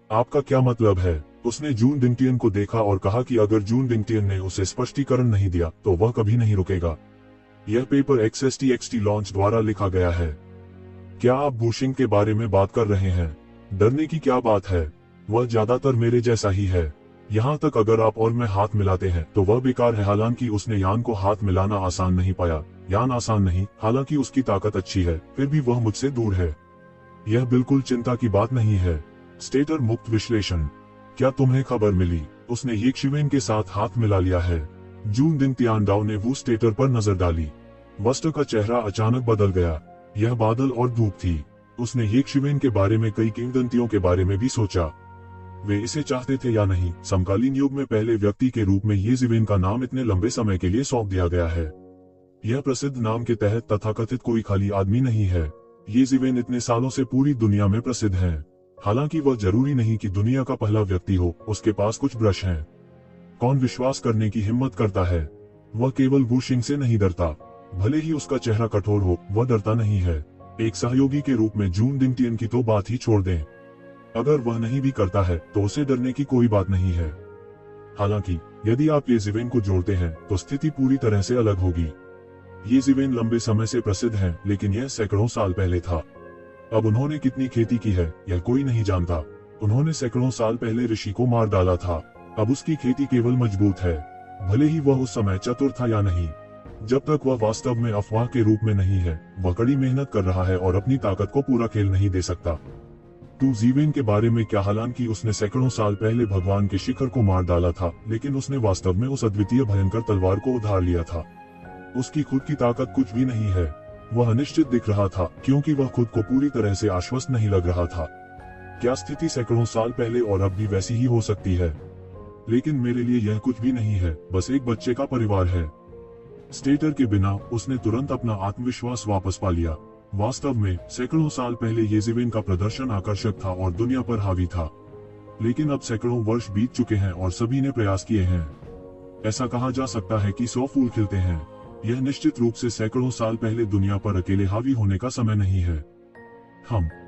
आपका क्या मतलब है? उसने जून डिंगटियन को देखा और कहा कि अगर जून डिंगटियन ने उसे स्पष्टीकरण नहीं दिया तो वह कभी नहीं रुकेगा। यह पेपर XSTXT लॉन्च द्वारा लिखा गया है। क्या आप बुशिंग के बारे में बात कर रहे हैं? डरने की क्या बात है? वह ज्यादातर मेरे जैसा ही है। यहाँ तक अगर आप और मैं हाथ मिलाते हैं तो वह बेकार है। हालांकि उसने यान को हाथ मिलाना आसान नहीं पाया। यान आसान नहीं, हालांकि उसकी ताकत अच्छी है, फिर भी वह मुझसे दूर है। यह बिल्कुल चिंता की बात नहीं है। स्टेटर मुक्त विश्लेषण। क्या तुम्हें खबर मिली? उसने येक्शिवेन के साथ हाथ मिला लिया है। जून दिन तियानडाओ ने वो स्टेटर पर नजर डाली। वस्टर का चेहरा अचानक बदल गया। यह बादल और धूप थी। उसने येक्शिवेन के बारे में कई किंवदंतियों के बारे में भी सोचा। वे इसे चाहते थे या नहीं। समकालीन युग में पहले व्यक्ति के रूप में येजिवेन का नाम इतने लंबे समय के लिए सौंप दिया गया है। यह प्रसिद्ध नाम के तहत तथाकथित कोई खाली आदमी नहीं है। येजिवेन इतने सालों से पूरी दुनिया में प्रसिद्ध है। हालांकि वह जरूरी नहीं कि दुनिया का पहला व्यक्ति हो। उसके पास कुछ ब्रश हैं। कौन विश्वास करने की हिम्मत करता है? वह केवल बुशिंग से नहीं डरता। भले ही उसका चेहरा कठोर हो, वह डरता नहीं है। एक सहयोगी के रूप में जून डिंगटियन की तो बात ही छोड़ दें। अगर वह नहीं भी करता है तो उसे डरने की कोई बात नहीं है। हालांकि यदि आप येजिवेन को जोड़ते हैं तो स्थिति पूरी तरह से अलग होगी। येजिवेन लंबे समय से प्रसिद्ध है, लेकिन यह सैकड़ों साल पहले था। अब उन्होंने कितनी खेती की है यह कोई नहीं जानता। उन्होंने सैकड़ों साल पहले ऋषि को मार डाला था। अब उसकी खेती केवल मजबूत है। भले ही वह उस समय चतुर था या नहीं, जब तक वह वास्तव में अफवाह के रूप में नहीं है। वह कड़ी मेहनत कर रहा है और अपनी ताकत को पूरा खेल नहीं दे सकता। तू जीवेन के बारे में क्या? हालांकि उसने सैकड़ों साल पहले भगवान के शिखर को मार डाला था, लेकिन उसने वास्तव में उस अद्वितीय भयंकर तलवार को उधार लिया था। उसकी खुद की ताकत कुछ भी नहीं है। वह अनिश्चित दिख रहा था क्योंकि वह खुद को पूरी तरह से आश्वस्त नहीं लग रहा था। क्या स्थिति सैकड़ों साल पहले और अब भी वैसी ही हो सकती है? लेकिन मेरे लिए यह कुछ भी नहीं है, बस एक बच्चे का परिवार है। स्टेटर के बिना उसने तुरंत अपना आत्मविश्वास वापस पा लिया। वास्तव में सैकड़ों साल पहले येजिवेन का प्रदर्शन आकर्षक था और दुनिया पर हावी था। लेकिन अब सैकड़ों वर्ष बीत चुके हैं और सभी ने प्रयास किए हैं। ऐसा कहा जा सकता है कि 100 फूल खिलते हैं। यह निश्चित रूप से सैकड़ों साल पहले दुनिया पर अकेले हावी होने का समय नहीं है।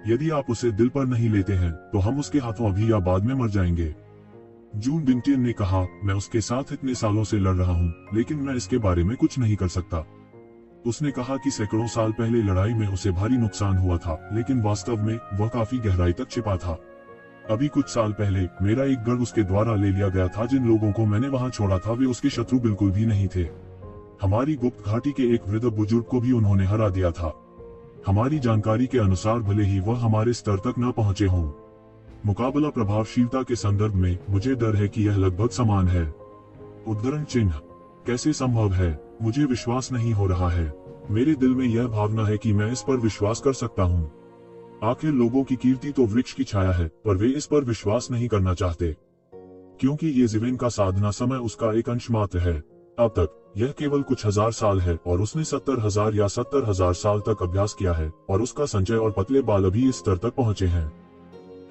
यदि आप उसे दिल पर नहीं लेते हैं तो हम उसके हाथों अभी या बाद में मर जाएंगे। जून डिंगटियन ने कहा, मैं उसके साथ इतने सालों से लड़ रहा हूँ, लेकिन मैं इसके बारे में कुछ नहीं कर सकता। उसने कहा कि सैकड़ों साल पहले लड़ाई में उसे भारी नुकसान हुआ था, लेकिन वास्तव में वह काफी गहराई तक छिपा था। अभी कुछ साल पहले मेरा एक गढ़ उसके द्वारा ले लिया गया था। जिन लोगों को मैंने वहां छोड़ा था वे उसके शत्रु बिल्कुल भी नहीं थे। हमारी गुप्त घाटी के एक वृद्ध बुजुर्ग को भी उन्होंने हरा दिया था। हमारी जानकारी के अनुसार भले ही वह हमारे स्तर तक न पहुंचे हों। मुकाबला प्रभावशीलता के संदर्भ में मुझे डर है कि यह लगभग समान है। उद्धरण चिन्ह। कैसे संभव है? मुझे विश्वास नहीं हो रहा है। मेरे दिल में यह भावना है कि मैं इस पर विश्वास कर सकता हूँ। आखिर लोगों की कीर्ति तो वृक्ष की छाया है, पर वे इस पर विश्वास नहीं करना चाहते, क्योंकि येजिवेन का साधना समय उसका एक अंश मात्र है। अब तक यह केवल कुछ हजार साल है और उसने 70,000 या 70,000 साल तक अभ्यास किया है और उसका संचय और पतले बाल अभी इस स्तर तक पहुंचे हैं।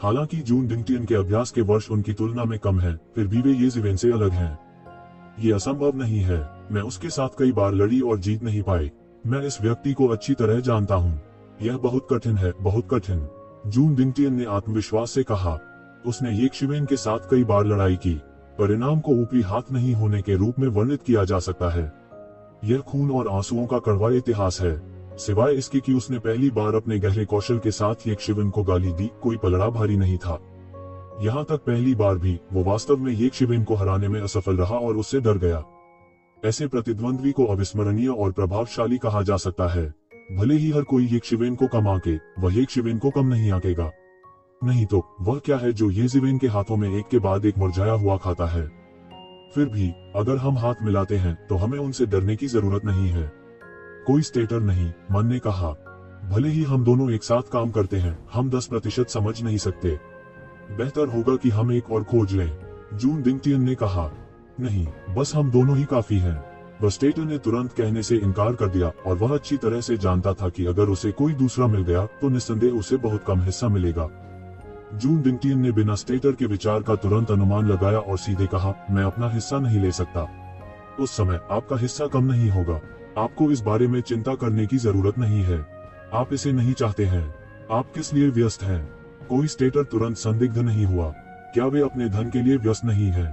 हालांकि जून डिंगटियन के अभ्यास के वर्ष उनकी तुलना में कम है, फिर भी वे येजिवेन से अलग हैं। ये असंभव नहीं है। मैं उसके साथ कई बार लड़ी और जीत नहीं पाई। मैं इस व्यक्ति को अच्छी तरह जानता हूँ। यह बहुत कठिन है, बहुत कठिन। जून डिंगटियन ने आत्मविश्वास से कहा। उसने येक्शिवेन के साथ कई बार लड़ाई की। परिणाम को ऊपरी हाथ नहीं होने के रूप में वर्णित किया जा सकता है। यह खून और आंसुओं का कड़वा इतिहास है। सिवाय इसके कि उसने पहली बार अपने गहरे कौशल के साथ येक्शिवेन को गाली दी, कोई पलड़ा भारी नहीं था। यहाँ तक पहली बार भी वो वास्तव में येक्शिवेन को हराने में असफल रहा और उससे डर गया। ऐसे प्रतिद्वंद्वी को अविस्मरणीय और प्रभावशाली कहा जा सकता है। भले ही हर कोई येक्शिवेन को कम आके, वह येक्शिवेन को कम नहीं आकेगा। नहीं तो वह क्या है जो येजिवेन के हाथों में एक के बाद एक मुरझाया हुआ खाता है। फिर भी अगर हम हाथ मिलाते हैं तो हमें उनसे डरने की जरूरत नहीं है। कोई स्टेटर नहीं, मन ने कहा। भले ही हम दोनों एक साथ काम करते हैं, हम 10% समझ नहीं सकते। बेहतर होगा कि हम एक और खोज लें, जून डिंगटियन ने कहा। नहीं, बस हम दोनों ही काफी हैं। बस स्टेटर ने तुरंत कहने से इनकार कर दिया और वह अच्छी तरह से जानता था कि अगर उसे कोई दूसरा मिल गया तो निस्संदेह उसे बहुत कम हिस्सा मिलेगा। जून डिंगटियन ने बिना स्टेटर के विचार का तुरंत अनुमान लगाया और सीधे कहा, मैं अपना हिस्सा नहीं ले सकता। उस समय आपका हिस्सा कम नहीं होगा। आपको इस बारे में चिंता करने की जरूरत नहीं है। आप इसे नहीं चाहते हैं। आप किस लिए व्यस्त हैं? कोई स्टेटर तुरंत संदिग्ध नहीं हुआ। क्या वे अपने धन के लिए व्यस्त नहीं है?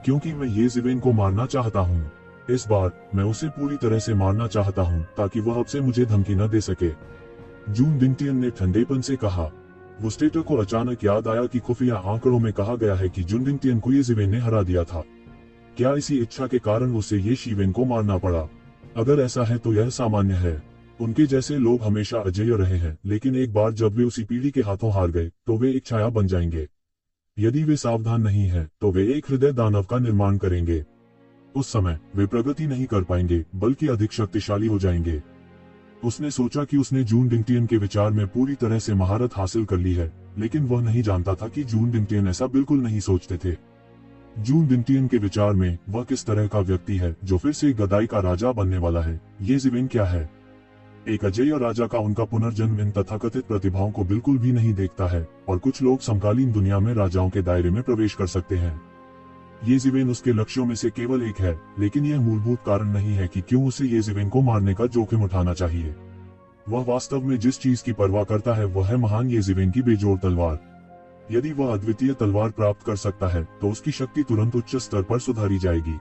क्योंकि मैं ये ज़िवेन को मारना चाहता हूँ। इस बार मैं उसे पूरी तरह से मारना चाहता हूँ ताकि वह अब से मुझे धमकी न दे सके। जून दिंगटियन ने ठंडेपन से कहा। वो स्टेटर को अचानक याद आया कि खुफिया आंकड़ों में कहा गया है कि जून दिंगटियन को ये ज़िवेन ने हरा दिया था। क्या इसी इच्छा के कारण उसे ये शीवेन को मारना पड़ा? अगर ऐसा है तो यह सामान्य है। उनके जैसे लोग हमेशा अजेय रहे हैं, लेकिन एक बार जब वे उसी पीढ़ी के हाथों हार गए तो वे एक छाया बन जाएंगे। यदि वे सावधान नहीं हैं, तो वे एक हृदय दानव का निर्माण करेंगे। उस समय वे प्रगति नहीं कर पाएंगे, बल्कि अधिक शक्तिशाली हो जाएंगे। उसने सोचा कि उसने जून दिंगटियन के विचार में पूरी तरह से महारत हासिल कर ली है, लेकिन वह नहीं जानता था कि जून दिंगटियन ऐसा बिल्कुल नहीं सोचते थे। जून दिंगटियन के विचार में वह किस तरह का व्यक्ति है जो फिर से गदाई का राजा बनने वाला है। ये ज़िवेन क्या है? एक अजेय राजा का उनका पुनर्जन्म इन तथाकथित प्रतिभाओं को बिल्कुल भी नहीं देखता है, और कुछ लोग समकालीन दुनिया में राजाओं के दायरे में प्रवेश कर सकते हैं। ये ज़िवेन उसके लक्ष्यों में से केवल एक है, लेकिन यह मूलभूत कारण नहीं है कि क्यों उसे ये ज़िवेन को मारने का जोखिम उठाना चाहिए। वह वास्तव में जिस चीज की परवाह करता है वह है महान ये ज़िवेन की बेजोड़ तलवार। यदि वह अद्वितीय तलवार प्राप्त कर सकता है तो उसकी शक्ति तुरंत उच्च स्तर पर सुधारी जाएगी।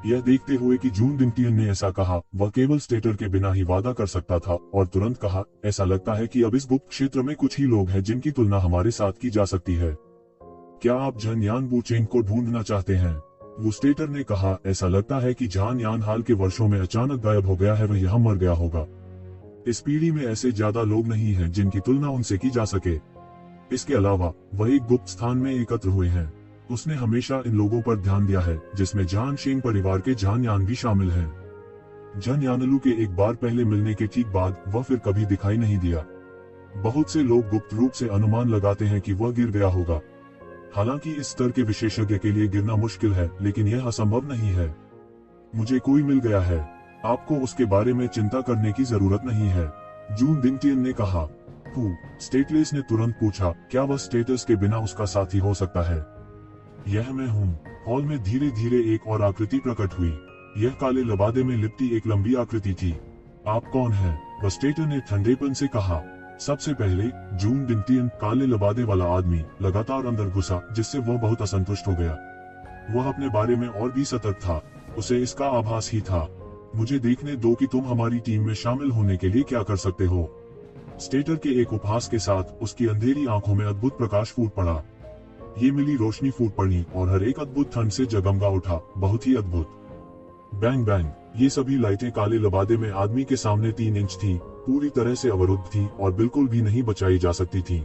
यह देखते हुए कि जून दिंगटियन ने ऐसा कहा, वह केवल स्टेटर के बिना ही वादा कर सकता था, और तुरंत कहा, ऐसा लगता है कि अब इस गुप्त क्षेत्र में कुछ ही लोग हैं जिनकी तुलना हमारे साथ की जा सकती है। क्या आप झन यान वूचेंग को ढूंढना चाहते हैं? वो स्टेटर ने कहा, ऐसा लगता है कि झन यान हाल के वर्षों में अचानक गायब हो गया है, वह यहाँ मर गया होगा। इस पीढ़ी में ऐसे ज्यादा लोग नहीं हैं जिनकी तुलना उनसे की जा सके। इसके अलावा वह एक गुप्त स्थान में एकत्र हुए हैं। उसने हमेशा इन लोगों पर ध्यान दिया है, जिसमें जान शेंग परिवार के जान यान भी शामिल हैं। जन यानलू के एक बार पहले मिलने के ठीक बाद वह फिर कभी दिखाई नहीं दिया। बहुत से लोग गुप्त रूप से अनुमान लगाते हैं कि वह गिर गया होगा। हालांकि इस स्तर के विशेषज्ञ के लिए गिरना मुश्किल है, लेकिन यह असंभव नहीं है। मुझे कोई मिल गया है, आपको उसके बारे में चिंता करने की जरूरत नहीं है, जून दिंगटियन ने कहा। स्टेटलेस ने तुरंत पूछा, क्या वह स्टेटस के बिना उसका साथी हो सकता है? यह मैं हूँ। हॉल में धीरे धीरे एक और आकृति प्रकट हुई। यह काले लबादे में लिपटी एक लंबी आकृति थी। आप कौन हैं? वह स्टेटर ने ठंडेपन से कहा। सबसे पहले जून दिंगटियन, काले लबादे वाला आदमी, लगातार अंदर घुसा, जिससे वह बहुत असंतुष्ट हो गया। वह अपने बारे में और भी सतर्क था। उसे इसका आभास ही था। मुझे देखने दो कि तुम हमारी टीम में शामिल होने के लिए क्या कर सकते हो। स्टेटर के एक उपहास के साथ उसकी अंधेरी आंखों में अद्भुत प्रकाश फूट पड़ा। ये मिली रोशनी फूट पड़ी और हर एक अद्भुत ठंड से जगमगा उठा, बहुत ही अद्भुत। बैंग बैंग, ये सभी लाइटें काले लबादे में आदमी के सामने 3 इंच थी, पूरी तरह से अवरुद्ध थी और बिल्कुल भी नहीं बचाई जा सकती थी।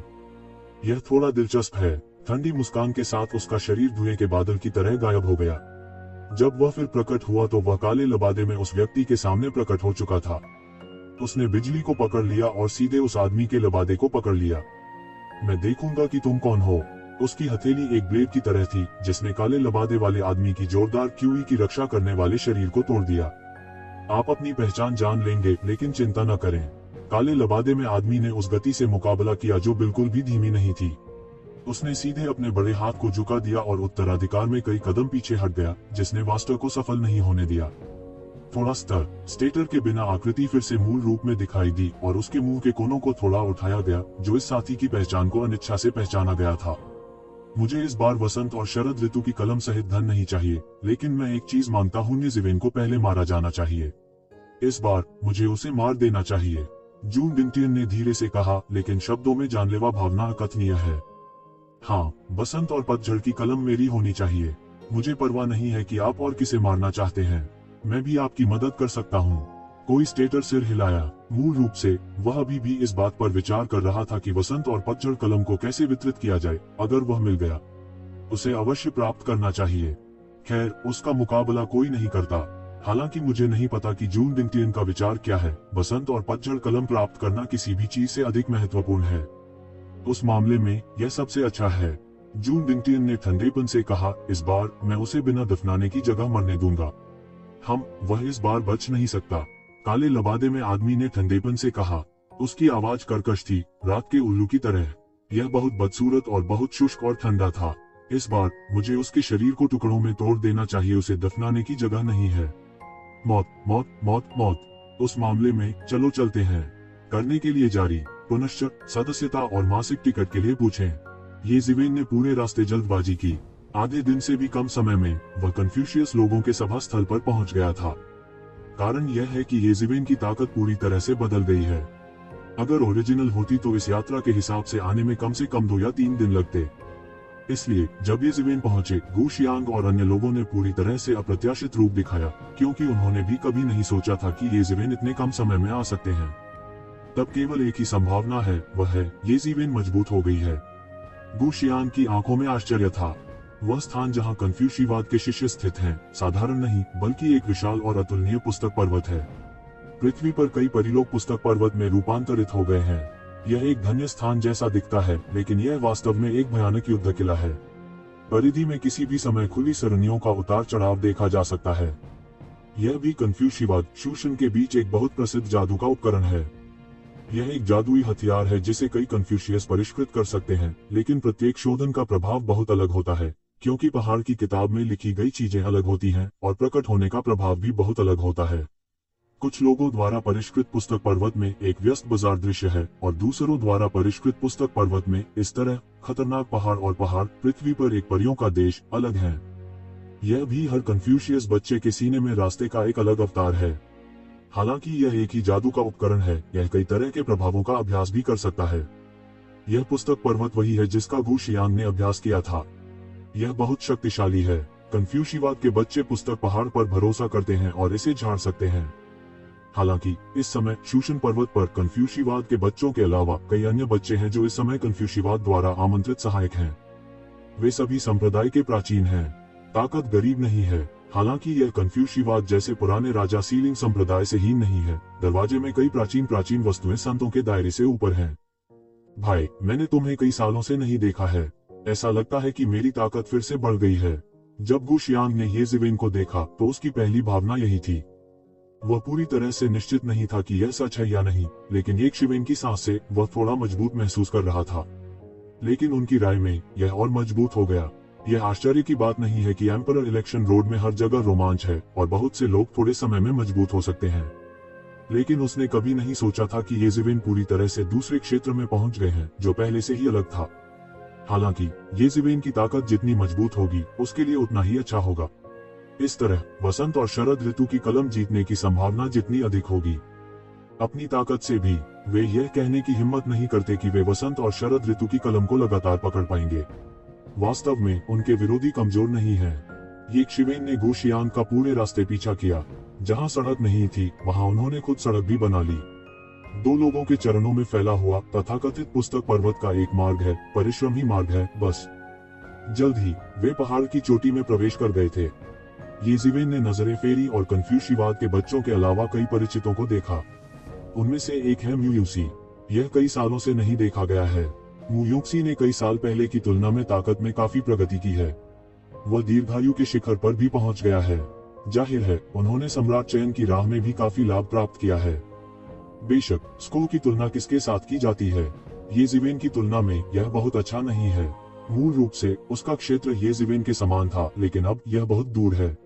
यह थोड़ा दिलचस्प है। ठंडी मुस्कान के साथ उसका शरीर धुएं के बादल की तरह गायब हो गया। जब वह फिर प्रकट हुआ तो वह काले लबादे में उस व्यक्ति के सामने प्रकट हो चुका था। उसने बिजली को पकड़ लिया और सीधे उस आदमी के लबादे को पकड़ लिया। मैं देखूंगा कि तुम कौन हो। उसकी हथेली एक ब्लेड की तरह थी, जिसने काले लबादे वाले आदमी की जोरदार क्यूई की रक्षा करने वाले शरीर को तोड़ दिया। आप अपनी पहचान जान लेंगे, लेकिन चिंता न करें। काले लबादे में आदमी ने उस गति से मुकाबला किया जो बिल्कुल भी धीमी नहीं थी। उसने सीधे अपने बड़े हाथ को झुका दिया और उत्तराधिकार में कई कदम पीछे हट गया, जिसने वास्टर को सफल नहीं होने दिया। थोड़ा स्तर स्टेटर के बिना आकृति फिर से मूल रूप में दिखाई दी और उसके मुंह के कोनों को थोड़ा उठाया गया, जो इस साथी की पहचान को अनिच्छा से पहचाना गया था। मुझे इस बार वसंत और शरद ऋतु की कलम सहित धन नहीं चाहिए, लेकिन मैं एक चीज मानता हूँ, ये ज़िवेन को पहले मारा जाना चाहिए। इस बार मुझे उसे मार देना चाहिए, जून दिंगटियन ने धीरे से कहा, लेकिन शब्दों में जानलेवा भावना अकथनीय है। हाँ, बसंत और पतझड़ की कलम मेरी होनी चाहिए। मुझे परवाह नहीं है कि आप और किसे मारना चाहते हैं, मैं भी आपकी मदद कर सकता हूँ। कोई स्टेटर सिर हिलाया। मूल रूप से वह अभी भी इस बात पर विचार कर रहा था कि वसंत और पतझड़ कलम को कैसे वितरित किया जाए। अगर वह मिल गया, उसे अवश्य प्राप्त करना चाहिए। खैर, उसका मुकाबला कोई नहीं करता। हालांकि मुझे नहीं पता कि जून दिंगटियन का विचार क्या है। बसंत और पतझड़ कलम प्राप्त करना किसी भी चीज से अधिक महत्वपूर्ण है। उस मामले में यह सबसे अच्छा है, जून दिंगटियन ने ठंडेपन से कहा। इस बार मैं उसे बिना दफनाने की जगह मरने दूंगा। वह इस बार बच नहीं सकता, काले लबादे में आदमी ने ठंडेपन से कहा। उसकी आवाज कर्कश थी, रात के उल्लू की तरह। यह बहुत बदसूरत और बहुत शुष्क और ठंडा था। इस बार मुझे उसके शरीर को टुकड़ों में तोड़ देना चाहिए, उसे दफनाने की जगह नहीं है। मौत मौत मौत मौत। उस मामले में चलो चलते हैं, करने के लिए जारी। पुनश्च सदस्यता और मासिक टिकट के लिए पूछें। ये जिवेन ने पूरे रास्ते जल्दबाजी की। आधे दिन से भी कम समय में वह कन्फ्यूशियस लोगों के सभा स्थल पर पहुंच गया था। कारण यह है कि ये जिवेन की ताकत पूरी तरह से बदल गई है। अगर ओरिजिनल होती तो इस यात्रा के हिसाब से आने में कम से कम 2 या 3 दिन लगते। इसलिए जब ये जिवेन पहुंचे, गु शियांग और अन्य लोगों ने पूरी तरह से अप्रत्याशित रूप दिखाया, क्योंकि उन्होंने भी कभी नहीं सोचा था कि ये जिवेन इतने कम समय में आ सकते हैं। तब केवल एक ही संभावना है, वह है ये जिवेन मजबूत हो गई है। गु शियांग की आंखों में आश्चर्य था। वह स्थान जहां कन्फ्यूशिवाद के शिष्य स्थित हैं, साधारण नहीं बल्कि एक विशाल और अतुलनीय पुस्तक पर्वत है। पृथ्वी पर कई परिलोक पुस्तक पर्वत में रूपांतरित हो गए हैं। यह एक धन्य स्थान जैसा दिखता है, लेकिन यह वास्तव में एक भयानक युद्ध किला है। परिधि में किसी भी समय खुली सरणियों का उतार चढ़ाव देखा जा सकता है। यह भी कन्फ्यूशिवाद शूशन के बीच एक बहुत प्रसिद्ध जादू का उपकरण है। यह एक जादुई हथियार है जिसे कई कन्फ्यूशियस परिष्कृत कर सकते हैं, लेकिन प्रत्येक शोधन का प्रभाव बहुत अलग होता है, क्योंकि पहाड़ की किताब में लिखी गई चीजें अलग होती हैं और प्रकट होने का प्रभाव भी बहुत अलग होता है। कुछ लोगों द्वारा परिष्कृत पुस्तक पर्वत में एक व्यस्त बाजार दृश्य है और दूसरों द्वारा परिष्कृत पुस्तक पर्वत में इस तरह खतरनाक पहाड़ और पहाड़ पृथ्वी पर एक परियों का देश अलग है। यह भी हर कन्फ्यूशियस बच्चे के सीने में रास्ते का एक अलग अवतार है। हालांकि यह एक ही जादू का उपकरण है, यह कई तरह के प्रभावों का अभ्यास भी कर सकता है। यह पुस्तक पर्वत वही है जिसका गु शियांग ने अभ्यास किया था। यह बहुत शक्तिशाली है। कन्फ्यूशिवाद के बच्चे पुस्तक पहाड़ पर भरोसा करते हैं और इसे झाड़ सकते हैं। हालांकि इस समय शूशन पर्वत पर कन्फ्यूशिवाद के बच्चों के अलावा कई अन्य बच्चे हैं जो इस समय कन्फ्यूशिवाद द्वारा आमंत्रित सहायक हैं। वे सभी संप्रदाय के प्राचीन हैं। ताकत गरीब नहीं है। हालांकि यह कन्फ्यूशिवाद जैसे पुराने राजा सीलिंग संप्रदाय से हीन नहीं है। दरवाजे में कई प्राचीन वस्तुएं संतों के दायरे से ऊपर हैं। भाई, मैंने तुम्हें कई सालों से नहीं देखा है। ऐसा लगता है कि मेरी ताकत फिर से बढ़ गई है। जब गु शियांग ने ये जिवेन को देखा तो उसकी पहली भावना यही थी। वह पूरी तरह से निश्चित नहीं था कि यह सच है या नहीं, लेकिन एक शिवेन की सांस से वह थोड़ा मजबूत महसूस कर रहा था। लेकिन उनकी राय में यह और मजबूत हो गया। यह आश्चर्य की बात नहीं है कि एम्परर इलेक्शन रोड में हर जगह रोमांच है और बहुत से लोग थोड़े समय में मजबूत हो सकते हैं। लेकिन उसने कभी नहीं सोचा था कि ये जिवेन पूरी तरह से दूसरे क्षेत्र में पहुंच गए हैं जो पहले से ही अलग था। हालांकि ये जिवेन की ताकत जितनी मजबूत होगी उसके लिए उतना ही अच्छा होगा। इस तरह वसंत और शरद ऋतु की कलम जीतने की संभावना जितनी अधिक होगी। अपनी ताकत से भी वे यह कहने की हिम्मत नहीं करते कि वे वसंत और शरद ऋतु की कलम को लगातार पकड़ पाएंगे। वास्तव में उनके विरोधी कमजोर नहीं है। ये शिवेन ने गु शियांग का पूरे रास्ते पीछा किया। जहां सड़क नहीं थी वहां उन्होंने खुद सड़क भी बना ली। 2 लोगों के चरणों में फैला हुआ तथाकथित पुस्तक पर्वत का एक मार्ग है, परिश्रम ही मार्ग है बस। जल्द ही वे पहाड़ की चोटी में प्रवेश कर गए थे। ये जिवेन ने नजरें फेरी और कन्फ्यूशिवाद के बच्चों के अलावा कई परिचितों को देखा। उनमें से एक है म्यूयूसी। यह कई सालों से नहीं देखा गया है। म्यूयूसी ने कई साल पहले की तुलना में ताकत में काफी प्रगति की है। वह दीर्घायु के शिखर पर भी पहुंच गया है। जाहिर है उन्होंने सम्राट चयन की राह में भी काफी लाभ प्राप्त किया है। बेशक स्को की तुलना किसके साथ की जाती है, ये जिवेन की तुलना में यह बहुत अच्छा नहीं है। मूल रूप से उसका क्षेत्र ये जिवेन के समान था, लेकिन अब यह बहुत दूर है।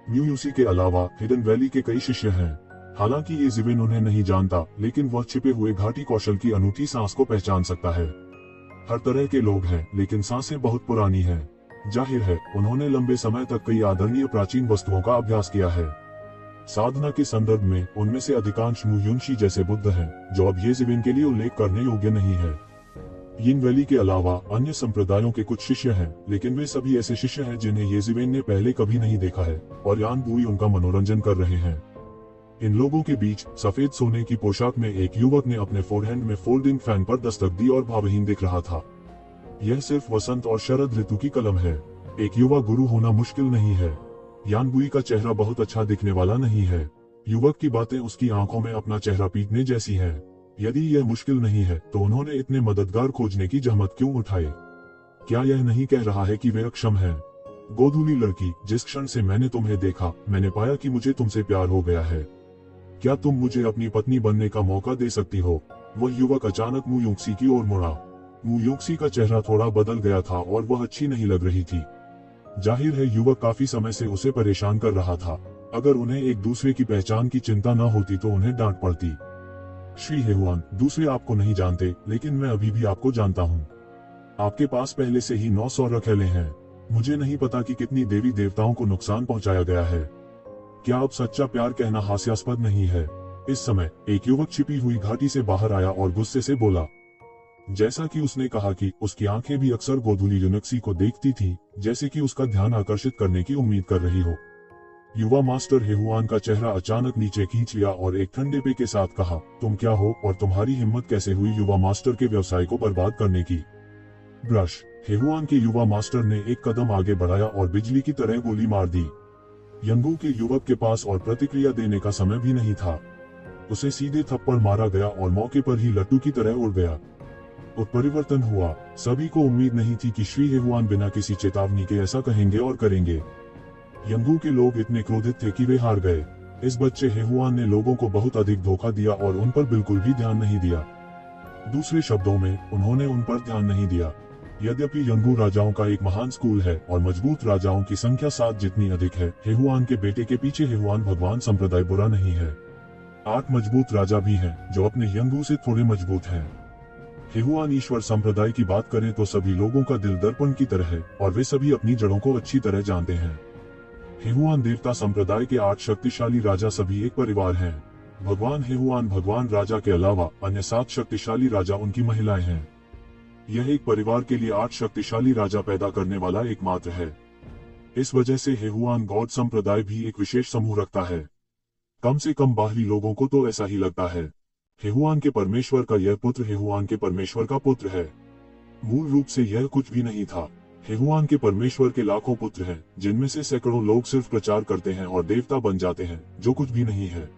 म्यूयूसी के अलावा हिडन वैली के कई शिष्य हैं। हालांकि ये जिवेन उन्हें नहीं जानता, लेकिन वह छिपे हुए घाटी कौशल की अनूठी सांस को पहचान सकता है। हर तरह के लोग हैं, लेकिन सांसें बहुत पुरानी हैं। जाहिर है उन्होंने लंबे समय तक कई आदरणीय प्राचीन वस्तुओं का अभ्यास किया है। साधना के संदर्भ में उनमें से अधिकांश मुयुनशी जैसे बुद्ध हैं, जो अब ये जिवेन के लिए उल्लेख करने योग्य नहीं है। यिन वैली के अलावा अन्य संप्रदायों के कुछ शिष्य हैं, लेकिन वे सभी ऐसे शिष्य हैं जिन्हें ये जिवेन ने पहले कभी नहीं देखा है, और यान बुई उनका मनोरंजन कर रहे हैं। इन लोगों के बीच सफेद सोने की पोशाक में एक युवक ने अपने फोरहैंड में फोल्डिंग फैन पर दस्तक दी और भावहीन दिख रहा था। यह सिर्फ वसंत और शरद ऋतु की कलम है। एक युवा गुरु होना मुश्किल नहीं है। यान बुई का चेहरा बहुत अच्छा दिखने वाला नहीं है। युवक की बातें उसकी आंखों में अपना चेहरा पीटने जैसी हैं। यदि यह मुश्किल नहीं है तो उन्होंने इतने मददगार खोजने की जहमत क्यों उठाई? क्या यह नहीं कह रहा है कि वे अक्षम हैं? गोधूली लड़की, जिस क्षण से मैंने तुम्हें देखा, मैंने पाया कि मुझे तुमसे प्यार हो गया है। क्या तुम मुझे अपनी पत्नी बनने का मौका दे सकती हो? वह युवक अचानक मुयुक्सी की ओर मुड़ा। मुयुक्सी का चेहरा थोड़ा बदल गया था और वह अच्छी नहीं लग रही थी। जाहिर है युवक काफी समय से उसे परेशान कर रहा था। अगर उन्हें एक दूसरे की पहचान की चिंता न होती तो उन्हें डांट पड़ती। श्री हेहुआन, दूसरे आपको नहीं जानते, लेकिन मैं अभी भी आपको जानता हूँ। आपके पास पहले से ही 900 रखेले हैं। मुझे नहीं पता कि कितनी देवी देवताओं को नुकसान पहुंचाया गया है। क्या अब सच्चा प्यार कहना हास्यास्पद नहीं है? इस समय एक युवक छिपी हुई घाटी से बाहर आया और गुस्से से बोला। जैसा कि उसने कहा कि उसकी आंखें भी अक्सर गोधूली यूनिक्सी को देखती थीं, जैसे कि उसका ध्यान आकर्षित करने की उम्मीद कर रही हो। युवा मास्टर हेहुआन का चेहरा अचानक नीचे खींच लिया और एक ठंडे पे के साथ कहा, तुम क्या हो और तुम्हारी हिम्मत कैसे हुई युवा मास्टर के व्यवसाय को बर्बाद करने की? ब्रश। हेहुआन के युवा मास्टर ने एक कदम आगे बढ़ाया और बिजली की तरह गोली मार दी। यंगू के युवक के पास और प्रतिक्रिया देने का समय भी नहीं था। उसे सीधे थप्पड़ मारा गया और मौके पर ही लट्टू की तरह उड़ गया। उत्परिवर्तन हुआ। सभी को उम्मीद नहीं थी कि श्री हेहुआन बिना किसी चेतावनी के ऐसा कहेंगे और करेंगे। यंगू के लोग इतने क्रोधित थे कि वे हार गए। इस बच्चे हेहुआन ने लोगों को बहुत अधिक धोखा दिया और उन पर बिल्कुल भी ध्यान नहीं दिया। दूसरे शब्दों में, उन्होंने उन पर ध्यान नहीं दिया। यद्यपि यंगू राजाओं का एक महान स्कूल है और मजबूत राजाओं की संख्या 7 जितनी अधिक है, हेहुआन के बेटे के पीछे हेहुआन भगवान संप्रदाय बुरा नहीं है। 8 मजबूत राजा भी हैं, जो अपने यंगू से थोड़े मजबूत हैं। हेहुआन ईश्वर संप्रदाय की बात करें तो सभी लोगों का दिल दर्पण की तरह है और वे सभी अपनी जड़ों को अच्छी तरह जानते हैं। हेहुआन देवता संप्रदाय के 8 शक्तिशाली राजा सभी एक परिवार हैं। भगवान हेहुआन भगवान राजा के अलावा अन्य 7 शक्तिशाली राजा उनकी महिलाएं हैं। यह एक परिवार के लिए 8 शक्तिशाली राजा पैदा करने वाला एकमात्र है। इस वजह से हेहुआन गॉड संप्रदाय भी एक विशेष समूह रखता है। कम से कम बाहरी लोगों को तो ऐसा ही लगता है। हेहुआन के परमेश्वर का यह पुत्र हेहुआन के परमेश्वर का पुत्र है। मूल रूप से यह कुछ भी नहीं था। हेहुआन के परमेश्वर के लाखों पुत्र हैं, जिनमें से सैकड़ों लोग सिर्फ प्रचार करते हैं और देवता बन जाते हैं, जो कुछ भी नहीं है।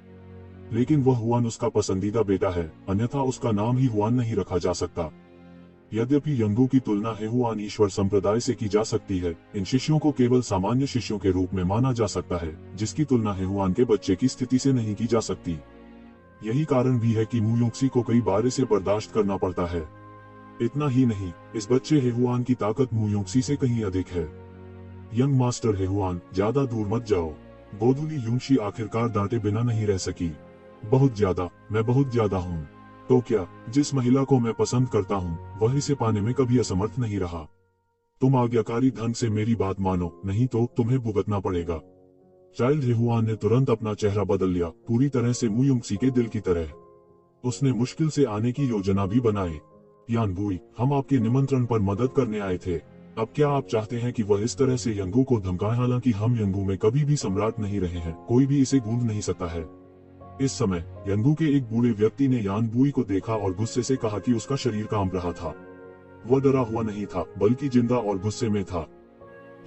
लेकिन वह हुआन उसका पसंदीदा बेटा है, अन्यथा उसका नाम ही हुआन नहीं रखा जा सकता। यद्यपि यंगू की तुलना हेहुआन ईश्वर संप्रदाय से की जा सकती है, इन शिष्यों को केवल सामान्य शिष्यों के रूप में माना जा सकता है, जिसकी तुलना हेहुआन के बच्चे की स्थिति से नहीं की जा सकती। यही कारण भी है कि मुयोक्सी को कई बार इसे बर्दाश्त करना पड़ता है। इतना ही नहीं, इस बच्चे हेहुआन की ताकत मुयोक्सी से कहीं अधिक है। यंग मास्टर हेहुआन, ज्यादा दूर मत जाओ। गोधूली यूनशी आखिरकार डांटे बिना नहीं रह सकी। बहुत ज्यादा, मैं बहुत ज्यादा हूँ। तो क्या, जिस महिला को मैं पसंद करता हूँ, वह इसे पाने में कभी असमर्थ नहीं रहा। तुम आज्ञाकारी ढंग से मेरी बात मानो, नहीं तो तुम्हें भुगतना पड़ेगा। चाइल्ड हेहुआन ने तुरंत अपना चेहरा बदल लिया, पूरी तरह से मुयुंगसी के दिल की तरह। उसने मुश्किल से आने की योजना भी बनाई। यान बुई, हम आपके निमंत्रण पर मदद करने आए थे। अब क्या आप चाहते हैं कि वह इस तरह से यंगू को धमकाए? हालांकि हम यंगू में कभी भी सम्राट नहीं रहे हैं, कोई भी इसे गूंद नहीं सकता है। इस समय यंगू के एक बूढ़े व्यक्ति ने यान बुई को देखा और गुस्से से कहा कि उसका शरीर कांप रहा था। वह डरा हुआ नहीं था, बल्कि जिंदा और गुस्से में था।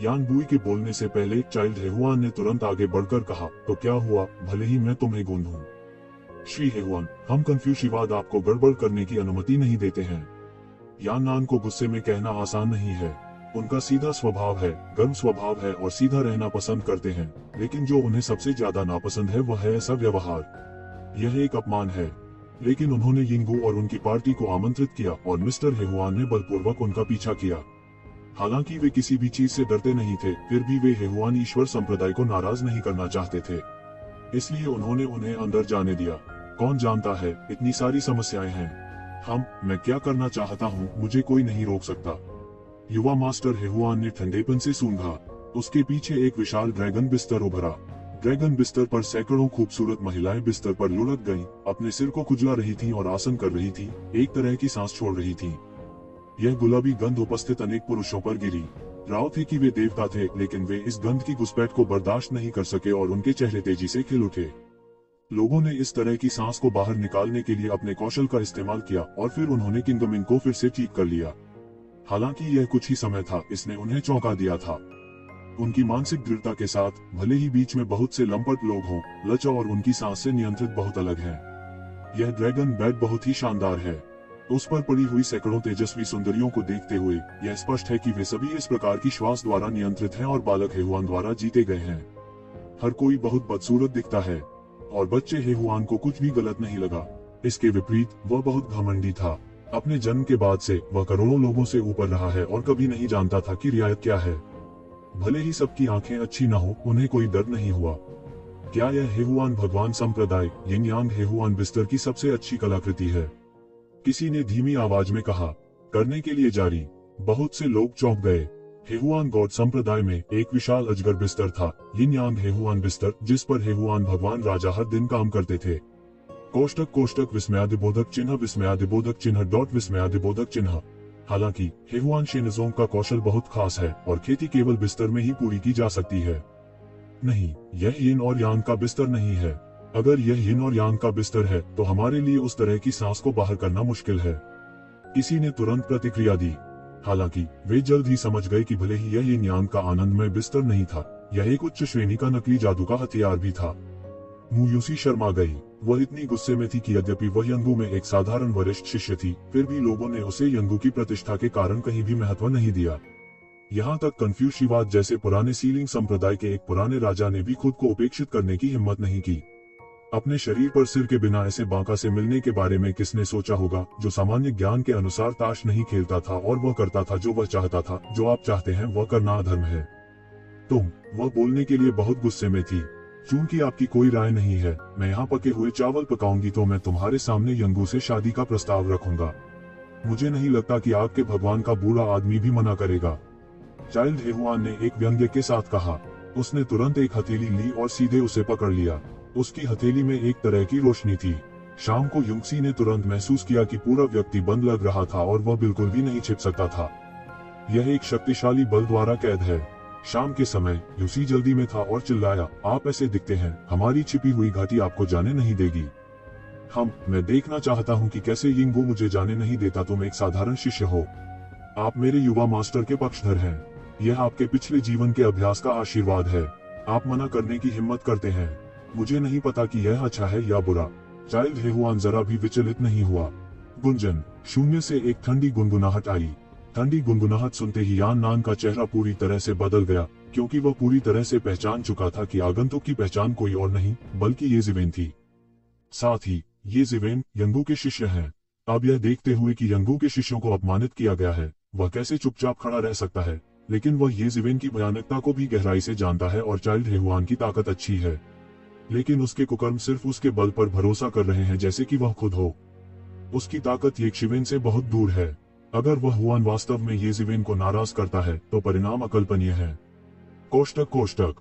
यान बुई के बोलने से पहले चाइल्ड हेहुआन ने तुरंत आगे बढ़कर कहा, तो क्या हुआ, भले ही मैं तुम्हें गूंदूं। श्री हेहुआन, हम कन्फ्यूशिवाद आपको गड़बड़ करने की अनुमति नहीं देते हैं। यान नान को गुस्से में कहना आसान नहीं है। उनका सीधा स्वभाव है, गर्म स्वभाव है और सीधा रहना पसंद करते हैं, लेकिन जो उन्हें सबसे ज्यादा नापसंद है वह है ऐसा व्यवहार। यह एक अपमान है। लेकिन उन्होंने यिंगू और उनकी पार्टी को आमंत्रित किया और मिस्टर हेहुआन ने बलपूर्वक उनका पीछा किया। हालांकि वे किसी भी चीज से डरते नहीं थे, फिर भी वे हेहुआन ईश्वर संप्रदाय को नाराज नहीं करना चाहते थे। इसलिए उन्होंने उन्हें अंदर जाने दिया। कौन जानता है, इतनी सारी समस्याएं हैं। मैं क्या करना चाहता हूँ, मुझे कोई नहीं रोक सकता। युवा मास्टर हेहुआन ने ठंडेपन से सूंघा। उसके पीछे एक विशाल ड्रैगन बिस्तर उभरा। ड्रैगन बिस्तर पर सैकड़ों खूबसूरत महिलाएं बिस्तर पर लुढ़क गईं, अपने सिर को खुजला रही थीं और आसन कर रही थीं, एक तरह की सांस छोड़ रही थीं। यह गुलाबी गंध उपस्थित अनेक पुरुषों पर गिरी। राव थे कि वे देवता थे, लेकिन वे इस गंध की घुसपैठ को बर्दाश्त नहीं कर सके और उनके चेहरे तेजी से खिल उठे। लोगों ने इस तरह की सांस को बाहर निकालने के लिए अपने कौशल का इस्तेमाल किया और फिर उन्होंने किंगडमिंग को फिर से ठीक कर लिया। हालांकि यह कुछ ही समय था, इसने उन्हें चौंका दिया था। उनकी मानसिक दृढ़ता के साथ, भले ही बीच में बहुत से लंपट लोग हों, लचा और उनकी सांस से नियंत्रित बहुत अलग है। यह ड्रैगन बेड बहुत ही शानदार है। उस पर पड़ी हुई सैकड़ों तेजस्वी सुंदरियों को देखते हुए यह स्पष्ट है कि वे सभी इस प्रकार की श्वास द्वारा नियंत्रित हैं और बालक हेहुआन द्वारा जीते गए हैं। हर कोई बहुत बदसूरत दिखता है और बच्चे हेहुआन को कुछ भी गलत नहीं लगा। इसके विपरीत वह बहुत घमंडी था। अपने जन्म के बाद से वह करोड़ों लोगों से ऊपर रहा है और कभी नहीं जानता था कि रियायत क्या है। भले ही सबकी आंखें अच्छी न हो, उन्हें कोई दर्द नहीं हुआ। क्या यह हेहुआन भगवान संप्रदाय यिन यांग हेहुआन बिस्तर की सबसे अच्छी कलाकृति है? किसी ने धीमी आवाज में कहा। करने के लिए जारी। बहुत से लोग चौंक गए। हेहुआन गॉड संप्रदाय में एक विशाल अजगर बिस्तर था, यिन यांग हेहुआन बिस्तर, जिस पर हेहुआन भगवान राजा हर दिन काम करते थे। कोष्टक कोष्टक विस्मयादिबोधक चिन्ह विस्मयादिबोधक चिन्ह डॉट विस्मयादिबोधक चिन्ह। हालांकि हेहुआन शेनजोंग का कौशल बहुत खास है और खेती केवल बिस्तर में ही पूरी की जा सकती है। नहीं, यह यिन और यांग का बिस्तर नहीं है। अगर यह यिन और यांग का बिस्तर है तो हमारे लिए उस तरह की सांस को बाहर करना मुश्किल है। किसी ने तुरंत प्रतिक्रिया दी। हालांकि वे जल्द ही समझ गए कि भले ही यह यिन यांग का आनंदमय बिस्तर नहीं था, यह एक उच्च श्रेणी का नकली जादू का हथियार भी था। मुयूसी शर्मा गई। वह इतनी गुस्से में थी कि यद्यपि वह यंगू में एक साधारण वरिष्ठ शिष्य थी, फिर भी लोगों ने उसे यंगू की प्रतिष्ठा के कारण कहीं भी महत्व नहीं दिया। यहाँ तक कन्फ्यूशिवाद जैसे पुराने सीलिंग संप्रदाय के एक पुराने राजा ने भी खुद को उपेक्षित करने की हिम्मत नहीं की। अपने शरीर पर सिर के बिना ऐसे बांका से मिलने के बारे में किसने सोचा होगा, जो सामान्य ज्ञान के अनुसार ताश नहीं खेलता था और वह करता था जो वह चाहता था। जो आप चाहते हैं वह करना अधर्म है। वह बोलने के लिए बहुत गुस्से में थी। चूंकि आपकी कोई राय नहीं है, मैं यहाँ पके हुए चावल पकाऊंगी तो मैं तुम्हारे सामने यंगू से शादी का प्रस्ताव रखूंगा। मुझे नहीं लगता कि आपके भगवान का बूढ़ा आदमी भी मना करेगा। चाइल्ड हेहुआन ने एक व्यंग्य के साथ कहा। उसने तुरंत एक हथेली ली और सीधे उसे पकड़ लिया। उसकी हथेली में एक तरह की रोशनी थी। शाम को युंगसी ने तुरंत महसूस किया कि पूरा व्यक्ति बंद लग रहा था और वह बिल्कुल भी नहीं छिप सकता था। यह एक शक्तिशाली बल द्वारा कैद है। शाम के समय यूसी जल्दी में था और चिल्लाया, आप ऐसे दिखते हैं, हमारी छिपी हुई घाटी आपको जाने नहीं देगी। मैं देखना चाहता हूँ कि कैसे यिंगू मुझे जाने नहीं देता। तुम एक साधारण शिष्य हो। आप मेरे युवा मास्टर के पक्षधर हैं। यह आपके पिछले जीवन के अभ्यास का आशीर्वाद है। आप मना करने की हिम्मत करते हैं। मुझे नहीं पता कि यह अच्छा है या बुरा। चाइल्ड हेहुआन जरा भी विचलित नहीं हुआ। गुंजन। शून्य से एक ठंडी गुनगुनाहट आई। ठंडी गुनगुनाहट सुनते ही यान नान का चेहरा पूरी तरह से बदल गया, क्योंकि वह पूरी तरह से पहचान चुका था कि आगंतुक की पहचान कोई और नहीं बल्कि ये जिवेन थी। साथ ही ये जिवेन यंगू के शिष्य हैं। अब यह देखते हुए कि यंगू के शिष्यों को अपमानित किया गया है, वह कैसे चुपचाप खड़ा रह सकता है। लेकिन वह ये जिवेन की भयानकता को भी गहराई से जानता है और चाइल्ड हेहुआन की ताकत अच्छी है, लेकिन उसके कुकर्म सिर्फ उसके बल पर भरोसा कर रहे हैं जैसे कि वह खुद हो। उसकी ताकत ये शिवेन से बहुत दूर है। अगर वह हुआन वास्तव में ये जिवेन को नाराज करता है तो परिणाम अकल्पनीय है। कोष्टक कोष्टक।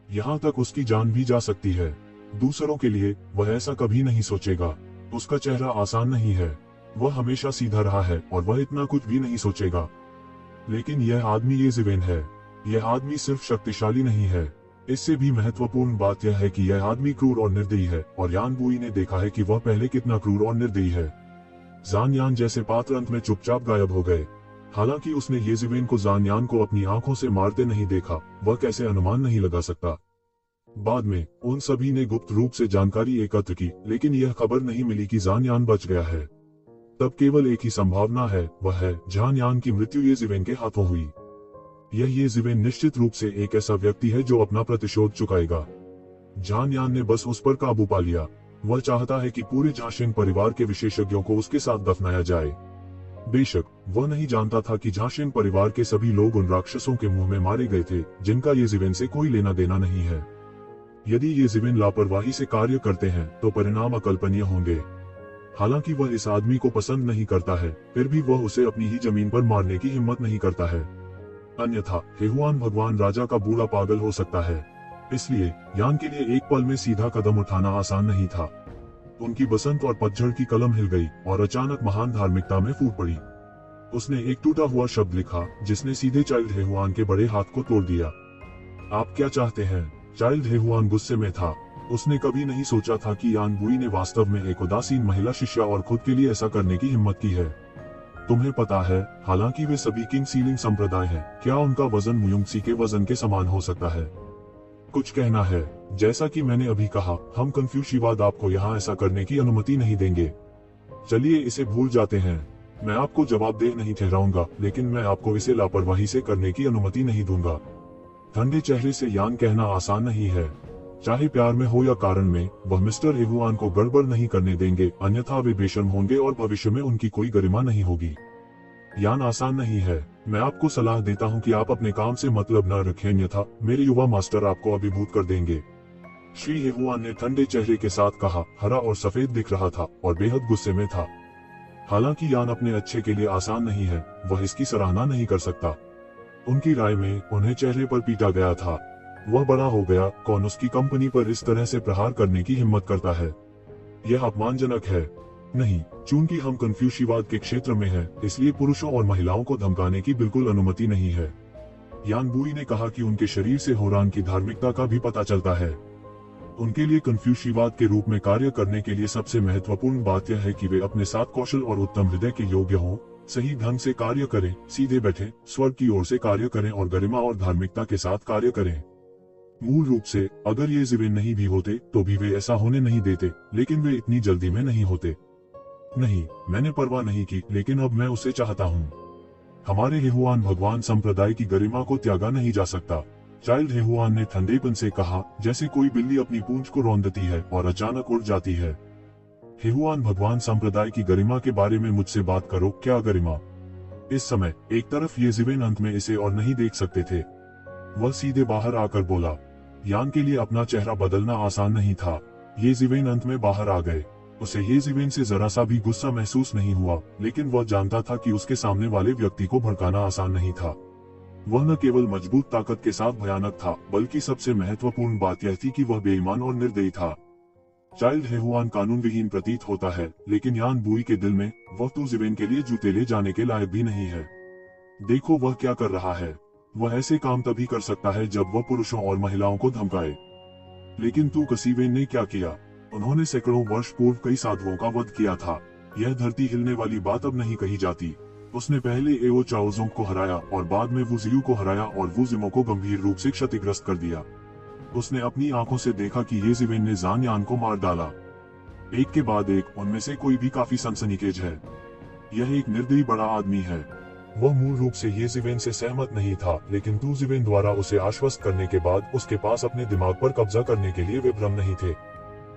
यहाँ तक उसकी जान भी जा सकती है। दूसरों के लिए वह ऐसा कभी नहीं सोचेगा। उसका चेहरा आसान नहीं है। वह हमेशा सीधा रहा है और वह इतना कुछ भी नहीं सोचेगा। लेकिन यह आदमी ये जिवेन है। यह आदमी सिर्फ शक्तिशाली नहीं है, इससे भी महत्वपूर्ण बात यह है कि यह आदमी क्रूर और निर्दयी है, और यान बुई ने देखा है कि वह पहले कितना क्रूर और निर्दयी है। जान यान जैसे पात्र अंत में चुपचाप गायब हो गए। हालांकि उसने ये जिवेन को जान यान को अपनी आंखों से मारते नहीं देखा, वह कैसे अनुमान नहीं लगा सकता। बाद में उन सभी ने गुप्त रूप से जानकारी एकत्र की, लेकिन यह खबर नहीं मिली कि जान यान बच गया है। तब केवल एक ही संभावना है, वह है जान यान की मृत्यु ये जिवेन के हाथों हुई। यह ये जिवेन निश्चित रूप से एक ऐसा व्यक्ति है जो अपना प्रतिशोध चुकाएगा। जान यान ने बस उस पर काबू पा लिया। वह चाहता है कि पूरे झाशिंग परिवार के विशेषज्ञों को उसके साथ दफनाया जाए। बेशक वह नहीं जानता था कि झाशिंग परिवार के सभी लोग उन राक्षसों के मुंह में मारे गए थे जिनका ये जिवेन से कोई लेना देना नहीं है। यदि ये जिवेन लापरवाही से कार्य करते हैं तो परिणाम अकल्पनीय होंगे। हालांकि वह इस आदमी को पसंद नहीं करता है, फिर भी वह उसे अपनी ही जमीन पर मारने की हिम्मत नहीं करता है। अन्यथा हेहुआन भगवान राजा का बूढ़ा पागल हो सकता है। इसलिए यान के लिए एक पल में सीधा कदम उठाना आसान नहीं था। उनकी बसंत और पतझड़ की कलम हिल गई और अचानक महान धार्मिकता में फूट पड़ी। उसने एक टूटा हुआ शब्द लिखा जिसने सीधे चाइल्ड हेहुआन के बड़े हाथ को तोड़ दिया। आप क्या चाहते हैं? चाइल्ड हेहुआन गुस्से में था। उसने कभी नहीं सोचा था कि यान बुई ने वास्तव में एक उदासीन महिला शिष्या और खुद के लिए ऐसा करने की हिम्मत की है। तुम्हें पता है, हालांकि वे सभी किंग सीलिंग संप्रदाय हैं, क्या उनका वजन मुयुंगसी के वजन के समान हो सकता है? कुछ कहना है? जैसा कि मैंने अभी कहा, हम कन्फ्यूशिवाद आपको यहाँ ऐसा करने की अनुमति नहीं देंगे। चलिए इसे भूल जाते हैं। मैं आपको जवाबदेह नहीं ठहराऊंगा, लेकिन मैं आपको इसे लापरवाही से करने की अनुमति नहीं दूंगा। ठंडे चेहरे से यान कहना आसान नहीं है। चाहे प्यार में हो या कारण में, वह मिस्टर हेहुआन को गड़बड़ नहीं करने देंगे, अन्यथा वे बेशर्म होंगे और भविष्य में उनकी कोई गरिमा नहीं होगी। यान आसान नहीं है। मैं आपको सलाह देता हूं कि आप अपने काम से मतलब न रखें, अन्यथा मेरे युवा मास्टर आपको अभिभूत कर देंगे। श्री हेहुआन ने ठंडे चेहरे के साथ कहा, हरा और सफेद दिख रहा था और बेहद गुस्से में था। हालांकि यान अपने अच्छे के लिए आसान नहीं है, वह इसकी सराहना नहीं कर सकता। उनकी राय में उन्हें चेहरे पर पीटा गया था। वह बड़ा हो गया, कौन उसकी कंपनी पर इस तरह से प्रहार करने की हिम्मत करता है? यह अपमानजनक है। नहीं, चूंकि हम कन्फ्यूशियवाद के क्षेत्र में हैं, इसलिए पुरुषों और महिलाओं को धमकाने की बिल्कुल अनुमति नहीं है। यान बुई ने कहा कि उनके शरीर से होरान की धार्मिकता का भी पता चलता है। उनके लिए कन्फ्यूशियवाद के रूप में कार्य करने के लिए सबसे महत्वपूर्ण बात यह है कि वे अपने साथ कौशल और उत्तम हृदय के योग्य हों, सही ढंग से कार्य करें, सीधे बैठे, स्वर्ग की ओर से कार्य करें और गरिमा और धार्मिकता के साथ कार्य करें। मूल रूप से अगर ये ज़िवेन नहीं भी होते तो भी वे ऐसा होने नहीं देते, लेकिन वे इतनी जल्दी में नहीं होते। नहीं, मैंने परवाह नहीं की, लेकिन अब मैं उसे चाहता हूँ। हमारे हेहुआन भगवान संप्रदाय की गरिमा को त्यागा नहीं जा सकता। चाइल्ड हेहुआन ने ठंडेपन से कहा, जैसे कोई बिल्ली अपनी पूंछ को रौंदती है और अचानक उड़ जाती है। हेहुआन भगवान संप्रदाय की गरिमा के बारे में मुझसे बात करो। क्या गरिमा? इस समय एक तरफ ये ज़िवेन अंत में इसे और नहीं देख सकते थे। वह सीधे बाहर आकर बोला। यान के लिए अपना चेहरा बदलना आसान नहीं था। ये ज़िवेन अंत में बाहर आ गए। उसे ये ज़िवेन से जरा सा भी गुस्सा महसूस नहीं हुआ, लेकिन वह जानता था कि उसके सामने वाले व्यक्ति को भड़काना आसान नहीं था। वह न केवल मजबूत ताकत के साथ भयानक था, बल्कि सबसे महत्वपूर्ण बात यह थी कि वह बेईमान और निर्दयी था। चाइल्ड हेहुआन कानून विहीन प्रतीत होता है, लेकिन यान बुई के दिल में वह तो ज़िवेन के लिए जूते ले जाने के लायक भी नहीं है। देखो वह क्या कर रहा है। वह ऐसे काम तभी कर सकता है जब वह पुरुषों और महिलाओं को धमकाए। लेकिन तू कसीवेन ने क्या किया? उन्होंने सैकड़ों वर्ष पूर्व कई साधुओं का वध किया था। यह धरती हिलने वाली बात अब नहीं कही जाती। उसने पहले एओ चाओजोंग को हराया और बाद में वू जियू को हराया और वू जिमो को गंभीर रूप से क्षतिग्रस्त कर दिया। उसने अपनी आंखों से देखा कि ये ज़िवेन ने ज़ान यान को मार डाला। एक के बाद एक, उनमें से कोई भी काफी सनसनीखेज है। यह एक निर्दयी बड़ा आदमी है। वह मूल रूप से ये ज़िवेन से सहमत नहीं था, लेकिन तू ज़िवेन द्वारा उसे आश्वस्त करने के बाद उसके पास अपने दिमाग पर कब्जा करने के लिए वे भ्रम नहीं थे।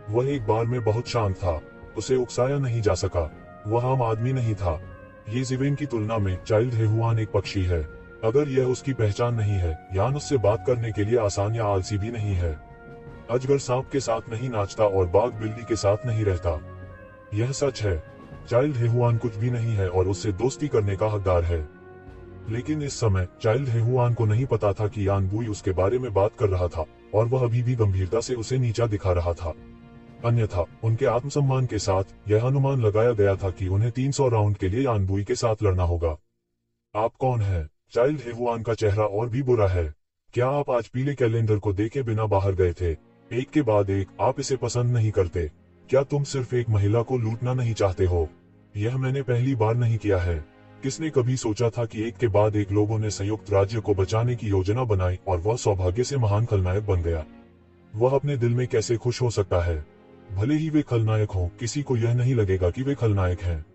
वह एक बार में बहुत शांत था। उसे उकसाया नहीं जा सका। वह आम आदमी नहीं था। ये ज़िवेन की तुलना में चाइल्ड हेहुआन एक पक्षी है। अगर यह उसकी पहचान नहीं है, यान उससे बात करने के लिए आसान या आलसी भी नहीं है। अजगर सांप के साथ नहीं नाचता और बाघ बिल्ली के साथ नहीं रहता। यह सच है। चाइल्ड हेहुआन कुछ भी नहीं है और उससे दोस्ती करने का हकदार है। लेकिन इस समय चाइल्ड हेहुआन को नहीं पता था कि यान बुई उसके बारे में बात कर रहा था और वह अभी भी गंभीरता से उसे नीचा दिखा रहा था। अन्यथा उनके आत्मसम्मान के साथ यह अनुमान लगाया गया था कि उन्हें 300 राउंड के लिए यान बुई के साथ लड़ना होगा। आप कौन हैं? चाइल्ड हेहुआन का चेहरा और भी बुरा है। क्या आप आज पीले कैलेंडर को देखे बिना बाहर गए थे? एक के बाद एक, आप इसे पसंद नहीं करते। क्या तुम सिर्फ एक महिला को लूटना नहीं चाहते हो? यह मैंने पहली बार नहीं किया है। किसने कभी सोचा था कि एक के बाद एक लोगों ने संयुक्त राज्य को बचाने की योजना बनाई और वह सौभाग्य से महान खलनायक बन गया। वह अपने दिल में कैसे खुश हो सकता है? भले ही वे खलनायक हों, किसी को यह नहीं लगेगा कि वे खलनायक हैं।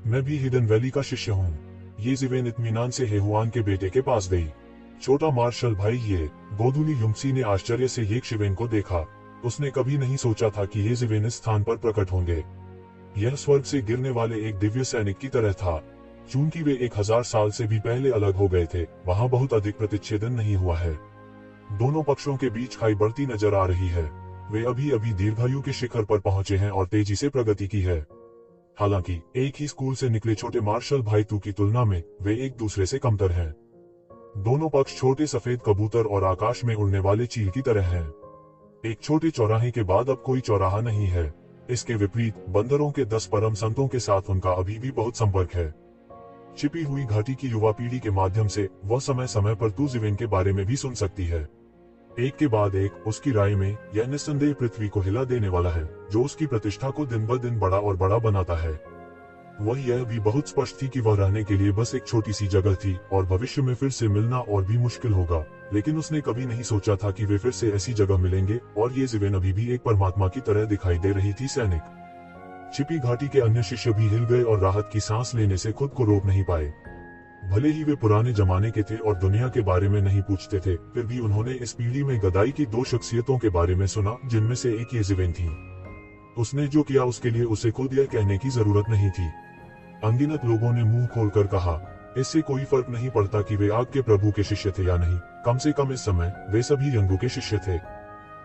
मैं भी हिडन वैली का शिष्य हूँ। ये ज़िवेन इत्मीनान से हेहुआन के बेटे के पास गई। छोटा मार्शल भाई, ये गोदुली युमसी ने आश्चर्य से ये ज़िवेन को देखा। उसने कभी नहीं सोचा था कि ये ज़िवेन इस स्थान पर प्रकट होंगे। यह स्वर्ग से गिरने वाले एक दिव्य सैनिक की तरह था। चूंकि वे 1000 साल से भी पहले अलग हो गए थे, वहाँ बहुत अधिक प्रतिच्छेदन नहीं हुआ है। दोनों पक्षों के बीच खाई बढ़ती नजर आ रही है। वे अभी अभी दीर्घायु के शिखर पर पहुंचे हैं और तेजी से प्रगति की है। हालांकि एक ही स्कूल से निकले छोटे मार्शल भाई तू की तुलना में वे एक दूसरे से कमतर हैं। दोनों पक्ष छोटे सफेद कबूतर और आकाश में उड़ने वाले चील की तरह हैं। एक छोटे चौराहे के बाद अब कोई चौराहा नहीं है। इसके विपरीत बंदरों के 10 परम संतों के साथ उनका अभी भी बहुत संपर्क है। छिपी हुई घाटी की युवा पीढ़ी के माध्यम से वह समय समय पर तू ज़िवेन के बारे में भी सुन सकती है। एक के बाद एक, उसकी राय में यह निस्संदेह पृथ्वी को हिला देने वाला है, जो उसकी प्रतिष्ठा को दिन ब दिन बड़ा और बड़ा बनाता है। वह यह भी बहुत स्पष्ट थी कि वह रहने के लिए बस एक छोटी सी जगह थी और भविष्य में फिर से मिलना और भी मुश्किल होगा। लेकिन उसने कभी नहीं सोचा था कि वे फिर से ऐसी जगह मिलेंगे और ये ज़िवेन अभी भी एक परमात्मा की तरह दिखाई दे रही थी। सैनिक छिपी घाटी के अन्य शिष्य भी हिल गए और राहत की सांस लेने से खुद को रोक नहीं पाए। भले ही वे पुराने जमाने के थे और दुनिया के बारे में नहीं पूछते थे, फिर भी उन्होंने इस पीढ़ी में गदाई की 2 शख्सियतों के बारे में सुना, जिनमें से एक ये ज़िवेन थी। उसने जो किया उसके लिए उसे खुद यह कहने की जरूरत नहीं थी। अनगिनत लोगों ने मुंह खोलकर कहा, इससे कोई फर्क नहीं पड़ता कि वे आग के प्रभु के शिष्य थे या नहीं, कम से कम इस समय वे सभी यंगू के शिष्य थे।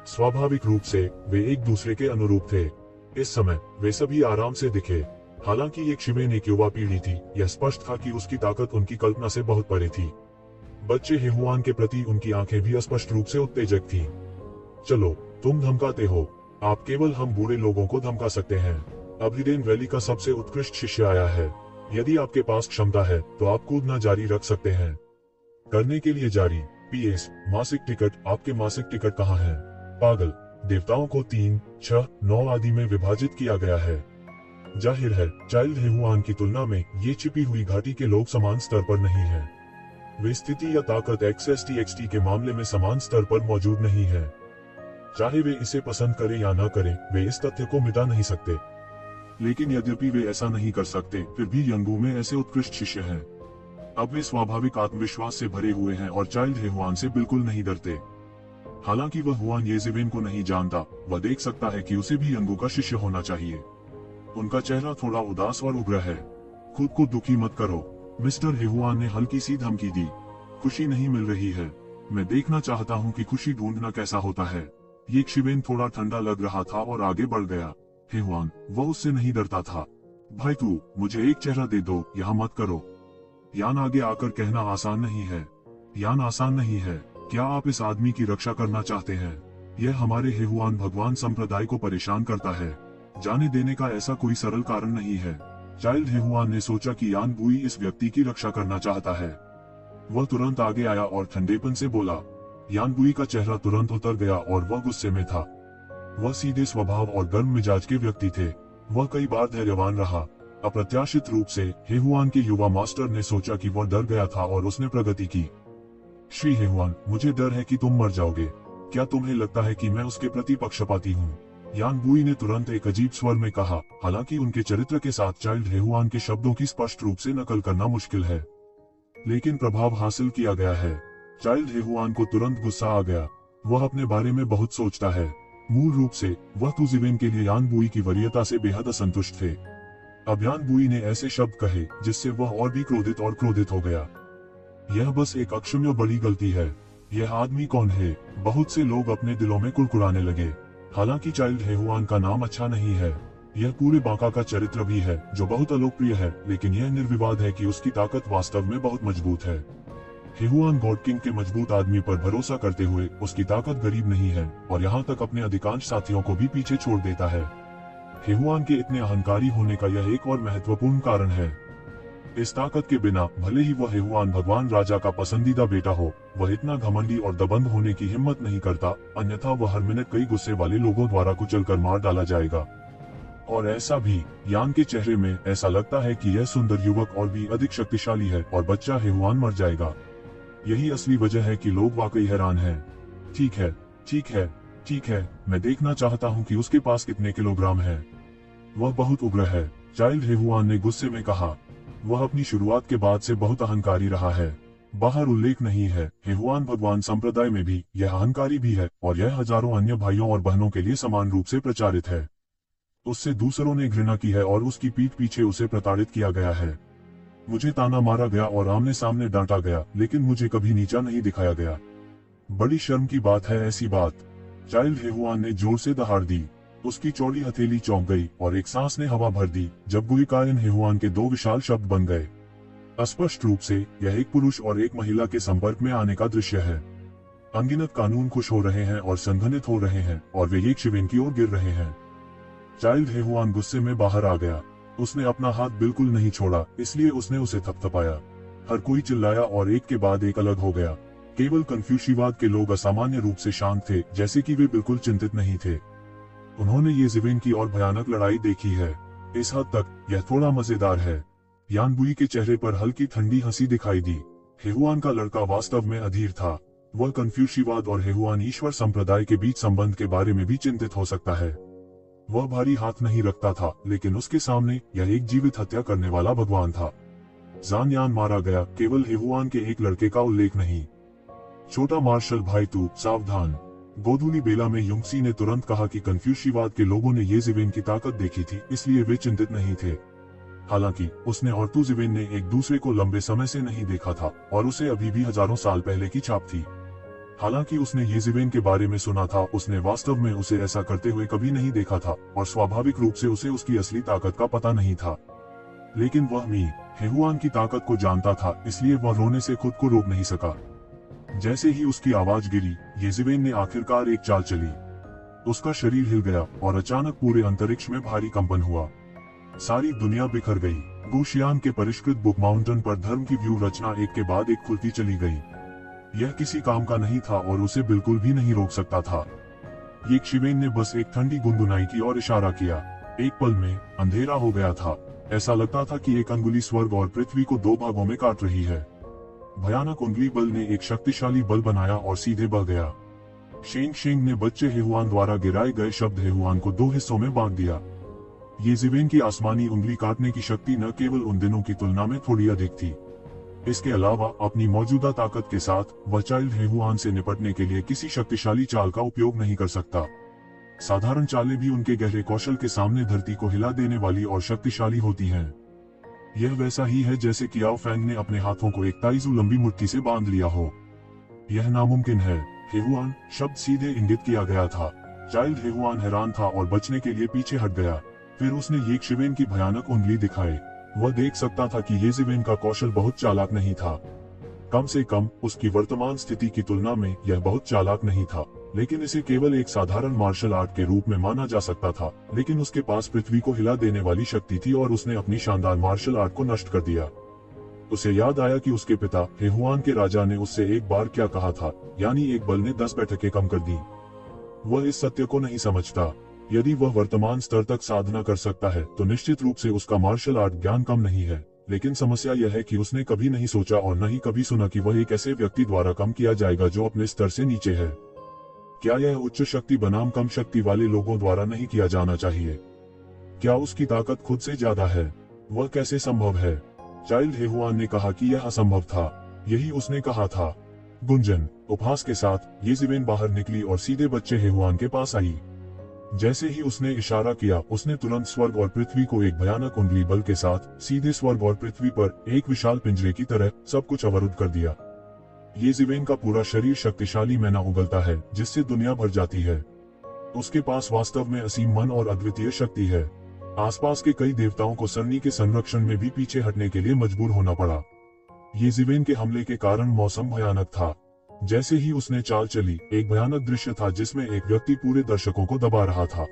स्वाभाविक रूप से वे एक दूसरे के अनुरूप थे। इस समय वे सभी आराम से दिखे। हालांकि एक शिवेन एक युवा पीढ़ी थी, यह स्पष्ट था कि उसकी ताकत उनकी कल्पना से बहुत परे थी। बच्चे हेहुआन के प्रति उनकी आंखें भी स्पष्ट रूप से उत्तेजक थीं। चलो, तुम धमकाते हो, आप केवल हम बूढ़े लोगों को धमका सकते हैं। अब हिडेन वैली का सबसे उत्कृष्ट शिष्य आया है। यदि आपके पास क्षमता है तो आप कूदना जारी रख सकते हैं। करने के लिए जारी। पीएस, मासिक टिकट, आपके मासिक टिकट कहाँ हैं? पागल, देवताओं को 3, 6, 9 आदि में विभाजित किया गया है। जाहिर है, चाइल्ड हेहुआन की तुलना में ये छिपी हुई घाटी के लोग समान स्तर पर नहीं हैं। वे स्थिति या ताकत XST-XT के मामले में समान स्तर पर मौजूद नहीं है। चाहे वे इसे पसंद करें या न करें, वे इस तथ्य को मिटा नहीं सकते। लेकिन यद्यपि वे ऐसा नहीं कर सकते, फिर भी यंगू में ऐसे उत्कृष्ट शिष्य हैं। अब वे स्वाभाविक आत्मविश्वास से भरे हुए हैं और चाइल्ड हेहुआन से बिल्कुल नहीं डरते। हालांकि वह हुआन येज़ेवेन को नहीं जानता, वह देख सकता है कि उसे भी यंगू का शिष्य होना चाहिए। उनका चेहरा थोड़ा उदास और उग्र है। खुद को दुखी मत करो, मिस्टर हेहुआन ने हल्की सी धमकी दी। खुशी नहीं मिल रही है। मैं देखना चाहता हूँ कि खुशी ढूंढना कैसा होता है। ये शिवेन थोड़ा ठंडा लग रहा था और आगे बढ़ गया। हेहुआन, वह उससे नहीं डरता था। भाई तू, मुझे एक चेहरा दे दो, यहाँ मत करो। यान आगे आकर कहना आसान नहीं है। यान आसान नहीं है। क्या आप इस आदमी की रक्षा करना चाहते हैं? यह हमारे हेहुआन भगवान संप्रदाय को परेशान करता है। जाने देने का ऐसा कोई सरल कारण नहीं है। चाइल्ड हेहुआन ने सोचा कि यान बुई इस व्यक्ति की रक्षा करना चाहता है। वह तुरंत आगे आया और ठंडेपन से बोला। यान बुई का चेहरा तुरंत उतर गया और वह गुस्से में था। वह सीधे स्वभाव और गर्म मिजाज के व्यक्ति थे। वह कई बार धैर्यवान रहा। अप्रत्याशित रूप से हेहुआन के युवा मास्टर ने सोचा कि वह डर गया था और उसने प्रगति की। श्री हेहुआन, मुझे डर है कि तुम मर जाओगे। क्या तुम्हें लगता है कि मैं उसके प्रति पक्षपाती हूँ? यान बुई ने तुरंत एक अजीब स्वर में कहा। हालांकि उनके चरित्र के साथ चाइल्ड हेहुआन के शब्दों की स्पष्ट रूप से नकल करना मुश्किल है, लेकिन प्रभाव हासिल किया गया है। चाइल्ड हेहुआन को तुरंत गुस्सा आ गया। वह अपने बारे में बहुत सोचता है। मूल रूप से वह तुजिवेन के लिए यान बुई की वरीयता से बेहद असंतुष्ट थे। अब यान बुई ने ऐसे शब्द कहे जिससे वह और भी क्रोधित हो गया। यह बस एक अक्षम्य बड़ी गलती है। यह आदमी कौन है? बहुत से लोग अपने दिलों में कुड़कुड़ाने लगे। हालांकि चाइल्ड हेहुआन का नाम अच्छा नहीं है। यह पूरे बांका का चरित्र भी है जो बहुत अलोकप्रिय है, लेकिन यह निर्विवाद है कि उसकी ताकत वास्तव में बहुत मजबूत है। हेहुआन गॉड किंग के मजबूत आदमी पर भरोसा करते हुए उसकी ताकत गरीब नहीं है और यहाँ तक अपने अधिकांश साथियों को भी पीछे छोड़ देता है। हेहुआन के इतने अहंकारी होने का यह एक और महत्वपूर्ण कारण है। इस ताकत के बिना भले ही वह हेहुआन भगवान राजा का पसंदीदा बेटा हो, वह इतना घमंडी और दबंग होने की हिम्मत नहीं करता, अन्यथा वह हर मिनट कई गुस्से वाले लोगों द्वारा कुचलकर मार डाला जाएगा। और ऐसा भी, यान के चेहरे में ऐसा लगता है कि यह सुंदर युवक और भी अधिक शक्तिशाली है और बच्चा हेहुआन मर जाएगा। यही असली वजह है कि लोग वाकई हैरान हैं। ठीक है, ठीक है, ठीक है, मैं देखना चाहता हूँ कि उसके पास कितने किलोग्राम है। वह बहुत उग्र है, चाइल्ड हेहुआन ने गुस्से में कहा। वह अपनी शुरुआत के बाद से बहुत अहंकारी रहा है। बाहर उल्लेख नहीं है, हेहुआन भगवान संप्रदाय में भी यह अहंकारी भी है और यह हजारों अन्य भाइयों और बहनों के लिए समान रूप से प्रचारित है। उससे दूसरों ने घृणा की है और उसकी पीठ पीछे उसे प्रताड़ित किया गया है। मुझे ताना मारा गया और आमने सामने डांटा गया, लेकिन मुझे कभी नीचा नहीं दिखाया गया। बड़ी शर्म की बात है ऐसी बात। चाइल्ड हेहुआन ने जोर से दहाड़ दी। उसकी चौड़ी हथेली चौंक गई और एक सांस ने हवा भर दी जब गुइकायन हेहुआन के 2 विशाल शब्द बन गए। स्पष्ट रूप से यह एक पुरुष और एक महिला के संपर्क में आने का दृश्य है। अनगिनत कानून खुश हो रहे हैं और संघनित हो रहे हैं और वे एक शिवेन की ओर गिर रहे हैं। चाइल्ड हेहुआन गुस्से में बाहर आ गया। उसने अपना हाथ बिल्कुल नहीं छोड़ा, इसलिए उसने उसे थपथपाया। हर कोई चिल्लाया और एक के बाद एक अलग हो गया। केवल कन्फ्यूशिवाद के लोग असामान्य रूप से शांत थे, जैसे कि वे बिल्कुल चिंतित नहीं थे। उन्होंने येज़ेवेन की और भयानक लड़ाई देखी है। इस हद तक यह थोड़ा मजेदार है। यान बुई के चेहरे पर हल्की ठंडी हंसी दिखाई दी। हेहुआन का लड़का वास्तव में अधीर था। वह कन्फ्यूशिवाद और हेहुआन ईश्वर संप्रदाय के बीच संबंध के बारे में भी चिंतित हो सकता है। वह भारी हाथ नहीं रखता था, लेकिन उसके सामने यह एक जीवित हत्या करने वाला भगवान था। जान यान मारा गया, केवल हेहुआन के एक लड़के का उल्लेख नहीं। छोटा मार्शल भाई तू सावधान। गोधूली बेला में युंगसी ने तुरंत कहा कि कन्फ्यूशिवाद के लोगों ने येज़ेवेन की ताकत देखी थी, इसलिए वे चिंतित नहीं थे। हालांकि उसने और तुजिवेन ने एक दूसरे को लंबे समय से नहीं देखा था और उसे अभी भी हजारों साल पहले की छाप थी। हालांकि उसने येज़ेबेल के बारे में सुना था, उसने वास्तव में उसे ऐसा करते हुए कभी नहीं देखा था और स्वाभाविक रूप से उसे उसकी असली ताकत का पता नहीं था। लेकिन वह मी हेहुआन की ताकत को जानता था, इसलिए वह रोने से खुद को रोक नहीं सका। जैसे ही उसकी आवाज गिरी, येज़ेबेल ने आखिरकार एक चाल चली। उसका शरीर हिल गया और अचानक पूरे अंतरिक्ष में भारी कंपन हुआ। सारी दुनिया बिखर गई। गुशियान के परिष्कृत बुक माउंटेन पर धर्म की व्यू रचना एक के बाद एक खुलती चली गई। यह किसी काम का नहीं था और उसे बिल्कुल भी नहीं रोक सकता था। येशिवेन ने बस एक ठंडी गुनगुनाई की और इशारा किया। एक पल में अंधेरा हो गया था। ऐसा लगता था कि एक अंगुली स्वर्ग और पृथ्वी को दो भागों में काट रही है। भयानक उंगली बल ने एक शक्तिशाली बल बनाया और सीधे बह गया। शेंग शेंग ने बच्चे हेहुआन द्वारा गिराए गए शब्द हेहुआन को दो हिस्सों में बांट दिया। येज़ेबेल की आसमानी उंगली काटने की शक्ति न केवल उन दिनों की तुलना में थोड़ी अधिक थी, इसके अलावा अपनी मौजूदा ताकत के साथ वह चाइल्ड हेहुआन से निपटने के लिए किसी शक्तिशाली चाल का उपयोग नहीं कर सकता। साधारण चालें भी उनके गहरे कौशल के सामने धरती को हिला देने वाली और शक्तिशाली होती हैं। यह वैसा ही है जैसे कि आओ फैंग ने अपने हाथों को एक ताइजू लंबी मुट्ठी से बांध लिया हो। यह नामुमकिन है। हेहुआन शब्द सीधे इंगित किया गया था। चाइल्ड हेहुआन हैरान था और बचने के लिए पीछे हट गया। फिर उसने येशिवेन की भयानक उंगली दिखाई। वह देख सकता था कि येज़ेबेल का कौशल बहुत चालाक नहीं था। कम से कम उसकी वर्तमान स्थिति की तुलना में यह बहुत चालाक नहीं था, लेकिन इसे केवल एक साधारण मार्शल आर्ट के रूप में माना जा सकता था। लेकिन उसके पास पृथ्वी को हिला देने वाली शक्ति थी और उसने अपनी शानदार मार्शल आर्ट को नष्ट कर दिया। उसे याद आया कि उसके पिता हेहुआन के राजा ने उससे एक बार क्या कहा था, यानी एक बल ने 10 बैठकें कम कर दी। वह इस सत्य को नहीं समझता। यदि वह वर्तमान स्तर तक साधना कर सकता है तो निश्चित रूप से उसका मार्शल आर्ट ज्ञान कम नहीं है। लेकिन समस्या यह है कि उसने कभी नहीं सोचा और न ही कभी सुना कि वह एक ऐसे व्यक्ति द्वारा कम किया जाएगा जो अपने स्तर से नीचे है। क्या यह उच्च शक्ति बनाम कम शक्ति वाले लोगों द्वारा नहीं किया जाना चाहिए? क्या उसकी ताकत खुद से ज्यादा है? वह कैसे संभव है? चाइल्ड हेहुआन ने कहा कि यह असंभव था। यही उसने कहा था। गुंजन उपहास के साथ येज़ेबेल बाहर निकली और सीधे बच्चे हेहुआन के पास आई। जैसे ही उसने इशारा किया, उसने तुरंत स्वर्ग और पृथ्वी को एक भयानक उंगली बल के साथ सीधे स्वर्ग और पृथ्वी पर एक विशाल पिंजरे की तरह सब कुछ अवरुद्ध कर दिया। येज़ेबेल का पूरा शरीर शक्तिशाली मैना उगलता है जिससे दुनिया भर जाती है। उसके पास वास्तव में असीम मन और अद्वितीय शक्ति है। आसपास के कई देवताओं को सरनी के संरक्षण में भी पीछे हटने के लिए मजबूर होना पड़ा। येज़ेबेल के हमले के कारण मौसम भयानक था। जैसे ही उसने चाल चली, एक भयानक दृश्य था जिसमें एक व्यक्ति पूरे दर्शकों को दबा रहा था।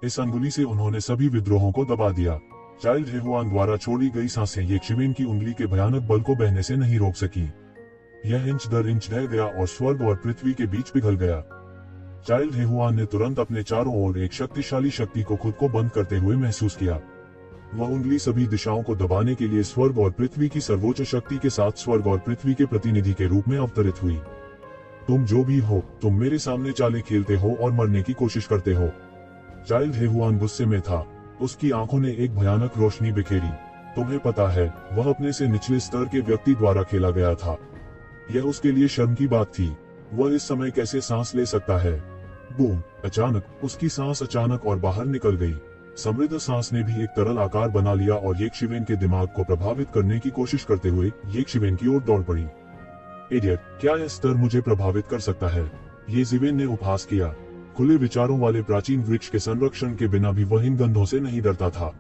इस अंगुली से उन्होंने सभी विद्रोहों को दबा दिया। चाइल्ड हेहुआन द्वारा छोड़ी गई सांसें येशिवेन की उंगली के भयानक बल को बहने से नहीं रोक सकी। यह इंच दर इंच ढह गया और स्वर्ग और पृथ्वी के बीच पिघल गया। चाइल्ड हेहुआन ने तुरंत अपने चारों ओर एक शक्तिशाली शक्ति को खुद को बंद करते हुए महसूस किया। वह उंगली सभी दिशाओं को दबाने के लिए स्वर्ग और पृथ्वी की सर्वोच्च शक्ति के साथ स्वर्ग और पृथ्वी के प्रतिनिधि के रूप में अवतरित हुई। तुम जो भी हो, तुम मेरे सामने चालें खेलते हो और मरने की कोशिश करते हो। चाइल्ड हेहुआन गुस्से में था। उसकी आंखों ने एक भयानक रोशनी बिखेरी। तुम्हें पता है, वह अपने से निचले स्तर के व्यक्ति द्वारा खेला गया था। यह उसके लिए शर्म की बात थी। वह इस समय कैसे सांस ले सकता है? बूम! अचानक उसकी सांस अचानक और बाहर निकल गई। समृद्ध सांस ने भी एक तरल आकार बना लिया और येशिवेन के दिमाग को प्रभावित करने की कोशिश करते हुए येशिवेन की ओर दौड़ पड़ी। इडियट, क्या यह स्तर मुझे प्रभावित कर सकता है? येशिवेन ने उपहास किया। खुले विचारों वाले प्राचीन वृक्ष के संरक्षण के बिना भी वह इन गंधों से नहीं डरता था।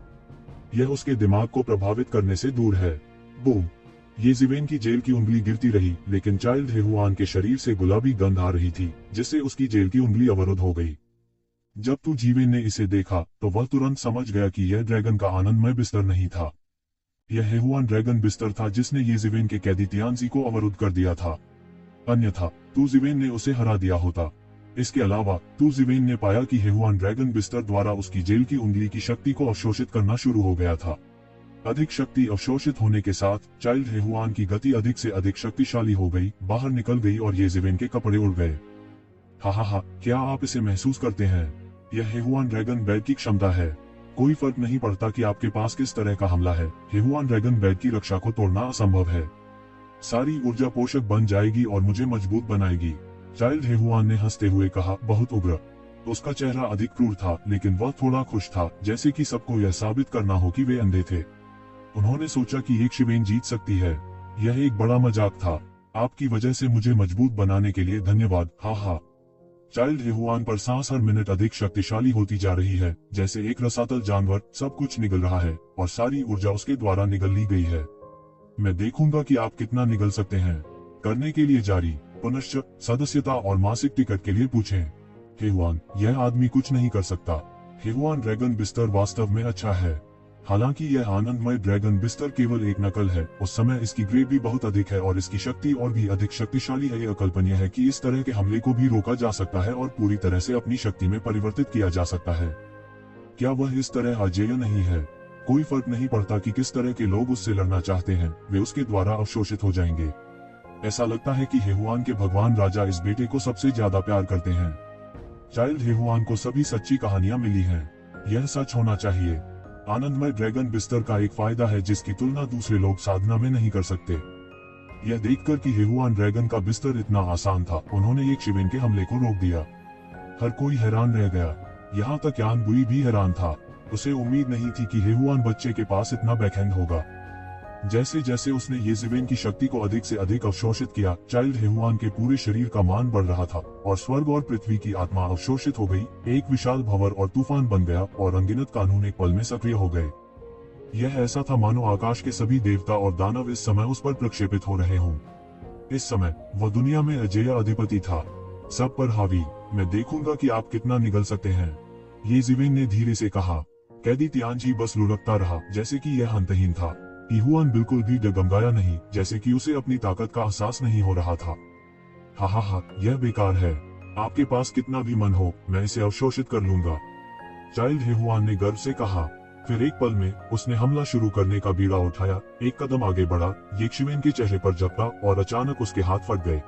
यह उसके दिमाग को प्रभावित करने से दूर है। बूम! येशिवेन की जेल की उंगली गिरती रही, लेकिन चाइल्ड हेहुआन के शरीर से गुलाबी गंध आ रही थी, जिससे उसकी जेल की उंगली अवरुद्ध हो गई। जब तू जीवेन ने इसे देखा तो वह तुरंत समझ गया कि यह ड्रैगन का आनंदमय बिस्तर नहीं था। यह हेहुआन ड्रैगन बिस्तर था जिसने येशिवेन के कैदी तियानजी को अवरुद्ध कर दिया था। अन्यथा तू जीवेन ने उसे हरा दिया होता। इसके अलावा तू जीवेन ने पाया कि हेहुआन ड्रैगन बिस्तर द्वारा उसकी जेल की उंगली की शक्ति को अवशोषित करना शुरू हो गया था। अधिक शक्ति अवशोषित होने के साथ चाइल्ड हेहुआन की गति अधिक से अधिक शक्तिशाली हो गई, बाहर निकल गई और येशिवेन के कपड़े उड़ गए। हा, क्या आप इसे महसूस करते हैं? यह हेहुआन ड्रैगन बैग की क्षमता है। कोई फर्क नहीं पड़ता कि आपके पास किस तरह का हमला है, हेहुआन ड्रैगन बैग की रक्षा को तोड़ना असंभव है। सारी ऊर्जा पोषक बन जाएगी और मुझे मजबूत बनाएगी। चाइल्ड हेहुआन ने हंसते हुए कहा, बहुत उग्र। उसका चेहरा अधिक क्रूर था, लेकिन वह थोड़ा खुश था, जैसे कि सबको यह साबित करना हो कि वे अंधे थे। उन्होंने सोचा कि येशिवेन जीत सकती है। यह एक बड़ा मजाक था। आपकी वजह से मुझे मजबूत बनाने के लिए धन्यवाद। हा हा। चाइल्ड हेहुआन पर सांस हर मिनट अधिक शक्तिशाली होती जा रही है, जैसे एक रसातल जानवर। सब कुछ निगल रहा है और सारी ऊर्जा उसके द्वारा निगल ली गई है। मैं देखूंगा कि आप कितना निगल सकते हैं। करने के लिए जारी, पुनश्च सदस्यता और मासिक टिकट के लिए पूछें। हेहुआन, यह आदमी कुछ नहीं कर सकता। हेहुआन ड्रैगन बिस्तर वास्तव में अच्छा है। हालांकि यह आनंदमय ड्रैगन बिस्तर केवल एक नकल है, उस समय इसकी ग्रेड भी बहुत अधिक है और इसकी शक्ति और भी अधिक शक्तिशाली है। यह अकल्पनीय है कि इस तरह के हमले को भी रोका जा सकता है और पूरी तरह से अपनी शक्ति में परिवर्तित किया जा सकता है। क्या वह इस तरह अजेय नहीं है? कोई फर्क नहीं पड़ता कि किस तरह के लोग उससे लड़ना चाहते हैं, वे उसके द्वारा अवशोषित हो जाएंगे। ऐसा लगता है कि हेहुआन के भगवान राजा इस बेटे को सबसे ज्यादा प्यार करते हैं। चाइल्ड हेहुआन को सभी सच्ची कहानियां मिली हैं। यह सच होना चाहिए। आनंदमय ड्रैगन बिस्तर का एक फायदा है जिसकी तुलना दूसरे लोग साधना में नहीं कर सकते। यह देखकर कि हेहुआन ड्रैगन का बिस्तर इतना आसान था, उन्होंने एक शिवेन के हमले को रोक दिया। हर कोई हैरान रह गया, यहाँ तक यान बुई भी हैरान था। उसे उम्मीद नहीं थी कि हेहुआन बच्चे के पास इतना बैकहैंड होगा। जैसे जैसे उसने येज़िवेन की शक्ति को अधिक से अधिक अवशोषित किया, चाइल्ड हेहुआन के पूरे शरीर का मान बढ़ रहा था और स्वर्ग और पृथ्वी की आत्मा अवशोषित हो गई, एक विशाल भंवर और तूफान बन गया और अनगिनत कानून एक पल में सक्रिय हो गए। यह ऐसा था मानो आकाश के सभी देवता और दानव इस समय उस पर प्रक्षेपित हो रहे हों। इस समय वह दुनिया में अजेय अधिपति था, सब पर हावी। मैं देखूंगा कि आप कितना निगल सकते हैं, येज़िवेन ने धीरे से कहा। कैदी तियानजी बस लुढ़कता रहा जैसे कि यह अंतहीन था। हेहुआन बिल्कुल भी डगमगाया नहीं, जैसे कि उसे अपनी ताकत का एहसास नहीं हो रहा था। हा हा हा, यह बेकार है। आपके पास कितना भी मन हो, मैं इसे अवशोषित कर लूंगा, चाइल्ड हेहुआन ने गर्व से कहा। फिर एक पल में उसने हमला शुरू करने का बीड़ा उठाया, एक कदम आगे बढ़ा, येशिवेन के चेहरे पर झपटा और अचानक उसके हाथ फट गए।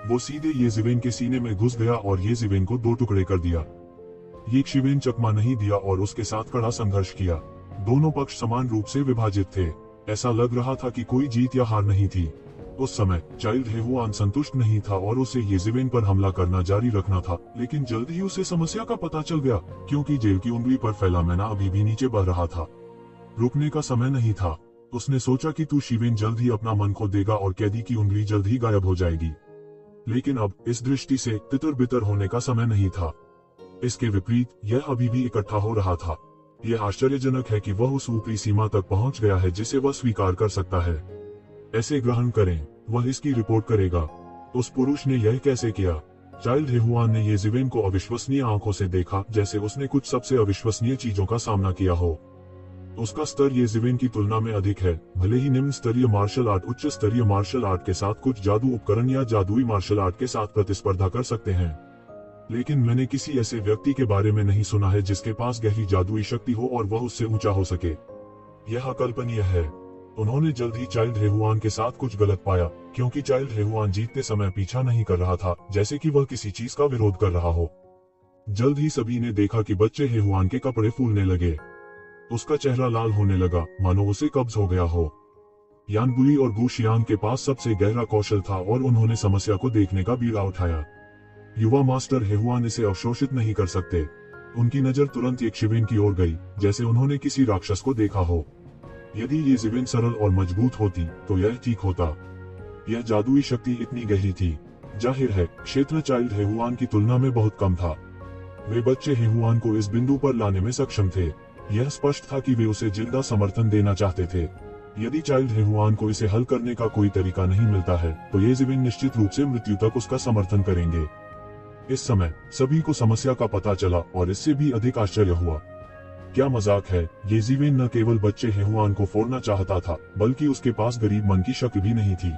वो सीधे येज़िवेन के सीने में घुस गया और येज़िवेन को दो टुकड़े कर दिया। येशिवेन चकमा नहीं दिया और उसके साथ कड़ा संघर्ष किया। दोनों पक्ष समान रूप से विभाजित थे। ऐसा लग रहा था कि कोई जीत या हार नहीं थी। उस समय चाइल्ड हेहुआन संतुष्ट नहीं था और उसे येज़िवेन पर हमला करना जारी रखना था, लेकिन जल्द ही उसे समस्या का पता चल गया, क्योंकि जेल की उंगली पर फैला मैना अभी भी नीचे बह रहा था। रुकने का समय नहीं था। उसने सोचा कि तू शिवेन जल्द ही अपना मन खो देगा और कैदी की उंगली जल्द ही गायब हो जाएगी, लेकिन अब इस दृष्टि से तितर बितर होने का समय नहीं था। इसके विपरीत यह अभी भी इकट्ठा हो रहा था। यह आश्चर्यजनक है कि वह उस ऊपरी सीमा तक पहुंच गया है जिसे वह स्वीकार कर सकता है। ऐसे ग्रहण करें, वह इसकी रिपोर्ट करेगा। उस पुरुष ने यह कैसे किया? चाइल्ड हेहुआन ने येज़िवेन को अविश्वसनीय आंखों से देखा, जैसे उसने कुछ सबसे अविश्वसनीय चीजों का सामना किया हो। उसका स्तर येज़िवेन की तुलना में अधिक है। भले ही निम्न स्तरीय मार्शल आर्ट उच्च स्तरीय मार्शल आर्ट के साथ कुछ जादू उपकरण या जादुई मार्शल आर्ट के साथ प्रतिस्पर्धा कर सकते हैं, लेकिन मैंने किसी ऐसे व्यक्ति के बारे में नहीं सुना है जिसके पास गहरी जादुई शक्ति हो और वह उससे ऊंचा हो सके। यह अकल्पनीय है। उन्होंने जल्द ही चाइल्ड हेहुआन के साथ कुछ गलत पाया, क्योंकि चाइल्ड हेहुआन जीतते समय पीछा नहीं कर रहा था, जैसे कि वह किसी चीज का विरोध कर रहा हो। जल्द ही सभी ने देखा कि बच्चे हेहुआन के कपड़े फूलने लगे। उसका चेहरा लाल होने लगा, मानो उसे कब्ज हो गया हो। यानबुई और गुशियांग के पास सबसे गहरा कौशल था और उन्होंने समस्या को देखने का बीड़ा उठाया। युवा मास्टर हेहुआन इसे अवशोषित नहीं कर सकते। उनकी नजर तुरंत एक शिवेन की ओर गई, जैसे उन्होंने किसी राक्षस को देखा हो। यदि ये शिवेन सरल और मजबूत होती तो यह ठीक होता। यह जादुई शक्ति इतनी गहरी थी। जाहिर है क्षेत्र चाइल्ड हेहुआन की तुलना में बहुत कम था। वे बच्चे हेहुआन को इस बिंदु पर लाने में सक्षम थे। यह स्पष्ट था कि वे उसे जिंदा समर्थन देना चाहते थे। यदि चाइल्ड हेहुआन को इसे हल करने का कोई तरीका नहीं मिलता है तो ये शिवेन निश्चित रूप से मृत्यु तक उसका समर्थन करेंगे। इस समय सभी को समस्या का पता चला और इससे भी अधिक आश्चर्य हुआ। क्या मजाक है, येज़िवेन न केवल बच्चे हेहुआन को फोड़ना चाहता था, बल्कि उसके पास गरीब मन की शक्ति भी नहीं थी।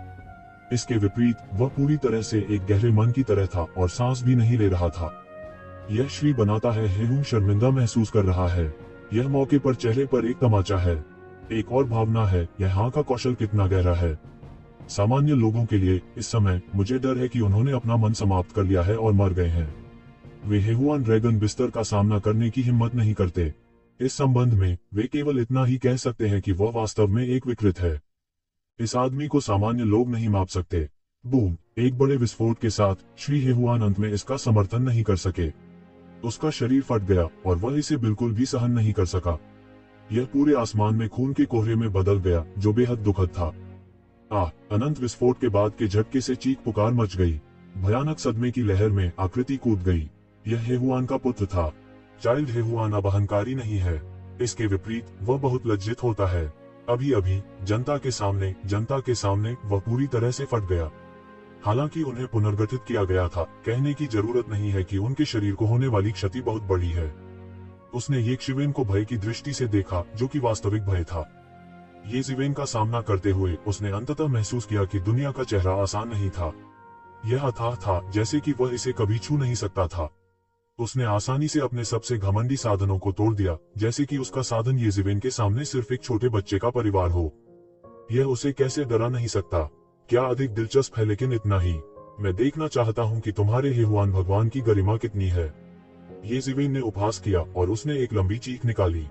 इसके विपरीत वह पूरी तरह से एक गहरे मन की तरह था और सांस भी नहीं ले रहा था। यह श्री बनाता है हेहू शर्मिंदा महसूस कर रहा है। यह मौके पर चेहरे पर एक तमाचा है। एक और भावना है, यहाँ का कौशल कितना गहरा है। सामान्य लोगों के लिए इस समय मुझे डर है कि उन्होंने अपना मन समाप्त कर लिया है और मर गए हैं। वे हेहुआन ड्रैगन बिस्तर का सामना करने की हिम्मत नहीं करते। इस संबंध में वे केवल इतना ही कह सकते हैं कि वह वास्तव में एक विकृत है। इस आदमी को सामान्य लोग नहीं माप सकते। बूम! एक बड़े विस्फोट के साथ श्री हेहुआन अंत में इसका समर्थन नहीं कर सके। उसका शरीर फट गया और वह इसे बिल्कुल भी सहन नहीं कर सका। यह पूरे आसमान में खून के कोहरे में बदल गया, जो बेहद दुखद था। अनंत विस्फोट के बाद के झटके से चीख पुकार मच गई। भयानक सदमे की लहर में आकृति कूद गई। यह हेहुआन का पुत्र था। चाइल्ड हेहुआन अब अहंकारी नहीं है, इसके विपरीत वह बहुत लज्जित होता है। अभी अभी जनता के सामने वह पूरी तरह से फट गया। हालांकि उन्हें पुनर्गठित किया गया था, कहने की जरूरत नहीं है कि उनके शरीर को होने वाली क्षति बहुत बड़ी है। उसने येशिवेन को भय की दृष्टि से देखा, जो कि वास्तविक भय था। येशिवेन का सामना करते हुए उसने अंततः महसूस किया कि दुनिया का चेहरा आसान नहीं था। यह अथाह था, जैसे कि वह इसे कभी छू नहीं सकता था। उसने आसानी से अपने सबसे घमंडी साधनों को तोड़ दिया, जैसे कि उसका साधन येशिवेन के सामने सिर्फ एक छोटे बच्चे का परिवार हो। यह उसे कैसे डरा नहीं सकता? क्या अधिक दिलचस्प है, लेकिन इतना ही। मैं देखना चाहता हूं कि तुम्हारे हेहुआन भगवान की गरिमा कितनी है। येशिवेन ने उपहास किया और उसने एक लंबी चीख निकाली।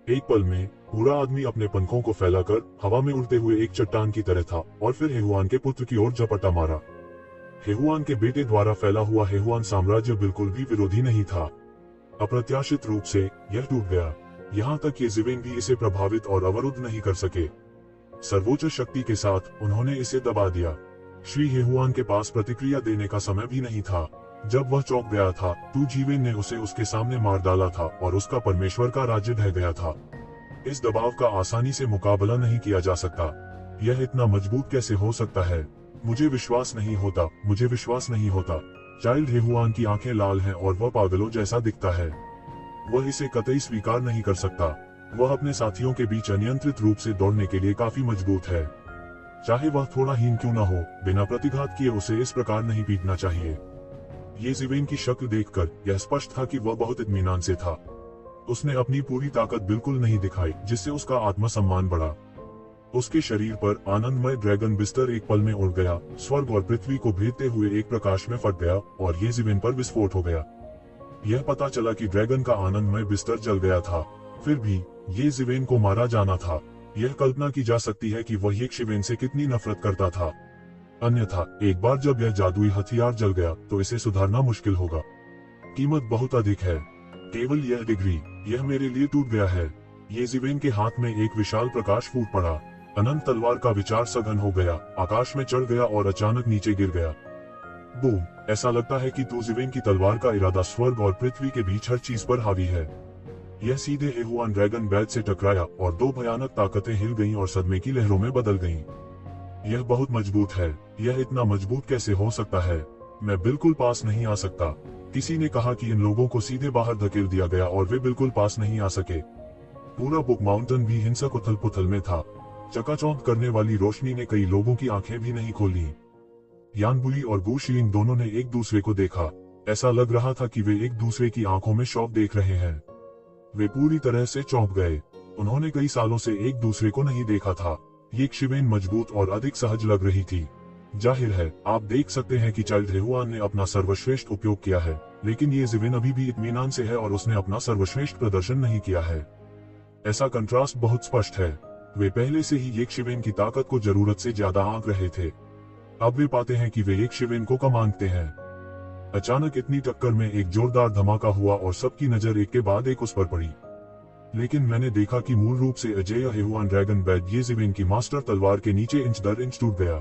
एक पल में पूरा आदमी अपने पंखों को फैलाकर हवा में उड़ते हुए एक चट्टान की तरह था और फिर हेहुआन के पुत्र की ओर झपटा मारा। हेहुआन के बेटे द्वारा फैला हुआ हेहुआन साम्राज्य बिल्कुल भी विरोधी नहीं था। अप्रत्याशित रूप से यह टूट गया। यहाँ तक येशिवेन भी इसे प्रभावित और अवरुद्ध नहीं कर सके। सर्वोच्च शक्ति के साथ उन्होंने इसे दबा दिया। श्री हेहुआन के पास प्रतिक्रिया देने का समय भी नहीं था। जब वह चौंक गया था, तू जीवेन ने उसे उसके सामने मार डाला था और उसका परमेश्वर का राज्य ढह गया था। इस दबाव का आसानी से मुकाबला नहीं किया जा सकता। यह इतना मजबूत कैसे हो सकता है? मुझे विश्वास नहीं होता। चाइल्ड हेहुआन की आंखें लाल हैं और वह पागलों जैसा दिखता है। वह इसे कतई स्वीकार नहीं कर सकता। वह अपने साथियों के बीच अनियंत्रित रूप से दौड़ने के लिए काफी मजबूत है। चाहे वह थोड़ा हीन क्यों न हो, बिना प्रतिघात किए उसे इस प्रकार नहीं पीटना चाहिए। येशिवेन की शक्ल देखकर यह स्पष्ट था कि वह बहुत इत्मीनान से था। उसने अपनी पूरी ताकत बिल्कुल नहीं दिखाई, जिससे उसका आत्मसम्मान बढ़ा। उसके शरीर पर आनंदमय ड्रैगन बिस्तर एक पल में उड़ गया, स्वर्ग और पृथ्वी को भेदते हुए एक प्रकाश में फट गया और येशिवेन पर विस्फोट हो गया। यह पता चला कि ड्रैगन का आनंदमय बिस्तर जल गया था। फिर भी येशिवेन को मारा जाना था। यह कल्पना की जा सकती है कि वह येशिवेन से कितनी नफरत करता था। अन्यथा एक बार जब यह जादुई हथियार जल गया तो इसे सुधारना मुश्किल होगा। कीमत बहुत अधिक है। केवल यह डिग्री, यह मेरे लिए टूट गया है। येशिवेन के हाथ में एक विशाल प्रकाश फूट पड़ा। अनंत तलवार का विचार सघन हो गया, आकाश में चढ़ गया और अचानक नीचे गिर गया। बूम! ऐसा लगता है कि येशिवेन की तलवार का इरादा स्वर्ग और पृथ्वी के बीच हर चीज पर हावी है। यह सीधे हेहुआन ड्रैगन बैट से टकराया और दो भयानक ताकतें हिल गईं और सदमे की लहरों में बदल गईं। यह बहुत मजबूत है। यह इतना मजबूत कैसे हो सकता है? मैं बिल्कुल पास नहीं आ सकता। किसी ने कहा कि इन लोगों को सीधे बाहर धकेल दिया गया और वे बिल्कुल पास नहीं आ सके। पूरा बुक माउंटेन भी हिंसक उथल पुथल में था। चकाचौंध करने वाली रोशनी ने कई लोगों की आंखें भी नहीं खोली। यानबुई और गु शिलिंग दोनों ने एक दूसरे को देखा। ऐसा लग रहा था कि वे एक दूसरे की आंखों में शौक देख रहे हैं। वे पूरी तरह से चौंक गए। उन्होंने कई सालों से एक दूसरे को नहीं देखा था। येशिवेन मजबूत और अधिक सहज लग रही थी। जाहिर है, आप देख सकते हैं कि चाइल्ड हेहुआन ने अपना सर्वश्रेष्ठ उपयोग किया है, लेकिन येशिवेन अभी भी इत्मीनान से है और उसने अपना सर्वश्रेष्ठ प्रदर्शन नहीं किया है। ऐसा कंट्रास्ट बहुत स्पष्ट है। वे पहले से ही येशिवेन की ताकत को जरूरत से ज्यादा आंक रहे थे। अब वे पाते हैं कि वे येशिवेन को कम आंकते हैं। अचानक इतनी टक्कर में एक जोरदार धमाका हुआ और सबकी नजर एक के बाद एक उस पर पड़ी। लेकिन मैंने देखा कि मूल रूप से अजेय हेहुआन ड्रैगन बैट येशिवेन की मास्टर तलवार के नीचे इंच दर इंच टूट गया।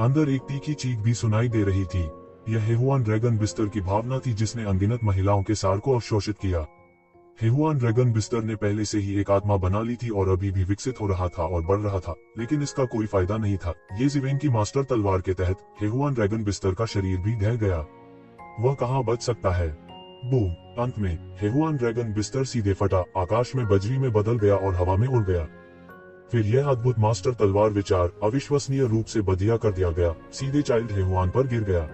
अंदर एक तीखी चीख भी सुनाई दे रही थी। यह हेहुआन ड्रैगन बिस्तर की भावना थी जिसने अनगिनत महिलाओं के सार को अवशोषित किया। हेहुआन ड्रैगन बिस्तर ने पहले से ही एक आत्मा बना ली थी और अभी भी विकसित हो रहा था और बढ़ रहा था, लेकिन इसका कोई फायदा नहीं था। येशिवेन की मास्टर तलवार के तहत हेहुआन ड्रैगन बिस्तर का शरीर भी ढह गया। वह कहाँ बच सकता है? बूम! अंत में हेहुआन ड्रैगन बिस्तर सीधे फटा, आकाश में बजरी में बदल गया और हवा में उड़ गया। फिर यह अद्भुत मास्टर तलवार विचार अविश्वसनीय रूप से बधिया कर दिया गया, सीधे चाइल्ड हेहुआन पर गिर गया।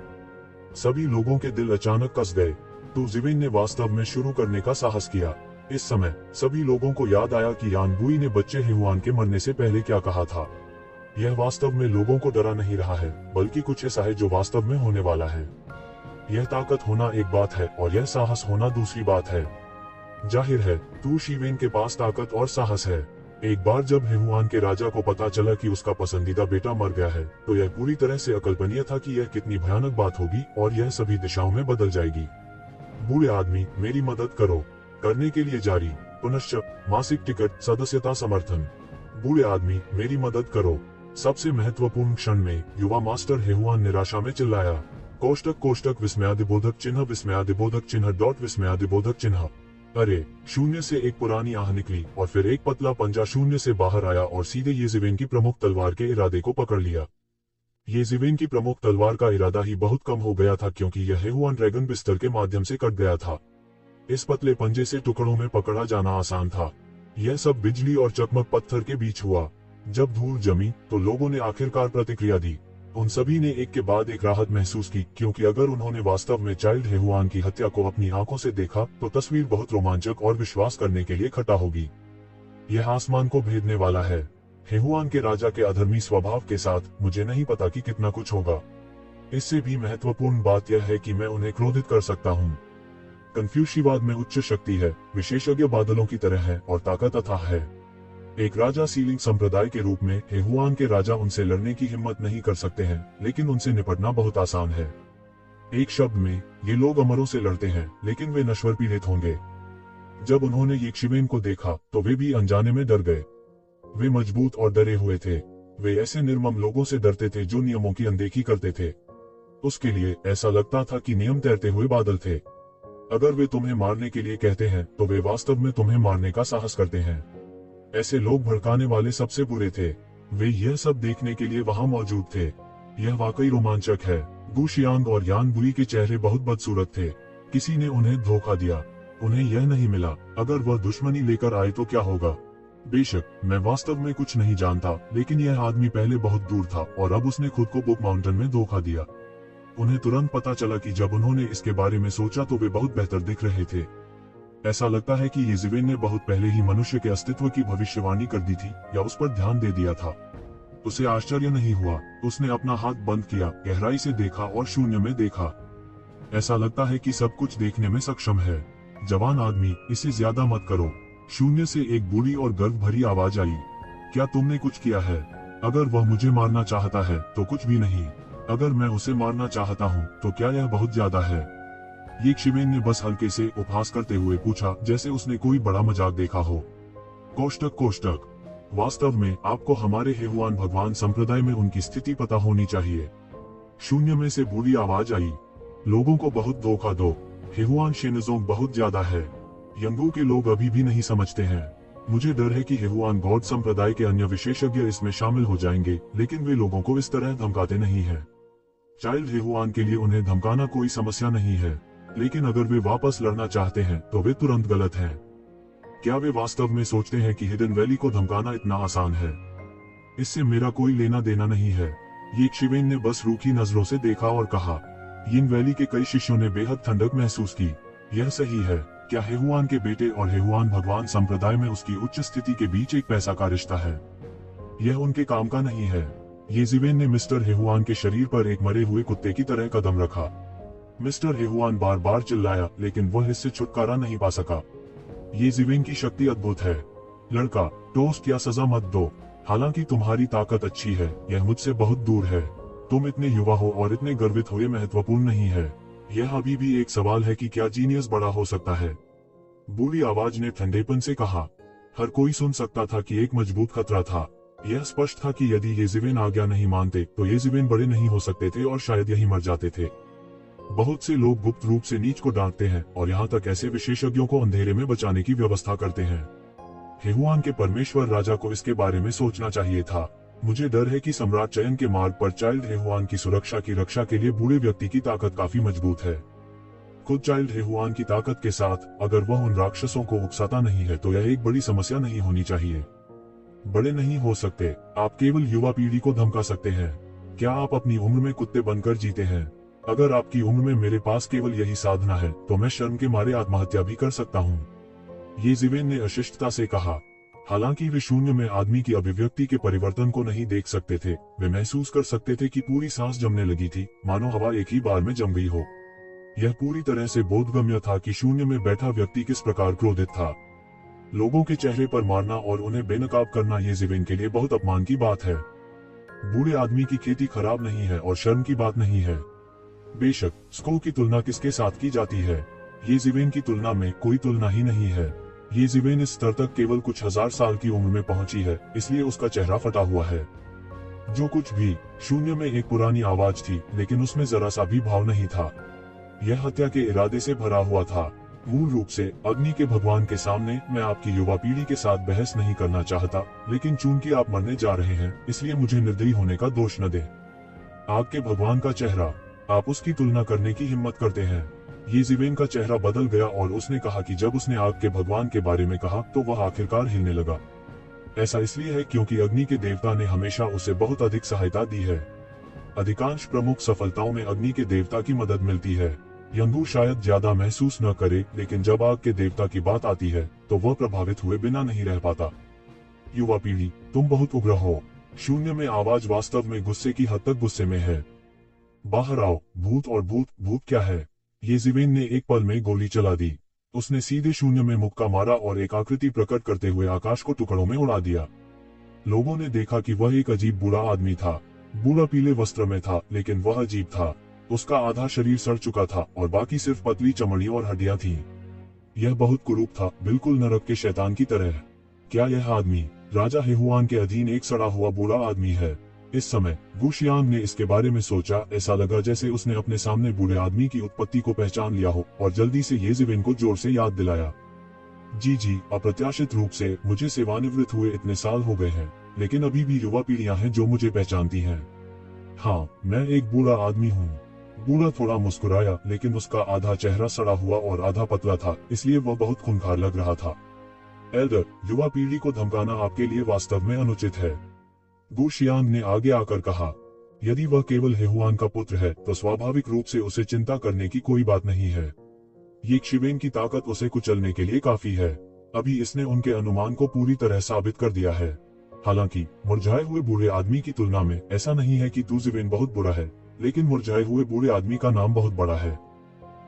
सभी लोगों के दिल अचानक कस गए। येशिवेन ने वास्तव में शुरू करने का साहस किया। इस समय सभी लोगों को याद आया कि यानबुई ने बच्चे हेहुआन के मरने से पहले क्या कहा था। यह वास्तव में लोगों को डरा नहीं रहा है, बल्कि कुछ ऐसा है जो वास्तव में होने वाला है। यह ताकत होना एक बात है और यह साहस होना दूसरी बात है। जाहिर है, येशिवेन के पास ताकत और साहस है। एक बार जब हेहुआन के राजा को पता चला कि उसका पसंदीदा बेटा मर गया है, तो यह पूरी तरह से अकल्पनीय था कि यह कितनी भयानक बात होगी और यह सभी दिशाओं में बदल जाएगी। बूढ़े आदमी, मेरी मदद करो। करने के लिए जारी, पुनश्च मासिक टिकट, सदस्यता समर्थन। बूढ़े आदमी, मेरी मदद करो। सबसे महत्वपूर्ण क्षण में युवा मास्टर हेहुआन निराशा में चिल्लाया, कोष्टक कोष्टक विस्मयादिबोधक चिन्ह विस्मयादिबोधक चिन्ह डॉट विस्मयादिबोधक चिन्ह। अरे, शून्य से एक पुरानी आह निकली और फिर एक पतला पंजा शून्य से बाहर आया और सीधे येज़ेवेन की प्रमुख तलवार के इरादे को पकड़ लिया। येज़ेवेन की प्रमुख तलवार का इरादा ही बहुत कम हो गया था क्योंकि यह हेहुआन ड्रैगन बिस्तर के माध्यम से कट गया था। इस पतले पंजे से टुकड़ों में पकड़ा जाना आसान था। यह सब बिजली और चकमक पत्थर के बीच हुआ। जब धूल जमी तो लोगों ने आखिरकार प्रतिक्रिया दी। उन सभी ने एक के बाद एक राहत महसूस की क्योंकि अगर उन्होंने वास्तव में चाइल्ड हेहुआन की हत्या को अपनी आंखों से देखा तो तस्वीर बहुत रोमांचक और विश्वास करने के लिए खटा होगी। यह आसमान को भेदने वाला है। हेहुआन के राजा के अधर्मी स्वभाव के साथ मुझे नहीं पता कि कितना कुछ होगा। इससे भी महत्वपूर्ण बात यह है कि मैं उन्हें क्रोधित कर सकता हूँ। कन्फ्यूशियवाद में उच्च शक्ति है, विशेषज्ञ बादलों की तरह है और ताकत अथाह है। एक राजा सीलिंग संप्रदाय के रूप में हेहुआन के राजा उनसे लड़ने की हिम्मत नहीं कर सकते हैं, लेकिन उनसे निपटना बहुत आसान है। एक शब्द में, ये लोग अमरों से लड़ते हैं, लेकिन वे नश्वर पीड़ित होंगे। जब उन्होंने येशिवेन को देखा तो वे भी अनजाने में डर गए। वे मजबूत और डरे हुए थे। वे ऐसे निर्मम लोगों से डरते थे जो नियमों की अनदेखी करते थे। उसके लिए ऐसा लगता था कि नियम तैरते हुए बादल थे। अगर वे तुम्हें मारने के लिए कहते हैं तो वे वास्तव में तुम्हें मारने का साहस करते हैं। ऐसे लोग भड़काने वाले सबसे बुरे थे। वे यह सब देखने के लिए वहां मौजूद थे। यह वाकई रोमांचक है। गु शियांग और यान बुई के चेहरे बहुत बदसूरत थे। किसी ने उन्हें धोखा दिया। उन्हें यह नहीं मिला। अगर वह दुश्मनी लेकर आए तो क्या होगा? बेशक मैं वास्तव में कुछ नहीं जानता, लेकिन यह आदमी पहले बहुत दूर था और अब उसने खुद को बुक माउंटेन में धोखा दिया। उन्हें तुरंत पता चला कि जब उन्होंने इसके बारे में सोचा तो वे बहुत बेहतर दिख रहे थे। ऐसा लगता है कि येज़ेवेन ने बहुत पहले ही मनुष्य के अस्तित्व की भविष्यवाणी कर दी थी या उस पर ध्यान दे दिया था। उसे आश्चर्य नहीं हुआ। उसने अपना हाथ बंद किया, गहराई से देखा और शून्य में देखा। ऐसा लगता है कि सब कुछ देखने में सक्षम है। जवान आदमी, इसे ज्यादा मत करो। शून्य से एक बुरी और गर्व भरी आवाज आई, क्या तुमने कुछ किया है? अगर वह मुझे मारना चाहता है तो कुछ भी नहीं। अगर मैं उसे मारना चाहता हूँ तो क्या यह बहुत ज्यादा है? येशिवेन ने बस हल्के से उपहास करते हुए पूछा, जैसे उसने कोई बड़ा मजाक देखा हो। कोष्टक कोष्टक, वास्तव में आपको हमारे हेहुआन भगवान संप्रदाय में उनकी स्थिति पता होनी चाहिए। शून्य में से बुरी आवाज आई, लोगों को बहुत धोखा दो। हेहुआन शेनजोंग बहुत ज्यादा है। यंगू के लोग अभी भी नहीं समझते हैं। मुझे डर है कि हेहुआन गॉड संप्रदाय के अन्य विशेषज्ञ इसमें शामिल हो जाएंगे, लेकिन वे लोगों को इस तरह धमकाते नहीं हैं। चाइल्ड हेहुआन के लिए उन्हें धमकाना कोई समस्या नहीं है, लेकिन अगर वे वापस लड़ना चाहते हैं तो वे तुरंत गलत हैं। क्या वे वास्तव में सोचते हैं कि हिडन वैली को धमकाना इतना आसान है? इससे मेरा कोई लेना देना नहीं है। येशिवेन ने बस रूखी नजरों से देखा और कहा, यिंग वैली के कई शिष्यों ने बेहद ठंडक महसूस की। यह सही है। क्या हेहुआन के बेटे और हेहुआन भगवान संप्रदाय में उसकी उच्च स्थिति के बीच एक पैसा का रिश्ता है? यह उनके काम का नहीं है। येज़ेवेन ने मिस्टर हेहुआन के शरीर पर एक मरे हुए कुत्ते की तरह कदम रखा। मिस्टर हेहुआन बार बार चिल्लाया, लेकिन वह इससे छुटकारा नहीं पा सका। येज़ेवेन की शक्ति अद्भुत है। लड़का, टोस्ट या सजा मत दो। हालांकि तुम्हारी ताकत अच्छी है, यह मुझसे बहुत दूर है। तुम इतने युवा हो और इतने गर्वित हो, ये महत्वपूर्ण नहीं है। यह अभी भी एक सवाल है कि क्या जीनियस बड़ा हो सकता है? बुरी आवाज ने ठंडेपन से कहा। हर कोई सुन सकता था कि एक मजबूत खतरा था। यह स्पष्ट था कि यदि येज़ेवेन आज्ञा नहीं मानते तो येज़ेवेन बड़े नहीं हो सकते थे और शायद यही मर जाते थे। बहुत से लोग गुप्त रूप से नीच को डांटते हैं और यहाँ तक ऐसे विशेषज्ञों को अंधेरे में बचाने की व्यवस्था करते हैं। हेहुआन के परमेश्वर राजा को इसके बारे में सोचना चाहिए था। मुझे डर है कि सम्राट चयन के मार्ग पर चाइल्ड हेहुआन की सुरक्षा की रक्षा के लिए बूढ़े व्यक्ति की ताकत काफी मजबूत है। खुद चाइल्ड हेहुआन की ताकत के साथ अगर वह उन राक्षसों को उकसाता नहीं है तो यह एक बड़ी समस्या नहीं होनी चाहिए। बड़े नहीं हो सकते, आप केवल युवा पीढ़ी को धमका सकते हैं। क्या आप अपनी उम्र में कुत्ते बनकर जीते हैं? अगर आपकी उम्र में मेरे पास केवल यही साधना है तो मैं शर्म के मारे आत्महत्या भी कर सकता हूँ। येज़ेवेन ने अशिष्टता से कहा। हालांकि वे शून्य में आदमी की अभिव्यक्ति के परिवर्तन को नहीं देख सकते थे, वे महसूस कर सकते थे कि पूरी सांस जमने लगी थी, मानो हवा एक ही बार में जम गई हो। यह पूरी तरह से बोधगम्य था कि शून्य में बैठा व्यक्ति किस प्रकार क्रोधित था। लोगों के चेहरे पर मारना और उन्हें बेनकाब करना येज़ेवेन के लिए बहुत अपमान की बात है। बूढ़े आदमी की खेती खराब नहीं है और शर्म की बात नहीं है। बेशक स्को की तुलना किसके साथ की जाती है? येज़ेवेन की तुलना में कोई तुलना ही नहीं है। येज़ेवेन इस स्तर तक केवल कुछ हजार साल की उम्र में पहुंची है, इसलिए उसका चेहरा फटा हुआ है। जो कुछ भी, शून्य में एक पुरानी आवाज थी, लेकिन उसमें जरा सा भी भाव नहीं था। यह हत्या के इरादे से भरा हुआ था। मूल रूप से अग्नि के भगवान के सामने मैं आपकी युवा पीढ़ी के साथ बहस नहीं करना चाहता, लेकिन चूंकि आप मरने जा रहे हैं, इसलिए मुझे निर्दयी होने का दोष न दें। आग के भगवान का चेहरा, आप उसकी तुलना करने की हिम्मत करते हैं। येज़ेबेल का चेहरा बदल गया और उसने कहा कि जब उसने आग के भगवान के बारे में कहा तो वह आखिरकार हिलने लगा। ऐसा इसलिए है क्योंकि अग्नि के देवता ने हमेशा उसे बहुत अधिक सहायता दी है। अधिकांश प्रमुख सफलताओं में अग्नि के देवता की मदद मिलती है। यंगू शायद ज्यादा महसूस न करे, लेकिन जब आग के देवता की बात आती है तो वह प्रभावित हुए बिना नहीं रह पाता। युवा पीढ़ी, तुम बहुत उग्र हो। शून्य में आवाज वास्तव में गुस्से की हद तक गुस्से में है। बाहर आओ, भूत और भूत। भूत क्या है? येज़ेबेल ने एक पल में गोली चला दी। उसने सीधे शून्य में मुक्का मारा और एक आकृति प्रकट करते हुए आकाश को टुकड़ों में उड़ा दिया। लोगों ने देखा कि वह एक अजीब बूढ़ा आदमी था। बूढ़ा पीले वस्त्र में था, लेकिन वह अजीब था। उसका आधा शरीर सड़ चुका था और बाकी सिर्फ पतली चमड़ी और हड्डियां थीं। यह बहुत कुरूप था, बिल्कुल नरक के शैतान की तरह। क्या यह आदमी राजा हेहुआन के अधीन एक सड़ा हुआ बूढ़ा आदमी है? इस समय गु शियांग ने इसके बारे में सोचा। ऐसा लगा जैसे उसने अपने सामने बूढ़े आदमी की उत्पत्ति को पहचान लिया हो और जल्दी से येज़ेबेल को जोर से याद दिलाया। जी, अप्रत्याशित रूप से मुझे सेवानिवृत्त हुए इतने साल हो गए हैं, लेकिन अभी भी युवा पीढ़ियां हैं जो मुझे पहचानती हैं। हाँ, मैं एक बूढ़ा आदमी हूँ। बूढ़ा थोड़ा मुस्कुराया, लेकिन उसका आधा चेहरा सड़ा हुआ और आधा पतला था, इसलिए वह बहुत खूंखार लग रहा था। एल्डर, युवा पीढ़ी को धमकाना आपके लिए वास्तव में अनुचित है, गु शियांग ने आगे आकर कहा। यदि वह केवल हेहुआन का पुत्र है तो स्वाभाविक रूप से उसे चिंता करने की कोई बात नहीं है। ये शिवेन की ताकत उसे कुचलने के लिए काफी है। अभी इसने उनके अनुमान को पूरी तरह साबित कर दिया है। हालांकि मुरझाए हुए बूढ़े आदमी की तुलना में ऐसा नहीं है कि येज़ेबेल बहुत बुरा है, लेकिन मुरझाए हुए बूढ़े आदमी का नाम बहुत बड़ा है।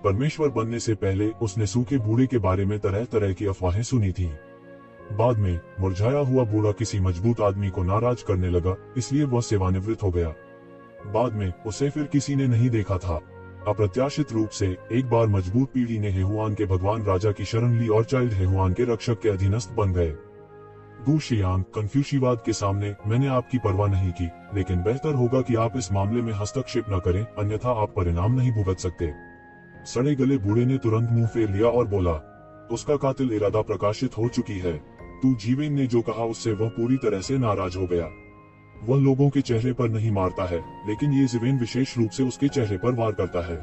परमेश्वर बनने से पहले उसने सूखे बूढ़े के बारे में तरह तरह की अफवाहें सुनी थी। बाद में मुरझाया हुआ बूढ़ा किसी मजबूत आदमी को नाराज करने लगा, इसलिए वह सेवानिवृत्त हो गया। बाद में उसे फिर किसी ने नहीं देखा था। अप्रत्याशित रूप से एक बार मजबूत पीढ़ी ने हेहुआन के भगवान राजा की शरण ली और चाइल्ड हेहुआन के रक्षक के अधीनस्थ बन गए। गु शियांग, कन्फ्यूशियवाद के सामने मैंने आपकी परवाह नहीं की, लेकिन बेहतर होगा कि आप इस मामले में हस्तक्षेप न करें, अन्यथा आप परिणाम नहीं भुगत सकते। सड़े गले बूढ़े ने तुरंत मुंह फेर लिया और बोला, उसका कातिल इरादा प्रकाशित हो चुकी है। येज़ेबेल ने जो कहा उससे वह पूरी तरह से नाराज हो गया। वह लोगों के चेहरे पर नहीं मारता है, लेकिन येज़ेबेल विशेष रूप से उसके चेहरे पर वार करता है।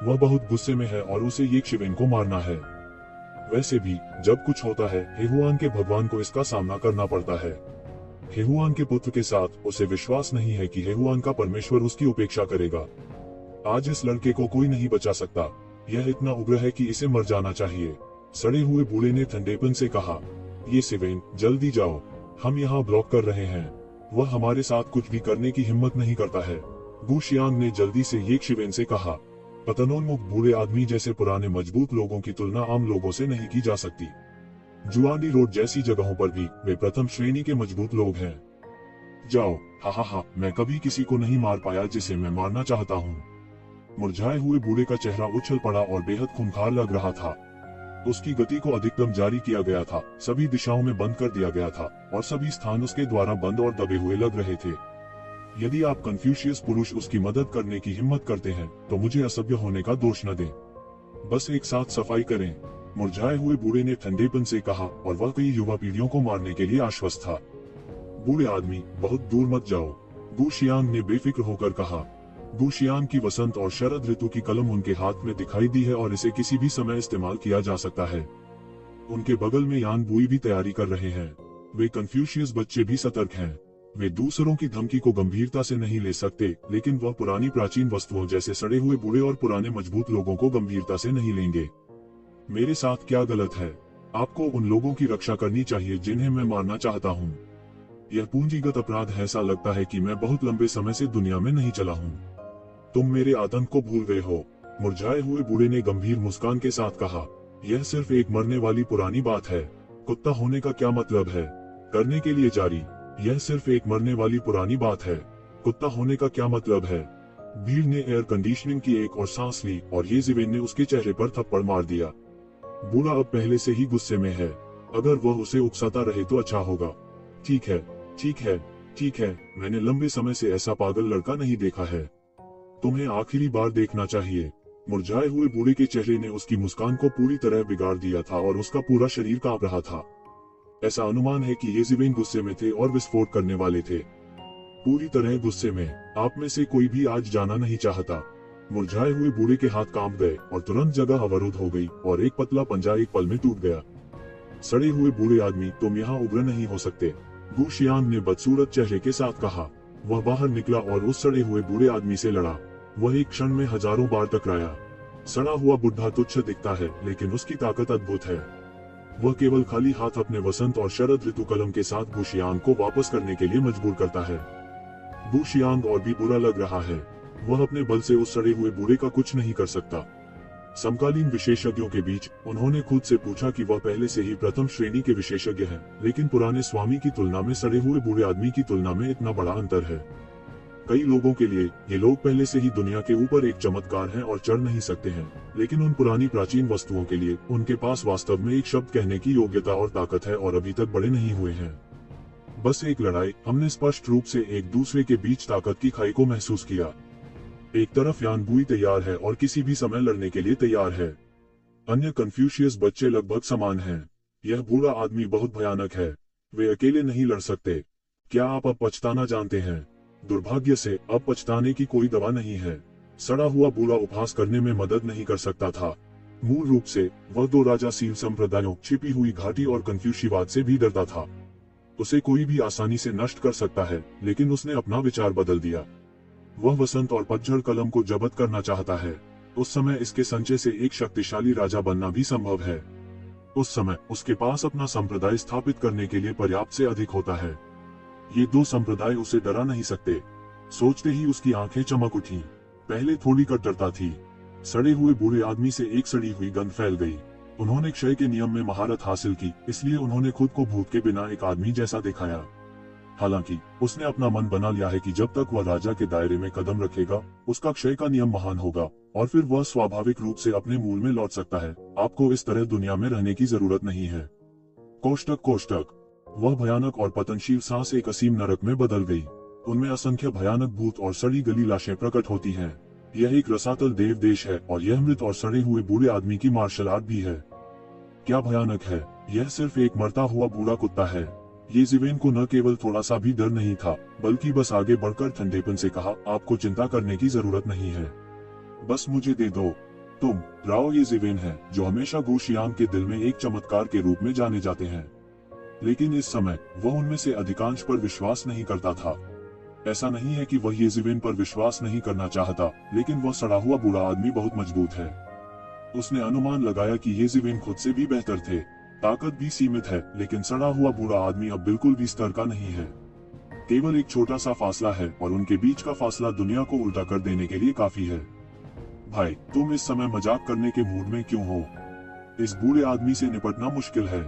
वह बहुत गुस्से में है और उसे येज़ेबेल को मारना है। वैसे भी जब कुछ होता है, हेहुआन के भगवान को इसका सामना करना पड़ता है। हेहुआन के पुत्र के साथ उसे विश्वास नहीं है कि हेहुआन का परमेश्वर उसकी उपेक्षा करेगा। आज इस लड़के को कोई नहीं बचा सकता। यह इतना उग्र है कि इसे मर जाना चाहिए। सड़े हुए बूढ़े ने ठंडेपन से कहा, येज़ेबेल, जल्दी जाओ, हम यहाँ ब्लॉक कर रहे हैं। वह हमारे साथ कुछ भी करने की हिम्मत नहीं करता है, गु शियांग ने जल्दी से येज़ेबेल से कहा। पतनोन्मुख बूढ़े आदमी जैसे पुराने मजबूत लोगों की तुलना आम लोगों से नहीं की जा सकती। जुआंडी रोड जैसी जगहों पर भी वे प्रथम श्रेणी के मजबूत लोग हैं। जाओ। हा, मैं कभी किसी को नहीं मार पाया जिसे मैं मारना चाहता हूँ। मुरझाए हुए बूढ़े का चेहरा उछल पड़ा और बेहद खूंखार लग रहा था। उसकी गति को अधिकतम जारी किया गया था, सभी दिशाओं में बंद कर दिया गया था और सभी स्थान उसके द्वारा बंद और दबे हुए लग रहे थे। यदि आप कन्फ्यूशियस पुरुष उसकी मदद करने की हिम्मत करते हैं तो मुझे असभ्य होने का दोष न दें। बस एक साथ सफाई करें, मुरझाए हुए बूढ़े ने ठंडेपन से कहा और वह कई युवा पीढ़ियों को मारने के लिए आश्वस्त था। बूढ़े आदमी, बहुत दूर मत जाओ, गु शियांग ने बेफिक्र होकर कहा। गु शियांग की वसंत और शरद ऋतु की कलम उनके हाथ में दिखाई दी है और इसे किसी भी समय इस्तेमाल किया जा सकता है। उनके बगल में यान बुई भी तैयारी कर रहे हैं। वे कन्फ्यूशियस बच्चे भी सतर्क हैं। वे दूसरों की धमकी को गंभीरता से नहीं ले सकते, लेकिन वह पुरानी प्राचीन वस्तुओं जैसे सड़े हुए बूढ़े और पुराने मजबूत लोगों को गंभीरता से नहीं लेंगे। मेरे साथ क्या गलत है? आपको उन लोगों की रक्षा करनी चाहिए जिन्हें मैं मारना चाहता हूँ। यह पूंजीगत अपराध है। ऐसा लगता है कि मैं बहुत लंबे समय से दुनिया में नहीं चला हूँ। तुम मेरे आतंक को भूल गए हो, मुरझाए हुए बूढ़े ने गंभीर मुस्कान के साथ कहा। यह सिर्फ एक मरने वाली पुरानी बात है। कुत्ता होने का क्या मतलब है? करने के लिए जारी। यह सिर्फ एक मरने वाली पुरानी बात है। कुत्ता होने का क्या मतलब है? भीड़ ने एयर कंडीशनिंग की एक और सांस ली और येज़ेबेल ने उसके चेहरे पर थप्पड़ मार दिया। बूढ़ा अब पहले से ही गुस्से में है। अगर वह उसे उकसाता रहे तो अच्छा होगा। ठीक है, ठीक है, मैंने लंबे समय से ऐसा पागल लड़का नहीं देखा है। तुम्हें आखिरी बार देखना चाहिए। मुरझाए हुए बूढ़े के चेहरे ने उसकी मुस्कान को पूरी तरह बिगाड़ दिया था और उसका पूरा शरीर कांप रहा था। ऐसा अनुमान है कि येज़ेबेल गुस्से में थे और विस्फोट करने वाले थे। पूरी तरह गुस्से में। आप में से कोई भी आज जाना नहीं चाहता। मुरझाए हुए बूढ़े के हाथ कांप गए और तुरंत जगह अवरुद्ध हो गई और एक पतला पंजा एक पल में टूट गया। सड़े हुए बूढ़े आदमी, तुम यहाँ उग्र नहीं हो सकते, गु शियांग ने बदसूरत चेहरे के साथ कहा। वह बाहर निकला और उस सड़े हुए बूढ़े आदमी से लड़ा। वह एक क्षण में हजारों बार टकराया। सड़ा हुआ बुढ़ा तुच्छ दिखता है, लेकिन उसकी ताकत अद्भुत है। वह केवल खाली हाथ अपने वसंत और शरद ऋतु कलम के साथ गु शियांग को वापस करने के लिए मजबूर करता है। गु शियांग और भी बुरा लग रहा है। वह अपने बल से उस सड़े हुए बूढ़े का कुछ नहीं कर सकता। समकालीन विशेषज्ञों के बीच उन्होंने खुद से पूछा कि वह पहले से ही प्रथम श्रेणी के विशेषज्ञ हैं, लेकिन पुराने स्वामी की तुलना में सड़े हुए बूढ़े आदमी की तुलना में इतना बड़ा अंतर है। कई लोगों के लिए ये लोग पहले से ही दुनिया के ऊपर एक चमत्कार हैं और चढ़ नहीं सकते हैं, लेकिन उन पुरानी प्राचीन वस्तुओं के लिए उनके पास वास्तव में एक शब्द कहने की योग्यता और ताकत है और अभी तक बड़े नहीं हुए हैं। बस एक लड़ाई। हमने स्पष्ट रूप से एक दूसरे के बीच ताकत की खाई को महसूस किया। एक तरफ यान बुई तैयार है और किसी भी समय लड़ने के लिए तैयार है। अन्य कन्फ्यूशियस बच्चे लगभग समान हैं। यह बूढ़ा आदमी बहुत भयानक है। वे अकेले नहीं लड़ सकते। क्या आप अब पछताना जानते हैं? दुर्भाग्य से अब पछताने की कोई दवा नहीं है। सड़ा हुआ बूढ़ा उपहास करने में मदद नहीं कर सकता था। मूल रूप से वह दो राजासील संप्रदायों, छिपी हुई घाटी और कन्फ्यूशीवाद से भी डरता था। उसे कोई भी आसानी से नष्ट कर सकता है, लेकिन उसने अपना विचार बदल दिया। वह वसंत और पतझड़ कलम को जब्त करना चाहता है। उस समय इसके संचय से एक शक्तिशाली राजा बनना भी संभव है। उस समय उसके पास अपना संप्रदाय स्थापित करने के लिए पर्याप्त से अधिक होता है। ये दो संप्रदाय उसे डरा नहीं सकते। सोचते ही उसकी आंखें चमक उठी। पहले थोड़ी कट्टरता थी। सड़े हुए बूढ़े आदमी से एक सड़ी हुई गंध फैल गई। उन्होंने क्षय के नियम में महारत हासिल की, इसलिए उन्होंने खुद को भूत के बिना एक आदमी जैसा दिखाया। हालांकि उसने अपना मन बना लिया है कि जब तक वह राजा के दायरे में कदम रखेगा, उसका क्षय का नियम महान होगा और फिर वह स्वाभाविक रूप से अपने मूल में लौट सकता है। आपको इस तरह दुनिया में रहने की जरूरत नहीं है। कोष्टक कोष्टक। वह भयानक और पतनशील सांस एक असीम नरक में बदल गई। उनमें असंख्य भयानक भूत और सड़ी गली लाशें प्रकट होती हैं। यह एक रसातल देव देश है और यह मृत और सड़े हुए बूढ़े आदमी की मार्शल आर्ट भी है। क्या भयानक है। यह सिर्फ एक मरता हुआ बूढ़ा कुत्ता है। येज़ेबेल को न केवल थोड़ा सा भी डर नहीं था, बल्कि बस आगे बढ़कर ठंडेपन से कहा, आपको चिंता करने की जरूरत नहीं है। बस मुझे दे दो। तुम राव येज़ेबेल हैं, जो हमेशा गु शियांग के दिल में एक चमत्कार के रूप में जाने जाते हैं। लेकिन इस समय वह उनमें से अधिकांश पर विश्वास नहीं करता था। ऐसा नहीं है कि वह येज़ेबेल पर विश्वास नहीं करना चाहता, लेकिन वह सड़ा हुआ बूढ़ा आदमी बहुत मजबूत है। उसने अनुमान लगाया कि येज़ेबेल खुद से भी बेहतर थे। ताकत भी सीमित है, लेकिन सड़ा हुआ बूढ़ा आदमी अब बिल्कुल भी स्तर का नहीं है। केवल एक छोटा सा फासला है और उनके बीच का फासला दुनिया को उल्टा कर देने के लिए काफी है। भाई, तुम इस समय मजाक करने के मूड में क्यों हो? इस बूढ़े आदमी से निपटना मुश्किल है।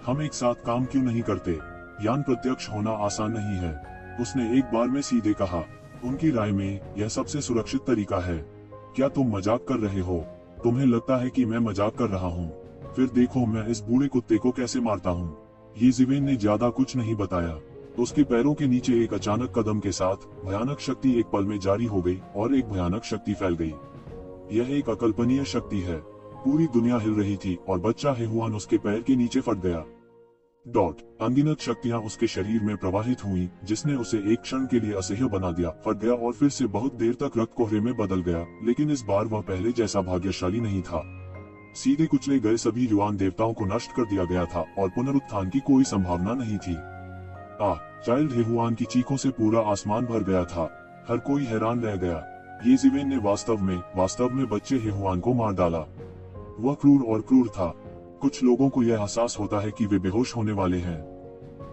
हम एक साथ काम क्यों नहीं करते? यान प्रत्यक्ष होना आसान नहीं है, उसने एक बार में सीधे कहा। उनकी राय में यह सबसे सुरक्षित तरीका है। क्या तुम मजाक कर रहे हो? तुम्हें लगता है कि मैं मजाक कर रहा हूँ? फिर देखो मैं इस बूढ़े कुत्ते को कैसे मारता हूँ। येज़ेबेल ने ज्यादा कुछ नहीं बताया। उसके पैरों के नीचे एक अचानक कदम के साथ भयानक शक्ति एक पल में जारी हो गई और एक भयानक शक्ति फैल गई। यह एक अकल्पनीय शक्ति है। पूरी दुनिया हिल रही थी और बच्चा हेहुआन उसके पैर के नीचे फट गया। अनगिनत शक्तियां उसके शरीर में प्रवाहित हुई, जिसने उसे एक क्षण के लिए असह्य बना दिया, फट गया और फिर से बहुत देर तक रक्त कोहरे में बदल गया। लेकिन इस बार वह पहले जैसा भाग्यशाली नहीं था। सीधे कुचले गए सभी युवान देवताओं को नष्ट कर दिया गया था और पुनरुत्थान की कोई संभावना नहीं थी। चाइल्ड हेहुआन की चीखों से पूरा आसमान भर गया था। हर कोई हैरान रह गया। येज़ेबेल ने वास्तव में बच्चे हेहुआन को मार डाला। वह क्रूर और क्रूर था। कुछ लोगों को यह एहसास होता है कि वे बेहोश होने वाले हैं।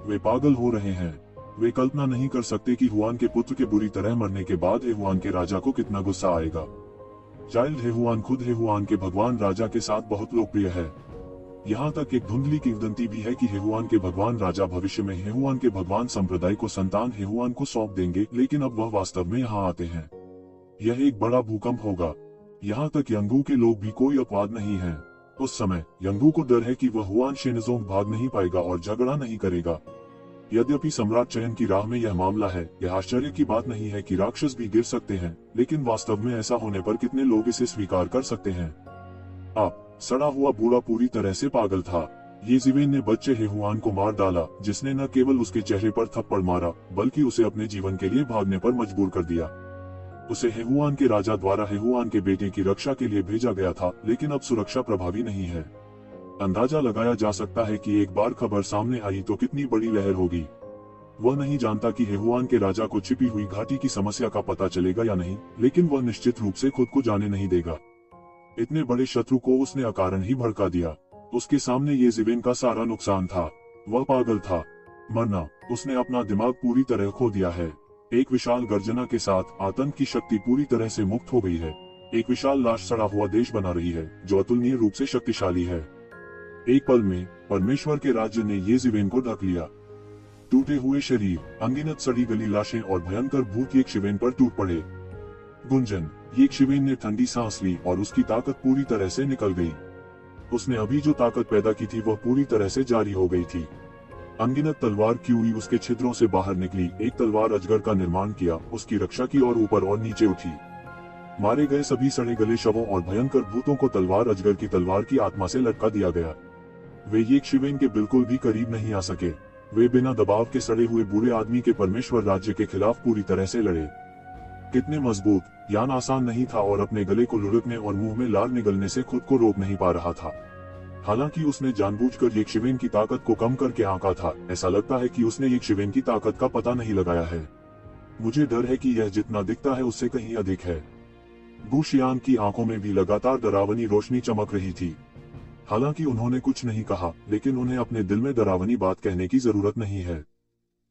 वे पागल हो रहे हैं। वे कल्पना नहीं कर सकते कि हुआन के पुत्र के बुरी तरह मरने के बाद हेहुआन के राजा को कितना गुस्सा आएगा। चाइल्ड हेहुआन खुद हेहुआन के भगवान राजा के साथ बहुत लोकप्रिय है। यहाँ तक एक धुंधली किंवदंती भी है कि हेहुआन के भगवान राजा भविष्य में हेहुआन के भगवान संप्रदाय को संतान हेहुआन को सौंप देंगे, लेकिन अब वह वास्तव में यहाँ आते हैं। यह एक बड़ा भूकंप होगा। यहाँ तक यंगू के लोग भी कोई अपवाद नहीं है। उस समय यंगू को डर है कि वह हुआन शेनजोंग भाग नहीं पाएगा और झगड़ा नहीं करेगा। यद्यपि सम्राट चयन की राह में यह मामला है, यह आश्चर्य की बात नहीं है कि राक्षस भी गिर सकते हैं, लेकिन वास्तव में ऐसा होने पर कितने लोग इसे स्वीकार कर सकते हैं। आप सड़ा हुआ बूढ़ा पूरी तरह से पागल था। येज़िवेन ने बच्चे हेहुआन को मार डाला, जिसने न केवल उसके चेहरे पर थप्पड़ मारा, बल्कि उसे अपने जीवन के लिए भागने पर मजबूर कर दिया। उसे हेहुआन के राजा द्वारा हेहुआन के बेटे की रक्षा के लिए भेजा गया था, लेकिन अब सुरक्षा प्रभावी नहीं है। अंदाजा लगाया जा सकता है कि एक बार खबर सामने आई तो कितनी बड़ी लहर होगी। वह नहीं जानता कि हेहुआन के राजा को छिपी हुई घाटी की समस्या का पता चलेगा या नहीं, लेकिन वह निश्चित रूप से खुद को जाने नहीं देगा। इतने बड़े शत्रु को उसने अकारण ही भड़का दिया। उसके सामने येज़िवेन का सारा नुकसान था। वह पागल था। मरना, उसने अपना दिमाग पूरी तरह खो दिया है। एक विशाल गर्जना के साथ आतंक की शक्ति पूरी तरह से मुक्त हो गई है। एक विशाल लाश सड़ा हुआ देश बना रही है, जो अतुलनीय रूप से शक्तिशाली है। एक पल में परमेश्वर के राज्य ने येज़िवेन को ढक लिया। टूटे हुए शरीर, अनगिनत सड़ी गली लाशें और भयंकर भूत येज़िवेन पर टूट पड़े। गुंजन, येज़िवेन ने ठंडी सांस ली और उसकी ताकत पूरी तरह से निकल गई। उसने अभी जो ताकत पैदा की थी वह पूरी तरह से जारी हो गई थी। अनगिनत तलवार क्यूई उसके छिद्रों से बाहर निकली। एक तलवार अजगर का निर्माण किया, उसकी रक्षा की और ऊपर और नीचे उठी। मारे गए सभी सड़े गले शवों और भयंकर भूतों को तलवार अजगर की तलवार की आत्मा से लटका दिया गया। वे येज़िवेन के बिल्कुल भी करीब नहीं आ सके। वे बिना दबाव के सड़े हुए बूढ़े आदमी के परमेश्वर राज्य के खिलाफ पूरी तरह से लड़े। कितने मजबूत, यान आसान नहीं था और अपने गले को लुढ़कने और मुंह में लार निगलने से खुद को रोक नहीं पा रहा था। हालांकि उसने जानबूझकर येज़िवेन की ताकत को कम करके आंका था, ऐसा लगता है कि उसने येज़िवेन की ताकत का पता नहीं लगाया है। मुझे डर है कि यह जितना दिखता है उससे कहीं अधिक है। गुशियान की आंखों में भी लगातार डरावनी रोशनी चमक रही थी। हालांकि उन्होंने कुछ नहीं कहा, लेकिन उन्हें अपने दिल में डरावनी बात कहने की जरूरत नहीं है।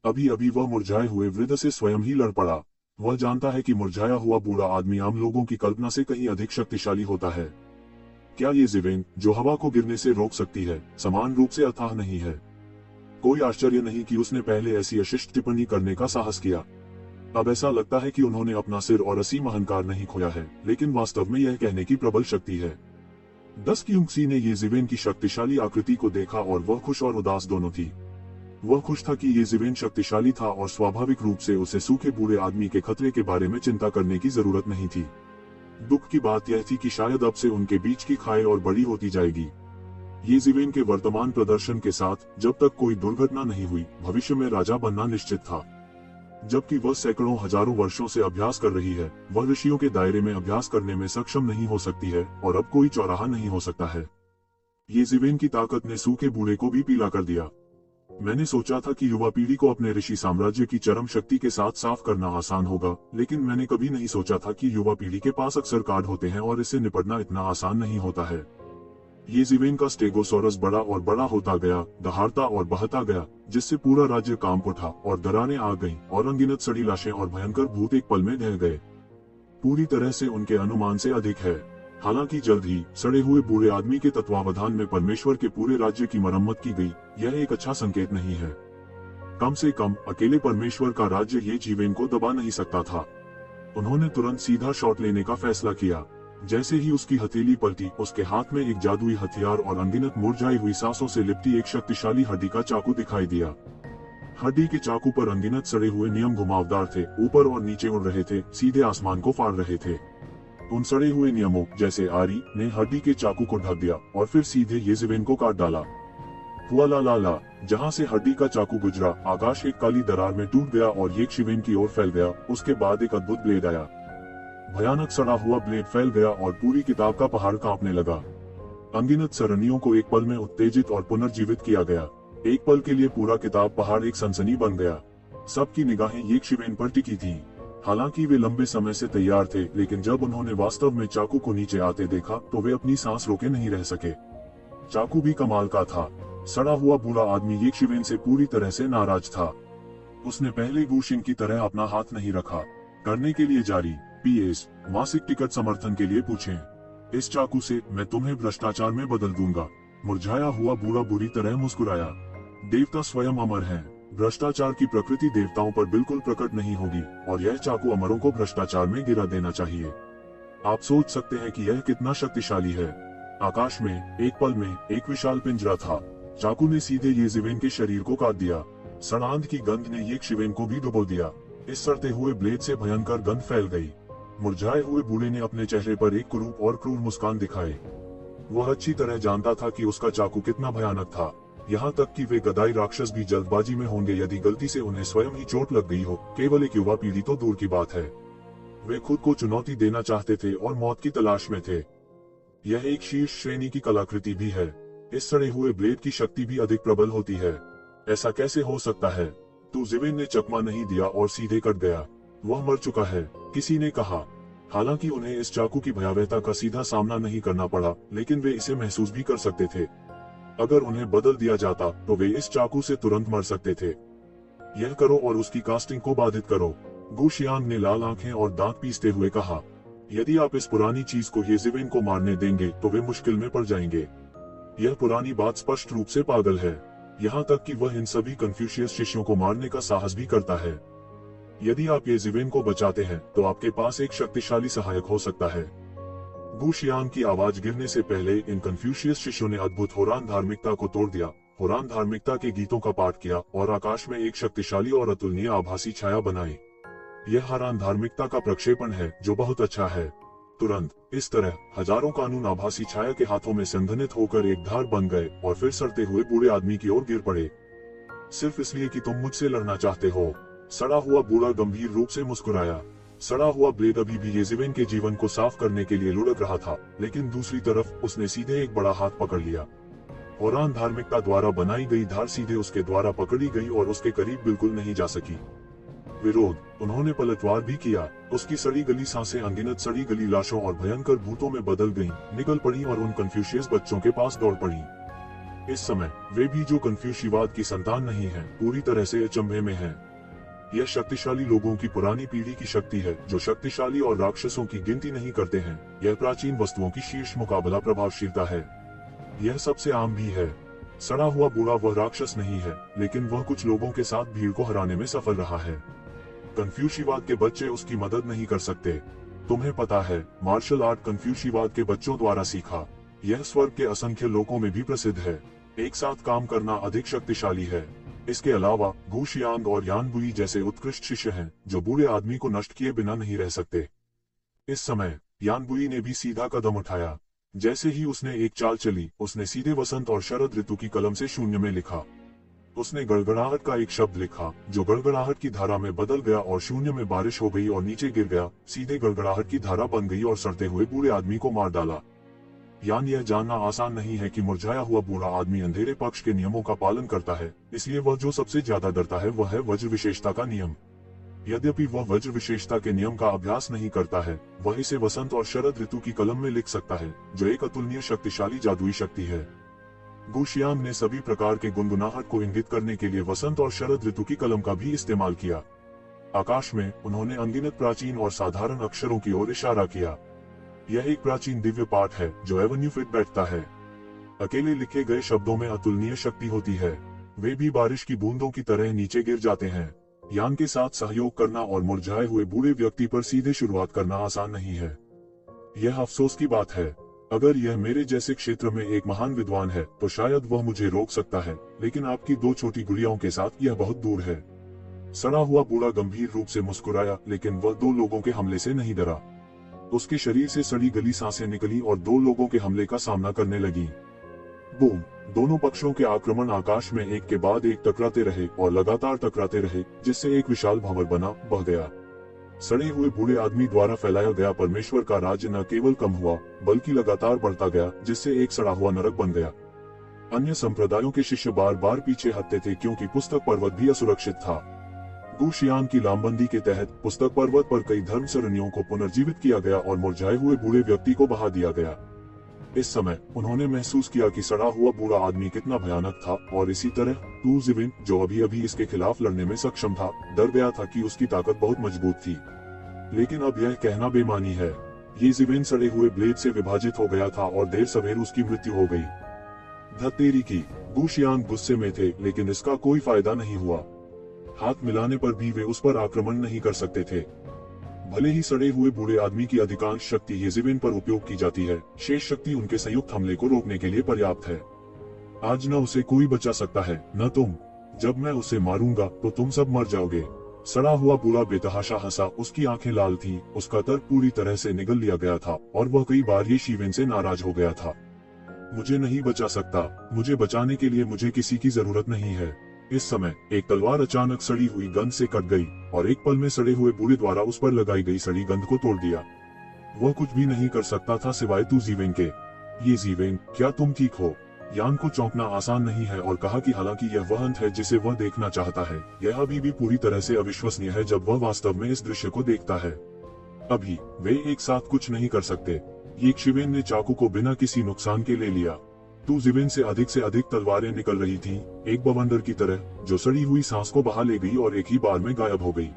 अभी अभी वह मुरझाए हुए वृद्ध से स्वयं ही लड़ पड़ा। वह जानता है कि मुरझाया हुआ बूढ़ा आदमी आम लोगों की कल्पना से कहीं अधिक शक्तिशाली होता है। क्या येज़िवेन, जो हवा को गिरने से रोक सकती है, समान रूप से अथाह नहीं है? कोई आश्चर्य नहीं कि उसने पहले ऐसी अशिष्ट टिप्पणी करने का साहस किया। अब ऐसा लगता है कि उन्होंने अपना सिर और असीम अहंकार नहीं खोया है, लेकिन वास्तव में यह कहने की प्रबल शक्ति है। दस्क्यूंग्सी ने येज़िवेन की शक्तिशाली आकृति को देखा और वह खुश और उदास दोनों थी। वह खुश था कि येज़िवेन शक्तिशाली था और स्वाभाविक रूप से उसे सूखे बूढ़े आदमी के खतरे के बारे में चिंता करने की जरूरत नहीं थी। दुख की बात यह थी कि शायद अब से उनके बीच की खाई और बड़ी होती जाएगी। येज़िवेन के वर्तमान प्रदर्शन के साथ जब तक कोई दुर्घटना नहीं हुई, भविष्य में राजा बनना निश्चित था। जबकि वह सैकड़ों हजारों वर्षों से अभ्यास कर रही है, वह ऋषियों के दायरे में अभ्यास करने में सक्षम नहीं हो सकती है और अब कोई चौराहा नहीं हो सकता है। येज़िवेन की ताकत ने सूखे बूढ़े को भी पीला कर दिया। मैंने सोचा था कि युवा पीढ़ी को अपने ऋषि साम्राज्य की चरम शक्ति के साथ साफ करना आसान होगा, लेकिन मैंने कभी नहीं सोचा था कि युवा पीढ़ी के पास अक्सर कार्ड होते हैं और इससे निपटना इतना आसान नहीं होता है। येज़िवेन का स्टेगोसॉरस बड़ा और बड़ा होता गया, दहाड़ता और बहता गया, जिससे पूरा राज्य कांप उठा और दरारें आ गईं और अनगिनत सड़ी लाशें और भयंकर भूत एक पल में ढह गए। पूरी तरह से उनके अनुमान से अधिक है। हालांकि जल्द ही सड़े हुए बूढ़े आदमी के तत्वावधान में परमेश्वर के पूरे राज्य की मरम्मत की गई, यह एक अच्छा संकेत नहीं है। कम से कम अकेले परमेश्वर का राज्य येज़िवेन को दबा नहीं सकता था। उन्होंने तुरंत सीधा शॉट लेने का फैसला किया। जैसे ही उसकी हथेली पलटी, उसके हाथ में एक जादुई हथियार और अनगिनत मुरझाई हुई सांसों से लिपटी एक शक्तिशाली हड्डी का चाकू दिखाई दिया। हड्डी के चाकू पर अनगिनत सड़े हुए नियम घुमावदार थे, ऊपर और नीचे उड़ रहे थे, सीधे आसमान को फाड़ रहे थे। उन सड़े हुए नियमों जैसे आरी ने हड्डी के चाकू को ढक दिया और फिर सीधे येज़िवेन को काट डाला। हुआ ला ला ला, जहाँ से हड्डी का चाकू गुजरा, आकाश एक काली दरार में टूट गया और येज़िवेन की ओर फैल गया। उसके बाद एक अद्भुत ब्लेड आया। भयानक सड़ा हुआ ब्लेड फैल गया और पूरी किताब का पहाड़ कांपने लगा। अनगिनत सरणियों को एक पल में उत्तेजित और पुनर्जीवित किया गया। एक पल के लिए पूरा किताब पहाड़ एक सनसनी बन गया। सबकी निगाहें येज़िवेन पर टिकी थीं। हालांकि वे लंबे समय से तैयार थे, लेकिन जब उन्होंने वास्तव में चाकू को नीचे आते देखा तो वे अपनी सांस रोके नहीं रह सके। चाकू भी कमाल का था। सड़ा हुआ बूढ़ा आदमी येज़िवेन से पूरी तरह से नाराज था। उसने पहले गुशिन की तरह अपना हाथ नहीं रखा। करने के लिए जारी, PS, मासिक टिकट समर्थन के लिए पूछें। इस चाकू से मैं तुम्हें भ्रष्टाचार में बदल दूंगा। मुरझाया हुआ बूढ़ा बुरी तरह मुस्कुराया। देवता स्वयं अमर हैं। भ्रष्टाचार की प्रकृति देवताओं पर बिल्कुल प्रकट नहीं होगी और यह चाकू अमरों को भ्रष्टाचार में गिरा देना चाहिए। आप सोच सकते हैं कि यह कितना शक्तिशाली है। आकाश में एक पल में एक विशाल पिंजरा था। चाकू ने सीधे येज़िवेन के शरीर को काट दिया। सड़ांध की गंध ने ये शिवेन को भी डुबो दिया। इस सड़ते हुए ब्लेड से भयंकर गंध फैल गई। मुरझाए हुए बूढ़े ने अपने चेहरे पर एक कुरूप और क्रूर मुस्कान दिखाई। वह अच्छी तरह जानता था कि उसका चाकू कितना भयानक था, यहाँ तक कि वे गदाई राक्षस भी जल्दबाजी में होंगे यदि गलती से उन्हें स्वयं ही चोट लग गई हो। केवल एक युवा पीढ़ी तो दूर की बात है, वे खुद को चुनौती देना चाहते थे और मौत की तलाश में थे। यह एक शीर्ष श्रेणी की कलाकृति भी है। इस सड़े हुए ब्लेड की शक्ति भी अधिक प्रबल होती है। ऐसा कैसे हो सकता है? तू जिवेन ने चकमा नहीं दिया और सीधे कट गया। वह मर चुका है, किसी ने कहा। हालांकि उन्हें इस चाकू की भयावहता का सीधा सामना नहीं करना पड़ा, लेकिन वे इसे महसूस भी कर सकते थे। अगर उन्हें बदल दिया जाता तो वे इस चाकू से तुरंत मर सकते थे। यह करो और उसकी कास्टिंग को बाधित करो। गु शियांग ने लाल आंखें और दांत पीसते हुए कहा, यदि आप इस पुरानी चीज को ये जिवेन को मारने देंगे तो वे मुश्किल में पड़ जाएंगे। यह पुरानी बात स्पष्ट रूप से पागल है, यहाँ तक कि वह इन सभी कन्फ्यूशियस शिष्यों को मारने का साहस भी करता है। यदि आप ये जिवेन को बचाते हैं तो आपके पास एक शक्तिशाली सहायक हो सकता है। गु शियांग की आवाज गिरने से पहले इन कन्फ्यूशियस शिष्यों ने अद्भुत होरान धार्मिकता को तोड़ दिया, होरान धार्मिकता के गीतों का पाठ किया और आकाश में एक शक्तिशाली और अतुलनीय आभासी छाया बनाई। यह हरान धार्मिकता का प्रक्षेपण है जो बहुत अच्छा है। तुरंत इस तरह हजारों कानून आभासी छाया के हाथों में संघनित होकर एक धार बन गए और फिर सड़ते हुए बूढ़े आदमी की ओर गिर पड़े। सिर्फ इसलिए कि तुम मुझसे लड़ना चाहते हो? सड़ा हुआ बूढ़ा गंभीर रूप से मुस्कुराया। सड़ा हुआ ब्लेड अभी भी ये जिवेन के जीवन को साफ करने के लिए लुढ़क रहा था, लेकिन दूसरी तरफ उसने सीधे एक बड़ा हाथ पकड़ लिया। होरान धार्मिकता द्वारा बनाई गई धार सीधे उसके द्वारा पकड़ी गई और उसके करीब बिल्कुल नहीं जा सकी। विरोध, उन्होंने पलटवार भी किया। उसकी सड़ी गली सांसें अनगिनत सड़ी गली लाशों और भयंकर भूतों में बदल गईं, निकल पड़ी और उन कन्फ्यूशियस बच्चों के पास दौड़ पड़ी। इस समय वे भी जो कन्फ्यूशिवाद की संतान नहीं है, पूरी तरह से अचंभे में हैं। यह शक्तिशाली लोगों की पुरानी पीढ़ी की शक्ति है जो शक्तिशाली और राक्षसों की गिनती नहीं करते हैं। यह प्राचीन वस्तुओं की शीर्ष मुकाबला प्रभावशीलता है। यह सबसे आम भी है। सड़ा हुआ बूढ़ा वह राक्षस नहीं है, लेकिन वह कुछ लोगों के साथ भीड़ को हराने में सफल रहा है। कन्फ्यूशिवाद के बच्चे उसकी मदद नहीं कर सकते। तुम्हें पता है, मार्शल आर्ट कन्फ्यूशिवाद के बच्चों द्वारा सीखा। यह स्वर्ग के असंख्य लोगों में भी प्रसिद्ध है। एक साथ काम करना अधिक शक्तिशाली है। इसके अलावा गु शियांग और यान बुई जैसे उत्कृष्ट शिष्य हैं जो बूढ़े आदमी को नष्ट किए बिना नहीं रह सकते। इस समय यान बुई ने भी सीधा कदम उठाया। जैसे ही उसने एक चाल चली, उसने सीधे वसंत और शरद ऋतु की कलम से शून्य में लिखा। उसने गड़गड़ाहट का एक शब्द लिखा जो गड़गड़ाहट की धारा में बदल गया और शून्य में बारिश हो गई और नीचे गिर गया, सीधे गड़गड़ाहट की धारा बन गई और सड़ते हुए बूढ़े आदमी को मार डाला। यान यह जानना आसान नहीं है कि मुरझाया हुआ बूढ़ा आदमी अंधेरे पक्ष के नियमों का पालन करता है, इसलिए वह जो सबसे ज्यादा डरता है वह है वज्र विशेषता का नियम। यद्यपि वह वज्र विशेषता के नियम का अभ्यास नहीं करता है, वह इसे वसंत और शरद ऋतु की कलम में लिख सकता है, जो एक अतुलनीय शक्तिशाली जादुई शक्ति है। गु शियांग ने सभी प्रकार के गुनगुनाहट को इंगित करने के लिए वसंत और शरद ऋतु की कलम का भी इस्तेमाल किया। आकाश में उन्होंने अनगिनत प्राचीन और साधारण अक्षरों की ओर इशारा किया। यह एक प्राचीन दिव्य पाठ है जो एवेन्यू फिट बैठता है। अकेले लिखे गए शब्दों में अतुलनीय शक्ति होती है। वे भी बारिश की बूंदों की तरह नीचे गिर जाते हैं। यान के साथ सहयोग करना और मुरझाए हुए बूढ़े व्यक्ति पर सीधे शुरुआत करना आसान नहीं है। यह अफसोस की बात है। अगर यह मेरे जैसे क्षेत्र में एक महान विद्वान है तो शायद वह मुझे रोक सकता है, लेकिन आपकी दो छोटी गुड़ियाओं के साथ यह बहुत दूर है। सड़ा हुआ बूढ़ा गंभीर रूप से मुस्कुराया, लेकिन वह दो लोगों के हमले से नहीं डरा। उसके शरीर से सड़ी गली सांसें निकली और दो लोगों के हमले का सामना करने लगी। बूम! दोनों पक्षों के आक्रमण आकाश में एक के बाद एक टकराते रहे और लगातार टकराते रहे, जिससे एक विशाल भंवर बना बह गया। सड़े हुए बूढ़े आदमी द्वारा फैलाया गया परमेश्वर का राज्य न केवल कम हुआ, बल्कि लगातार बढ़ता गया, जिससे एक सड़ा हुआ नरक बन गया। अन्य संप्रदायों के शिष्य बार बार पीछे हटते थे क्योंकि पुस्तक पर्वत भी असुरक्षित था। गु शियांग की लामबंदी के तहत पुस्तक पर्वत पर कई धर्म सरणियों को पुनर्जीवित किया गया और मुरझाए हुए बूढ़े व्यक्ति को बहा दिया गया। इस समय उन्होंने महसूस किया कि सड़ा हुआ बूढ़ा आदमी कितना भयानक था, और इसी तरह टू जिवेन, जो अभी अभी इसके खिलाफ लड़ने में सक्षम था, डर गया था कि उसकी ताकत बहुत मजबूत थी। लेकिन अब यह कहना बेमानी है। ये जिवेन सड़े हुए ब्लेड से विभाजित हो गया था और देर सवेर उसकी मृत्यु हो गई। धत्तेरी की! गु शियांग गुस्से में थे, लेकिन इसका कोई फायदा नहीं हुआ। हाथ मिलाने पर भी वे उस पर आक्रमण नहीं कर सकते थे। भले ही सड़े हुए बूढ़े आदमी की अधिकांश शक्ति ये जिवेन पर उपयोग की जाती है, शेष शक्ति उनके संयुक्त हमले को रोकने के लिए पर्याप्त है। आज न उसे कोई बचा सकता है, न तुम। जब मैं उसे मारूंगा तो तुम सब मर जाओगे। सड़ा हुआ बूढ़ा बेतहाशा हंसा, उसकी आंखें लाल थीं, उसका तर्क पूरी तरह से निगल लिया गया था और वह कई बार ये शिवेन से नाराज हो गया था। मुझे नहीं बचा सकता, मुझे बचाने के लिए मुझे किसी की जरूरत नहीं है। इस समय एक तलवार अचानक सड़ी हुई गंध से कट गई और एक पल में सड़े हुए बूढ़े द्वारा उस पर लगाई गई सड़ी गंध को तोड़ दिया। वह कुछ भी नहीं कर सकता था सिवाय तू जीवेन के। ये जीवेन, क्या तुम ठीक हो? यान को चौंकना आसान नहीं है और कहा कि हालांकि यह वह अंत है जिसे वह देखना चाहता है, यह अभी भी पूरी तरह से अविश्वसनीय है जब वह वास्तव में इस दृश्य को देखता है। अभी वे एक साथ कुछ नहीं कर सकते। ये शिवेन ने चाकू को बिना किसी नुकसान के ले लिया। तू जीवेन से अधिक तलवारें निकल रही थीं, एक बवंडर की तरह जो सड़ी हुई सांस को बहा ले गई और एक ही बार में गायब हो गई।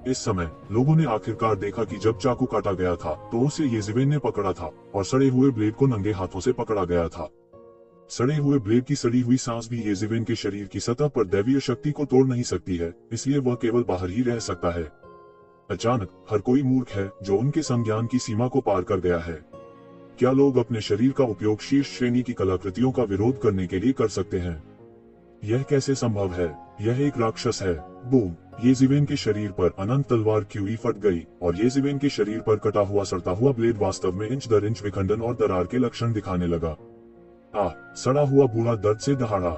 इस समय लोगों ने आखिरकार देखा कि जब चाकू काटा गया था तो उसे येज़ेबेल ने पकड़ा था और सड़े हुए ब्लेड को नंगे हाथों से पकड़ा गया था। सड़े हुए ब्लेड की सड़ी हुई सांस भी येज़ेबेल के शरीर की सतह पर दैवीय शक्ति को तोड़ नहीं सकती है, इसलिए वह केवल बाहर ही रह सकता है। अचानक हर कोई मूर्ख है जो उनके संज्ञान की सीमा को पार कर गया है। क्या लोग अपने शरीर का उपयोग शीर्ष श्रेणी की कलाकृतियों का विरोध करने के लिए कर सकते हैं? यह कैसे संभव है? यह एक राक्षस है। बूम! येज़ेबेल के शरीर पर अनंत तलवार क्यूई फट गई और येज़ेबेल के शरीर पर कटा हुआ सड़ता हुआ ब्लेड वास्तव में इंच दर इंच विखंडन और दरार के लक्षण दिखाने लगा। सड़ा हुआ बूढ़ा दर्द से दहाड़ा।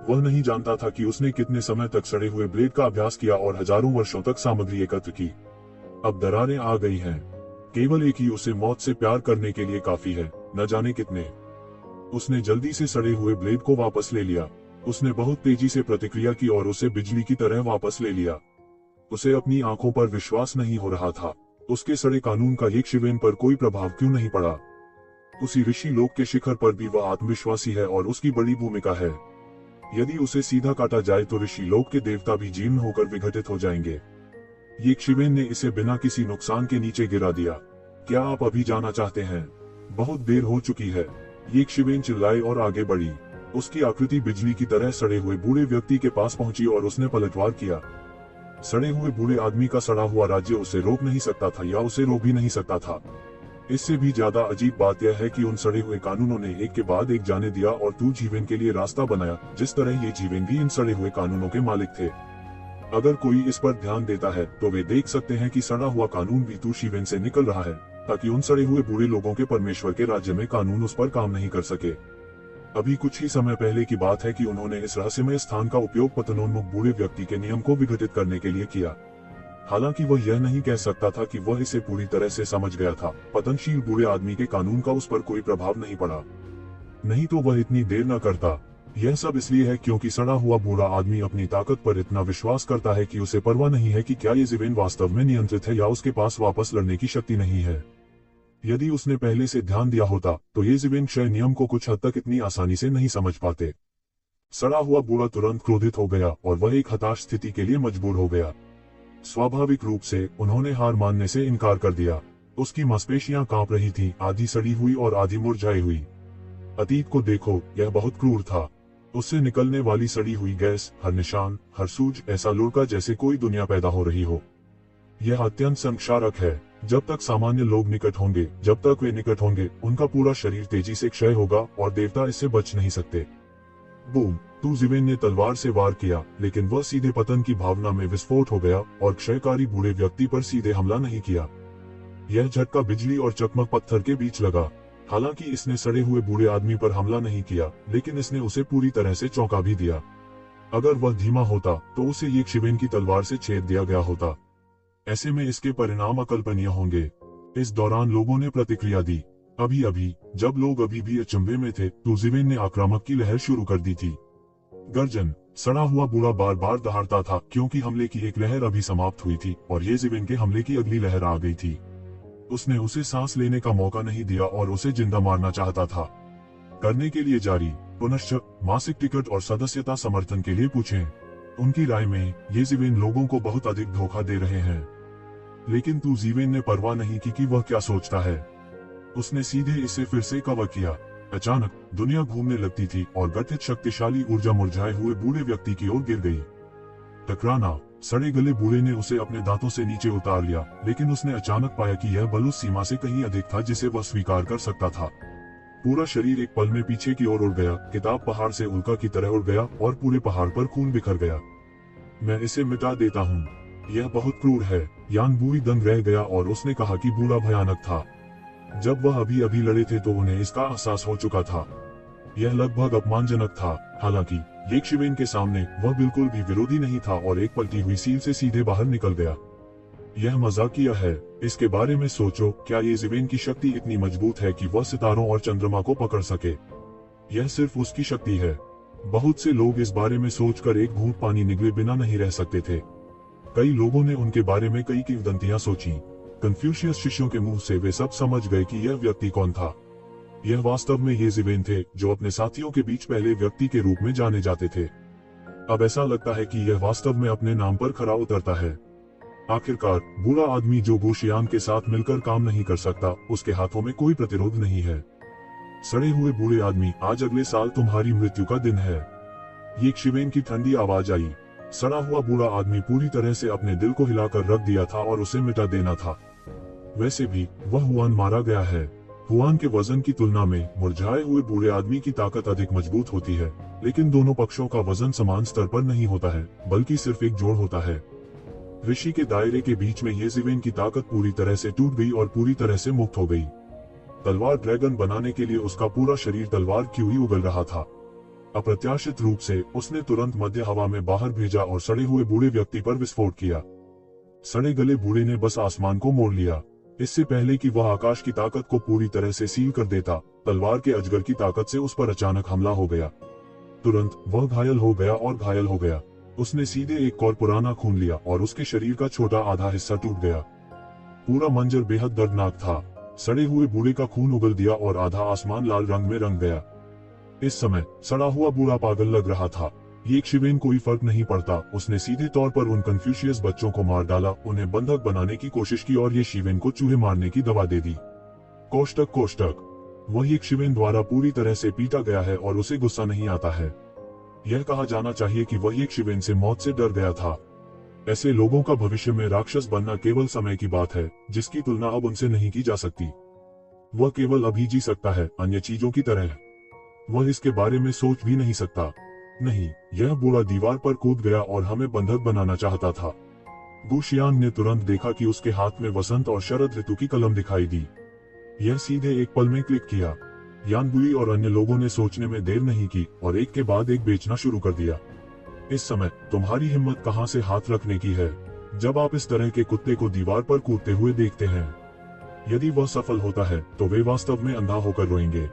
वह नहीं जानता था कि उसने कितने समय तक सड़े हुए ब्लेड का अभ्यास किया और हजारों वर्षों तक सामग्री एकत्र की। अब दरारें आ गई हैं। केवल एक ही उसे मौत से प्यार करने के लिए काफी है, न जाने कितने। उसने जल्दी से सड़े हुए ब्लेड को वापस ले लिया। उसने बहुत तेजी से प्रतिक्रिया की और उसे बिजली की तरह वापस ले लिया। उसे अपनी आंखों पर विश्वास नहीं हो रहा था। उसके सड़े कानून का एक शिवेन पर कोई प्रभाव क्यों नहीं पड़ा? उसी ऋषि लोक के शिखर पर भी वह आत्मविश्वासी है और उसकी बड़ी भूमिका है। यदि उसे सीधा काटा जाए तो ऋषि लोक के देवता भी जीर्ण होकर विघटित हो जाएंगे। ये शिवेन ने इसे बिना किसी नुकसान के नीचे गिरा दिया। क्या आप अभी जाना चाहते हैं? बहुत देर हो चुकी है। ये शिवेन चिल्लाई और आगे बढ़ी। उसकी आकृति बिजली की तरह सड़े हुए बूढ़े व्यक्ति के पास पहुंची और उसने पलटवार किया। सड़े हुए बूढ़े आदमी का सड़ा हुआ राज्य उसे रोक नहीं सकता था या उसे रोक भी नहीं सकता था। इससे भी ज्यादा अजीब बात यह है कि उन सड़े हुए कानूनों ने एक के बाद एक जाने दिया और तू जीवेन के लिए रास्ता बनाया, जिस तरह ये जीवेन भी इन सड़े हुए कानूनों के मालिक थे। अगर कोई इस पर ध्यान देता है तो वे देख सकते हैं कि सड़ा हुआ कानून भी तू शिवेन से निकल रहा है, ताकि उन सड़े हुए बूढ़े लोगों के परमेश्वर के राज्य में कानून उस पर काम नहीं कर सके। अभी कुछ ही समय पहले की बात है कि उन्होंने इस रहस्यमय स्थान का उपयोग पतनोन्मुख बूढ़े व्यक्ति के नियम को विघटित करने के लिए किया। हालांकि वह यह नहीं कह सकता था कि वह इसे पूरी तरह से समझ गया था। पतनशील बूढ़े आदमी के कानून का उस पर कोई प्रभाव नहीं पड़ा, नहीं तो वह इतनी देर न करता। यह सब इसलिए है क्योंकि सड़ा हुआ बूढ़ा आदमी अपनी ताकत पर इतना विश्वास करता है कि उसे परवाह नहीं है कि क्या येज़ेबेल वास्तव में नियंत्रित है या उसके पास वापस लड़ने की शक्ति नहीं है। यदि उसने पहले से ध्यान दिया होता तो येज़ेबेल क्षय नियम को कुछ हद तक इतनी आसानी से नहीं समझ पाते। सड़ा हुआ बूढ़ा तुरंत क्रोधित हो गया और वह एक हताश स्थिति के लिए मजबूर हो गया। स्वाभाविक रूप से उन्होंने हार मानने से इनकार कर दिया। उसकी मांसपेशियां कांप रही थीं, आधी सड़ी हुई और आधी मुरझाई हुई। अतीत को देखो, यह बहुत क्रूर था। उससे निकलने वाली सड़ी हुई गैस, हर निशान, हर सूज ऐसा लुढ़का जैसे कोई दुनिया पैदा हो रही हो। यह अत्यंत संक्षारक है। जब तक सामान्य लोग निकट होंगे, जब तक वे निकट होंगे, उनका पूरा शरीर तेजी से क्षय होगा और देवता इससे बच नहीं सकते। बूम! तू जीवेन ने तलवार से वार किया, लेकिन वह सीधे पतन की भावना में विस्फोट हो गया और क्षयकारी बूढ़े व्यक्ति पर सीधे हमला नहीं किया। यह झटका बिजली और चकमक पत्थर के बीच लगा। हालांकि इसने सड़े हुए बूढ़े आदमी पर हमला नहीं किया, लेकिन इसने उसे पूरी तरह से चौंका भी दिया। अगर वह धीमा होता तो उसे ये शिवेन की तलवार से छेद दिया गया होता। ऐसे में इसके परिणाम अकल्पनीय होंगे। इस दौरान लोगों ने प्रतिक्रिया दी। अभी जब लोग अभी भी अचंभे में थे तो जीवेन ने आक्रामक की लहर शुरू कर दी थी। गर्जन! सड़ा हुआ बूढ़ा बार बार दहाड़ता था क्योंकि हमले की एक लहर अभी समाप्त हुई थी और येज़ेबेल के हमले की अगली लहर आ गई थी। उसने उसे सांस लेने का मौका नहीं दिया और उसे जिंदा मारना चाहता था। करने के लिए जारी। पुनश्च मासिक टिकट और सदस्यता समर्थन के लिए पूछें। उनकी राय में येज़ेबेल लोगों को बहुत अधिक धोखा दे रहे हैं। लेकिन तू जीवेन ने परवाह नहीं की कि वह क्या सोचता है। उसने सीधे इसे फिर से कवर किया। अचानक दुनिया घूमने लगती थी और गठित शक्तिशाली ऊर्जा मुरझाए हुए बूढ़े व्यक्ति की ओर गिर गई। टकराना! सड़े गले बूढ़े ने उसे अपने दांतों से नीचे उतार लिया, लेकिन उसने अचानक पाया कि यह बल उस सीमा से कहीं अधिक था जिसे वह स्वीकार कर सकता था। पूरा शरीर एक पल में पीछे की ओर उड़ गया, किताब पहाड़ से उल्का की तरह उड़ गया और पूरे पहाड़ पर खून बिखर गया। मैं इसे मिटा देता हूँ, यह बहुत क्रूर है। यान बुई दंग रह गया और उसने कहा कि बूढ़ा भयानक था। जब वह अभी अभी लड़े थे तो उन्हें इसका एहसास हो चुका था। यह लगभग अपमानजनक था। हालांकि येशिवेन के सामने वह बिल्कुल भी विरोधी नहीं था और एक पलटी हुई सील से सीधे बाहर निकल गया। यह मजाकिया है। इसके बारे में सोचो, क्या येशिवेन की शक्ति इतनी मजबूत है कि वह सितारों और चंद्रमा को पकड़ सके? यह सिर्फ उसकी शक्ति है। बहुत से लोग इस बारे में सोचकर एक घूंट पानी निगले बिना नहीं रह सकते थे। कई लोगों ने उनके बारे में कई किंवदंतियां सोची। कन्फ्यूशियस शिष्यों के मुंह से वे सब समझ गए कि यह व्यक्ति कौन था। यह वास्तव में येशिवेन थे, जो अपने साथियों के बीच पहले व्यक्ति के रूप में जाने जाते थे। अब ऐसा लगता है कि यह वास्तव में अपने नाम पर खरा उतरता है। आखिरकार बूढ़ा आदमी जो गुशियान के साथ मिलकर काम नहीं कर सकता, उसके हाथों में कोई प्रतिरोध नहीं है। सड़े हुए बूढ़े आदमी, आज अगले साल तुम्हारी मृत्यु का दिन है। येशिवेन की ठंडी आवाज आई। सड़ा हुआ बूढ़ा आदमी पूरी तरह से अपने दिल को हिलाकर रख दिया था और उसे मिटा देना था। वैसे भी वह हुआन मारा गया है। हुआन के वजन की तुलना में मुरझाए हुए बूढ़े आदमी की ताकत अधिक मजबूत होती है, लेकिन दोनों पक्षों का वजन समान स्तर पर नहीं होता है, बल्कि सिर्फ एक जोड़ होता है। ऋषि के दायरे के बीच में येशिवेन की ताकत पूरी तरह से टूट गई और पूरी तरह से मुक्त हो गई। तलवार ड्रैगन बनाने के लिए उसका पूरा शरीर तलवार क्यों ही उगल रहा था। अप्रत्याशित रूप से उसने तुरंत मध्य हवा में बाहर भेजा और सड़े हुए बूढ़े व्यक्ति पर विस्फोट किया। सड़े गले बूढ़े ने बस आसमान को मोड़ लिया। इससे पहले कि वह आकाश की ताकत को पूरी तरह से सील कर देता, तलवार के अजगर की ताकत से उस पर अचानक हमला हो गया। तुरंत वह घायल हो गया और घायल हो गया। उसने सीधे एक और पुराना खून लिया और उसके शरीर का छोटा आधा हिस्सा टूट गया। पूरा मंजर बेहद दर्दनाक था। सड़े हुए बूढ़े का खून उगल दिया और आधा आसमान लाल रंग में रंग गया। इस समय सड़ा हुआ बूढ़ा पागल लग रहा था। येशिवेन कोई फर्क नहीं पड़ता। उसने सीधे तौर पर उन कन्फ्यूशियस बच्चों को मार डाला, उन्हें बंधक बनाने की कोशिश की और येशिवेन को चूहे मारने की दवा दे दी। कोष्टक कोष्टक। वह येशिवेन द्वारा पूरी तरह से पीटा गया है और उसे गुस्सा नहीं आता है। यह कहा जाना चाहिए कि वह येशिवेन से मौत से डर गया था। ऐसे लोगों का भविष्य में राक्षस बनना केवल समय की बात है, जिसकी तुलना अब उनसे नहीं की जा सकती। वह केवल अभी जी सकता है, अन्य चीजों की तरह। वह इसके बारे में सोच भी नहीं सकता। नहीं, यह बूढ़ा दीवार पर कूद गया और हमें बंधक बनाना चाहता था। गुशियान ने तुरंत देखा कि उसके हाथ में वसंत और शरद ऋतु की कलम दिखाई दी। यह सीधे एक पल में क्लिक किया। यानबुई और अन्य लोगों ने सोचने में देर नहीं की और एक के बाद एक बेचना शुरू कर दिया। इस समय तुम्हारी हिम्मत कहां से हाथ रखने की है, जब आप इस तरह के कुत्ते को दीवार पर कूदते हुए देखते हैं? यदि वह सफल होता है तो वे वास्तव में अंधा होकर रोएंगे।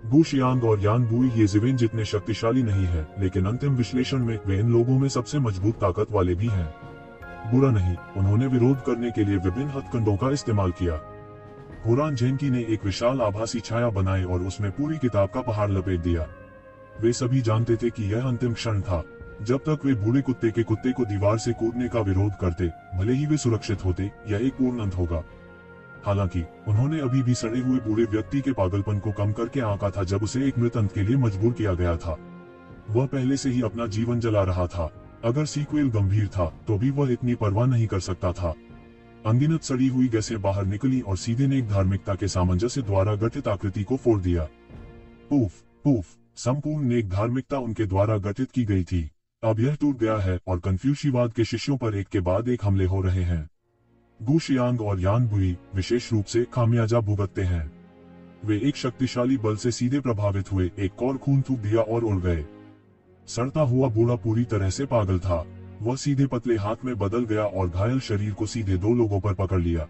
गुशियांग और यानबुई येशिवेन जितने शक्तिशाली नहीं है, लेकिन अंतिम विश्लेषण में वे इन लोगों में सबसे मजबूत ताकत वाले भी हैं। बुरा नहीं, उन्होंने विरोध करने के लिए विभिन्न हथकंडों का इस्तेमाल किया। हुरान जेनकी ने एक विशाल आभासी छाया बनाई और उसमें पूरी किताब का पहाड़ लपेट दिया। वे सभी जानते थे कि यह अंतिम क्षण था, जब तक वे बूढ़े कुत्ते के कुत्ते को दीवार से कूदने का विरोध करते, भले ही वे सुरक्षित होते, यह एक पूर्ण अंत होगा। हालांकि उन्होंने अभी भी सड़े हुए बूढ़े व्यक्ति के पागलपन को कम करके आंका था जब उसे एक मृत अंत के लिए मजबूर किया गया था। वह पहले से ही अपना जीवन जला रहा था। अगर सीक्वेल गंभीर था तो भी वह इतनी परवाह नहीं कर सकता था। अनगिनत सड़ी हुई गैसें बाहर निकली और सीधे ने एक धार्मिकता के सामंजस्य द्वारा गठित आकृति को फोड़ दिया। पूफ पूफ, संपूर्ण नेक धार्मिकता उनके द्वारा गठित की गई थी। अब यह टूट गया है और कन्फ्यूशिवाद के शिष्यों पर एक के बाद एक हमले हो रहे हैं। गुशियांग और यानबुई विशेष रूप से खामियाजा भुगतते हैं। वे एक शक्तिशाली बल से सीधे प्रभावित हुए, एक और खून थूक दिया और उड़ गए। सड़ता हुआ बूढ़ा पूरी तरह से पागल था। वह सीधे पतले हाथ में बदल गया और घायल शरीर को सीधे दो लोगों पर पकड़ लिया।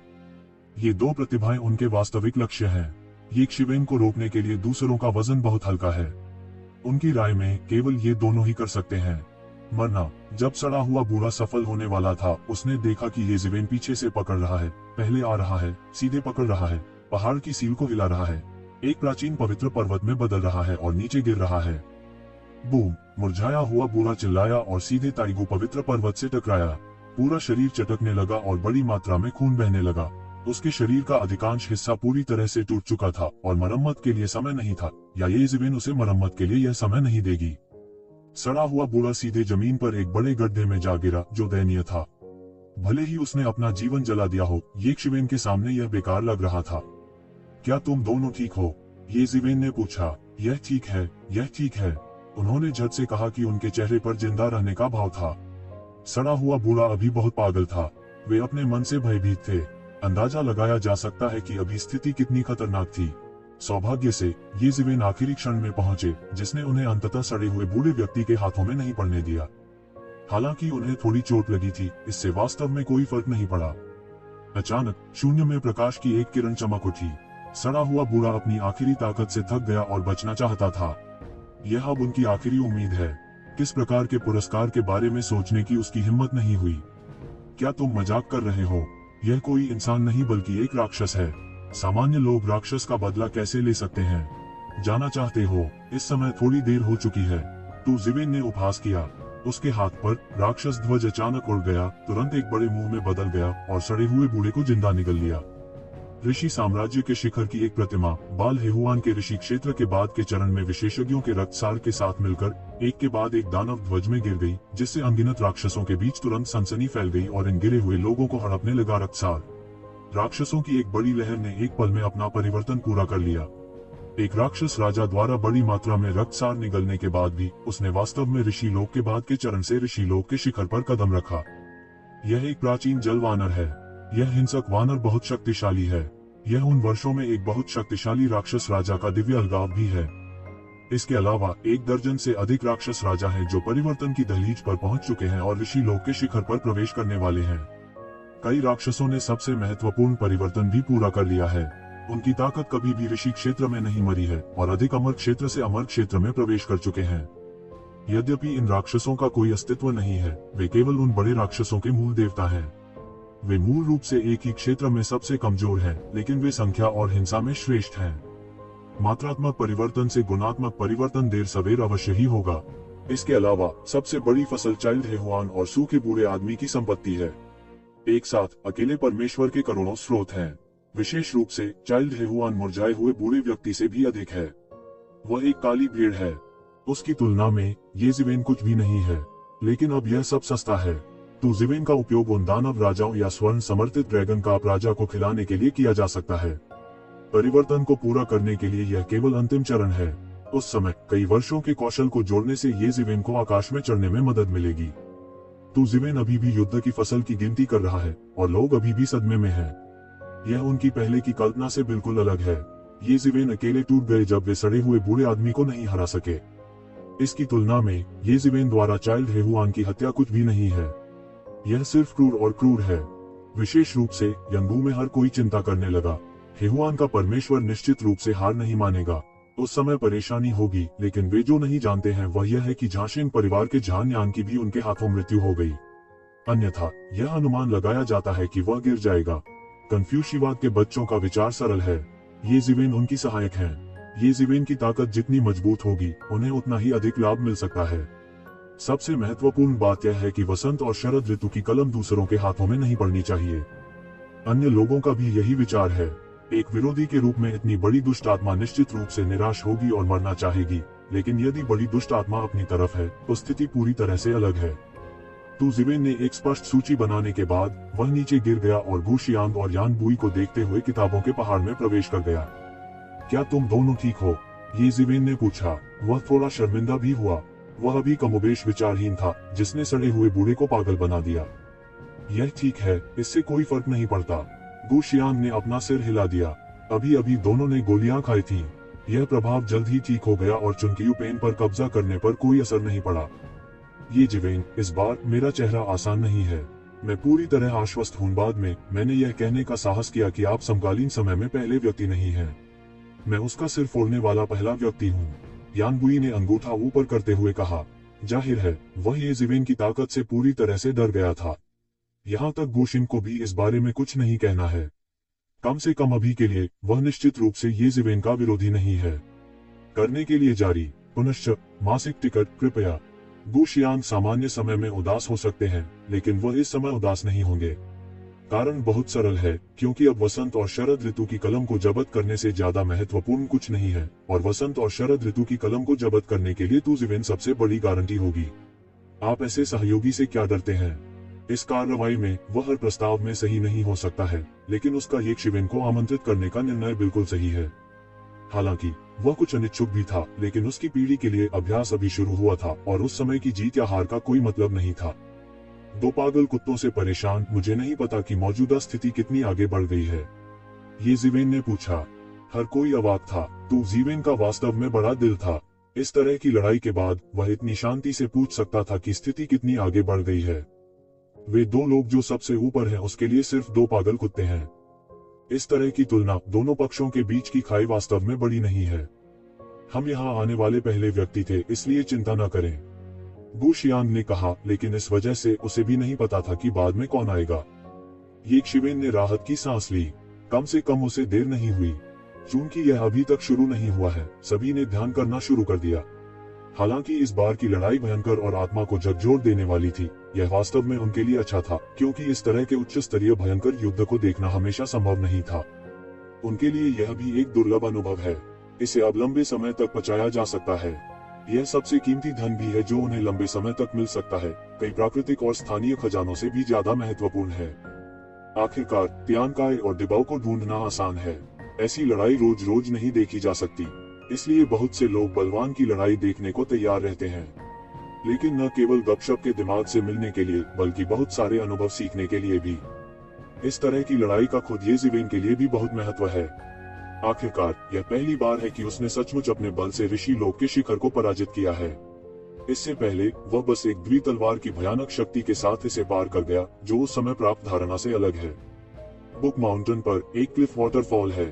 ये दो प्रतिभाएं उनके वास्तविक लक्ष्य हैं। येशिवेन को रोकने के लिए दूसरों का वजन बहुत हल्का है। उनकी राय में केवल ये दोनों ही कर सकते हैं। मरना। जब सड़ा हुआ बूढ़ा सफल होने वाला था, उसने देखा कि येशिवेन पीछे से पकड़ रहा है, पहले आ रहा है, सीधे पकड़ रहा है, पहाड़ की सील को हिला रहा है, एक प्राचीन पवित्र पर्वत में बदल रहा है और नीचे गिर रहा है। बूम! मुरझाया हुआ बूढ़ा चिल्लाया और सीधे ताइगो पवित्र पर्वत से टकराया। पूरा शरीर चटकने लगा और बड़ी मात्रा में खून बहने लगा। उसके शरीर का अधिकांश हिस्सा पूरी तरह से टूट चुका था और मरम्मत के लिए समय नहीं था, या येशिवेन उसे मरम्मत के लिए यह समय नहीं देगी। सड़ा हुआ बूढ़ा सीधे जमीन पर एक बड़े गड्ढे में जा गिरा, जो दयनीय था। भले ही उसने अपना जीवन जला दिया हो, येशिवेन के सामने यह बेकार लग रहा था। क्या तुम दोनों ठीक हो? ये जिवेन ने पूछा, यह ठीक है, यह ठीक है। उन्होंने झट से कहा कि उनके चेहरे पर जिंदा रहने का भाव था। सड़ा हुआ बूढ़ा अभी बहुत पागल था। वे अपने मन से भयभीत थे। अंदाजा लगाया जा सकता है कि अभी स्थिति कितनी खतरनाक थी। सौभाग्य से ये जिवेन आखिरी क्षण में पहुंचे, जिसने उन्हें अंततः सड़े हुए बूढ़े व्यक्ति के हाथों में नहीं पड़ने दिया। हालांकि उन्हें थोड़ी चोट लगी थी, इससे वास्तव में कोई फर्क नहीं पड़ा। अचानक शून्य में प्रकाश की एक किरण चमक उठी। सड़ा हुआ बूढ़ा अपनी आखिरी ताकत से थक गया और बचना चाहता था। यह अब उनकी आखिरी उम्मीद है। किस प्रकार के पुरस्कार के बारे में सोचने की उसकी हिम्मत नहीं हुई। क्या तुम मजाक कर रहे हो? यह कोई इंसान नहीं बल्कि एक राक्षस है। सामान्य लोग राक्षस का बदला कैसे ले सकते हैं? जाना चाहते हो? इस समय थोड़ी देर हो चुकी है। तू जिवेन ने उपहास किया। उसके हाथ पर राक्षस ध्वज अचानक उड़ गया, तुरंत एक बड़े मुंह में बदल गया और सड़े हुए बूढ़े को जिंदा निगल लिया। ऋषि साम्राज्य के शिखर की एक प्रतिमा बाल हेहुआन के ऋषि क्षेत्र के बाद के चरण में विशेषज्ञों के रक्तसार के साथ मिलकर एक के बाद एक दानव ध्वज में गिर गई, जिससे अनगिनत राक्षसों के बीच तुरंत सनसनी फैल गई और इन गिरे हुए लोगों को हड़पने लगा रक्तसार। राक्षसों की एक बड़ी लहर ने एक पल में अपना परिवर्तन पूरा कर लिया। एक राक्षस राजा द्वारा बड़ी मात्रा में रक्तसार निगलने के बाद भी उसने वास्तव में ऋषि लोक के बाद के चरण से ऋषि लोक के शिखर पर कदम रखा। यह एक प्राचीन जल वानर है। यह हिंसक वानर बहुत शक्तिशाली है। यह उन वर्षों में एक बहुत शक्तिशाली राक्षस राजा का दिव्य अलगाव भी है। इसके अलावा 1 दर्जन से अधिक राक्षस राजा हैं जो परिवर्तन की दहलीज पर पहुंच चुके हैं और ऋषि लोक के शिखर पर प्रवेश करने वाले हैं। कई राक्षसों ने सबसे महत्वपूर्ण परिवर्तन भी पूरा कर लिया है। उनकी ताकत कभी भी ऋषि क्षेत्र में नहीं मरी है और अधिक अमर क्षेत्र से अमर क्षेत्र में प्रवेश कर चुके हैं। यद्यपि इन राक्षसों का कोई अस्तित्व नहीं है, वे केवल उन बड़े राक्षसों के मूल देवता हैं। वे मूल रूप से एक ही क्षेत्र में सबसे कमजोर हैं, लेकिन वे संख्या और हिंसा में श्रेष्ठ हैं। मात्रात्मक परिवर्तन से गुणात्मक परिवर्तन देर सवेर अवश्य ही होगा। इसके अलावा सबसे बड़ी फसल चाइल्ड हेहुआन और सूखे बूढ़े आदमी की संपत्ति है। एक साथ अकेले परमेश्वर के करोड़ों स्रोत हैं। विशेष रूप से चाइल्ड हेहुआन मुरझाए हुए बूढ़े व्यक्ति से भी अधिक है। वह एक काली भेड़ है। उसकी तुलना में ये जिवेन कुछ भी नहीं है, लेकिन अब यह सब सस्ता है। तो जिवेन का उपयोग उन दानव राजाओं या स्वर्ण समर्थित ड्रैगन काप राजा को खिलाने के लिए किया जा सकता है। परिवर्तन को पूरा करने के लिए यह केवल अंतिम चरण है। उस समय कई वर्षों के कौशल को जोड़ने से ये जिवेन को आकाश में चढ़ने में मदद मिलेगी। तो जिवेन अभी भी युद्ध की फसल की गिनती कर रहा है और लोग अभी भी सदमे में हैं। यह उनकी पहले की कल्पना से बिल्कुल अलग है। ये जिवेन अकेले टूट गए जब वे सड़े हुए बूढ़े आदमी को नहीं हरा सके। इसकी तुलना में ये जिवेन द्वारा चाइल्ड हेहुआन की हत्या कुछ भी नहीं है। यह सिर्फ क्रूर और क्रूर है। विशेष रूप से यंगू में हर कोई चिंता करने लगा। हेहुआन का परमेश्वर निश्चित रूप से हार नहीं मानेगा। उस समय परेशानी होगी, लेकिन वे जो नहीं जानते हैं वह यह है कि झांशिंग परिवार के झान्यान की भी उनके हाथों मृत्यु हो गई। अन्यथा यह अनुमान लगाया जाता है कि वह गिर जाएगा। कन्फ्यूशिवाद के बच्चों का विचार सरल है। ये जिवेन उनकी सहायक हैं। ये जिवेन की ताकत जितनी मजबूत होगी, उन्हें उतना ही अधिक लाभ मिल सकता है। सबसे महत्वपूर्ण बात यह है कि वसंत और शरद ऋतु की कलम दूसरों के हाथों में नहीं पड़नी चाहिए। अन्य लोगों का भी यही विचार है। एक विरोधी के रूप में इतनी बड़ी दुष्ट आत्मा निश्चित रूप से निराश होगी और मरना चाहेगी, लेकिन यदि बड़ी दुष्ट आत्मा अपनी तरफ है तो स्थिति पूरी तरह से अलग है। तो जिवेन ने एक स्पष्ट सूची बनाने के बाद वह नीचे गिर गया और गुशियांग और यानबुई को देखते हुए किताबों के पहाड़ में प्रवेश कर गया। क्या तुम दोनों ठीक हो? ये जिवेन ने पूछा। वह थोड़ा शर्मिंदा भी हुआ। वह अभी कमोबेश विचारहीन था, जिसने सड़े हुए बूढ़े को पागल बना दिया। यह ठीक है, इससे कोई फर्क नहीं पड़ता। गुशियांग ने अपना सिर हिला दिया। अभी अभी दोनों ने गोलियां खाई थीं। यह प्रभाव जल्द ही ठीक हो गया और चुनकियू पेन पर कब्जा करने पर कोई असर नहीं पड़ा। ये जिवेन, इस बार मेरा चेहरा आसान नहीं है। मैं पूरी तरह आश्वस्त हूं। बाद में मैंने यह कहने का साहस किया कि आप समकालीन समय में पहले व्यक्ति नहीं हैं। मैं उसका सिर फोड़ने वाला पहला व्यक्ति हूँ। यानबुई ने अंगूठा ऊपर करते हुए कहा। जाहिर है वह ये जिवेन की ताकत से पूरी तरह से डर गया था। यहाँ तक गुशिन को भी इस बारे में कुछ नहीं कहना है। कम से कम अभी के लिए वह निश्चित रूप से ये जिवेन का विरोधी नहीं है। करने के लिए जारी। पुनश्च मासिक टिकट कृपया। गुशियांग सामान्य समय में उदास हो सकते हैं, लेकिन वह इस समय उदास नहीं होंगे। कारण बहुत सरल है, क्योंकि अब वसंत और शरद ऋतु की कलम को जब्त करने से ज्यादा महत्वपूर्ण कुछ नहीं है, और वसंत और शरद ऋतु की कलम को जब्त करने के लिए तू जिवेन सबसे बड़ी गारंटी होगी। आप ऐसे सहयोगी से क्या डरते हैं? इस कार्रवाई में वह हर प्रस्ताव में सही नहीं हो सकता है, लेकिन उसका ये शिवेन को आमंत्रित करने का निर्णय बिल्कुल सही है। हालांकि वह कुछ अनिच्छुक भी था, लेकिन उसकी पीढ़ी के लिए अभ्यास अभी शुरू हुआ था और उस समय की जीत या हार का कोई मतलब नहीं था। दो पागल कुत्तों से परेशान, मुझे नहीं पता कि मौजूदा स्थिति कितनी आगे बढ़ गई है, ये जीवेन ने पूछा। हर कोई अवाक था। तो जीवेन का वास्तव में बड़ा दिल था। इस तरह की लड़ाई के बाद वह इतनी शांति से पूछ सकता था कि स्थिति कितनी आगे बढ़ गई है। वे दो लोग जो सबसे ऊपर हैं उसके लिए सिर्फ दो पागल कुत्ते हैं। इस तरह की तुलना दोनों पक्षों के बीच की खाई वास्तव में बड़ी नहीं है। हम यहाँ आने वाले पहले व्यक्ति थे, इसलिए चिंता न करें, गु शियांग ने कहा, लेकिन इस वजह से उसे भी नहीं पता था कि बाद में कौन आएगा। ये शिवेन ने राहत की सांस ली। कम से कम उसे देर नहीं हुई। चूंकि यह अभी तक शुरू नहीं हुआ है, सभी ने ध्यान करना शुरू कर दिया। हालांकि इस बार की लड़ाई भयंकर और आत्मा को झकझोर देने वाली थी, यह वास्तव में उनके लिए अच्छा था, क्योंकि इस तरह के उच्च स्तरीय भयंकर युद्ध को देखना हमेशा संभव नहीं था। उनके लिए यह भी एक दुर्लभ अनुभव है। इसे अब लंबे समय तक पचाया जा सकता है। यह सबसे कीमती धन भी है जो उन्हें लंबे समय तक मिल सकता है, कई प्राकृतिक और स्थानीय खजानों से भी ज्यादा महत्वपूर्ण है। आखिरकार तियानकाई और डिबाओ को ढूंढना आसान है। ऐसी लड़ाई रोज रोज नहीं देखी जा सकती, इसलिए बहुत से लोग बलवान की लड़ाई देखने को तैयार रहते हैं, लेकिन न केवल गपशप के दिमाग से मिलने के लिए, बल्कि बहुत सारे अनुभव सीखने के लिए भी। इस तरह की लड़ाई का खुद ये जीवेन के लिए भी बहुत महत्व है। आखिरकार यह पहली बार है कि उसने सचमुच अपने बल से ऋषि लोक के शिखर को पराजित किया है। इससे पहले वह बस एक द्वि तलवार की भयानक शक्ति के साथ इसे पार कर गया, जो उस समय प्राप्त धारणा से अलग है। बुक माउंटेन पर एक क्लिफ वाटरफॉल है।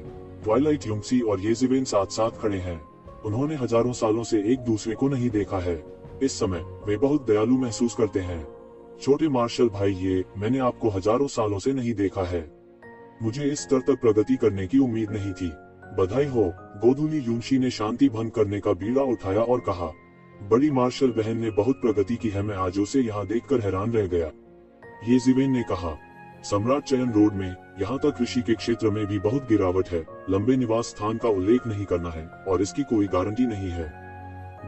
ट्वाइलाइट युंगसी और ये जीवेन साथ साथ खड़े हैं। उन्होंने हजारों सालों से एक दूसरे को नहीं देखा है। इस समय वे बहुत दयालु महसूस करते हैं। छोटे मार्शल भाई, ये मैंने आपको हजारों सालों से नहीं देखा है। मुझे इस स्तर तक प्रगति करने की उम्मीद नहीं थी। बधाई हो। गोधुली युंशी ने शांति भंग करने का बीड़ा उठाया और कहा, बड़ी मार्शल बहन ने बहुत प्रगति की है, मैं आज उसे यहाँ देखकर हैरान रह गया। ये जीवेन ने कहा, सम्राट चयन रोड में यहाँ तक ऋषि के क्षेत्र में भी बहुत गिरावट है। लंबे निवास स्थान का उल्लेख नहीं करना है और इसकी कोई गारंटी नहीं है।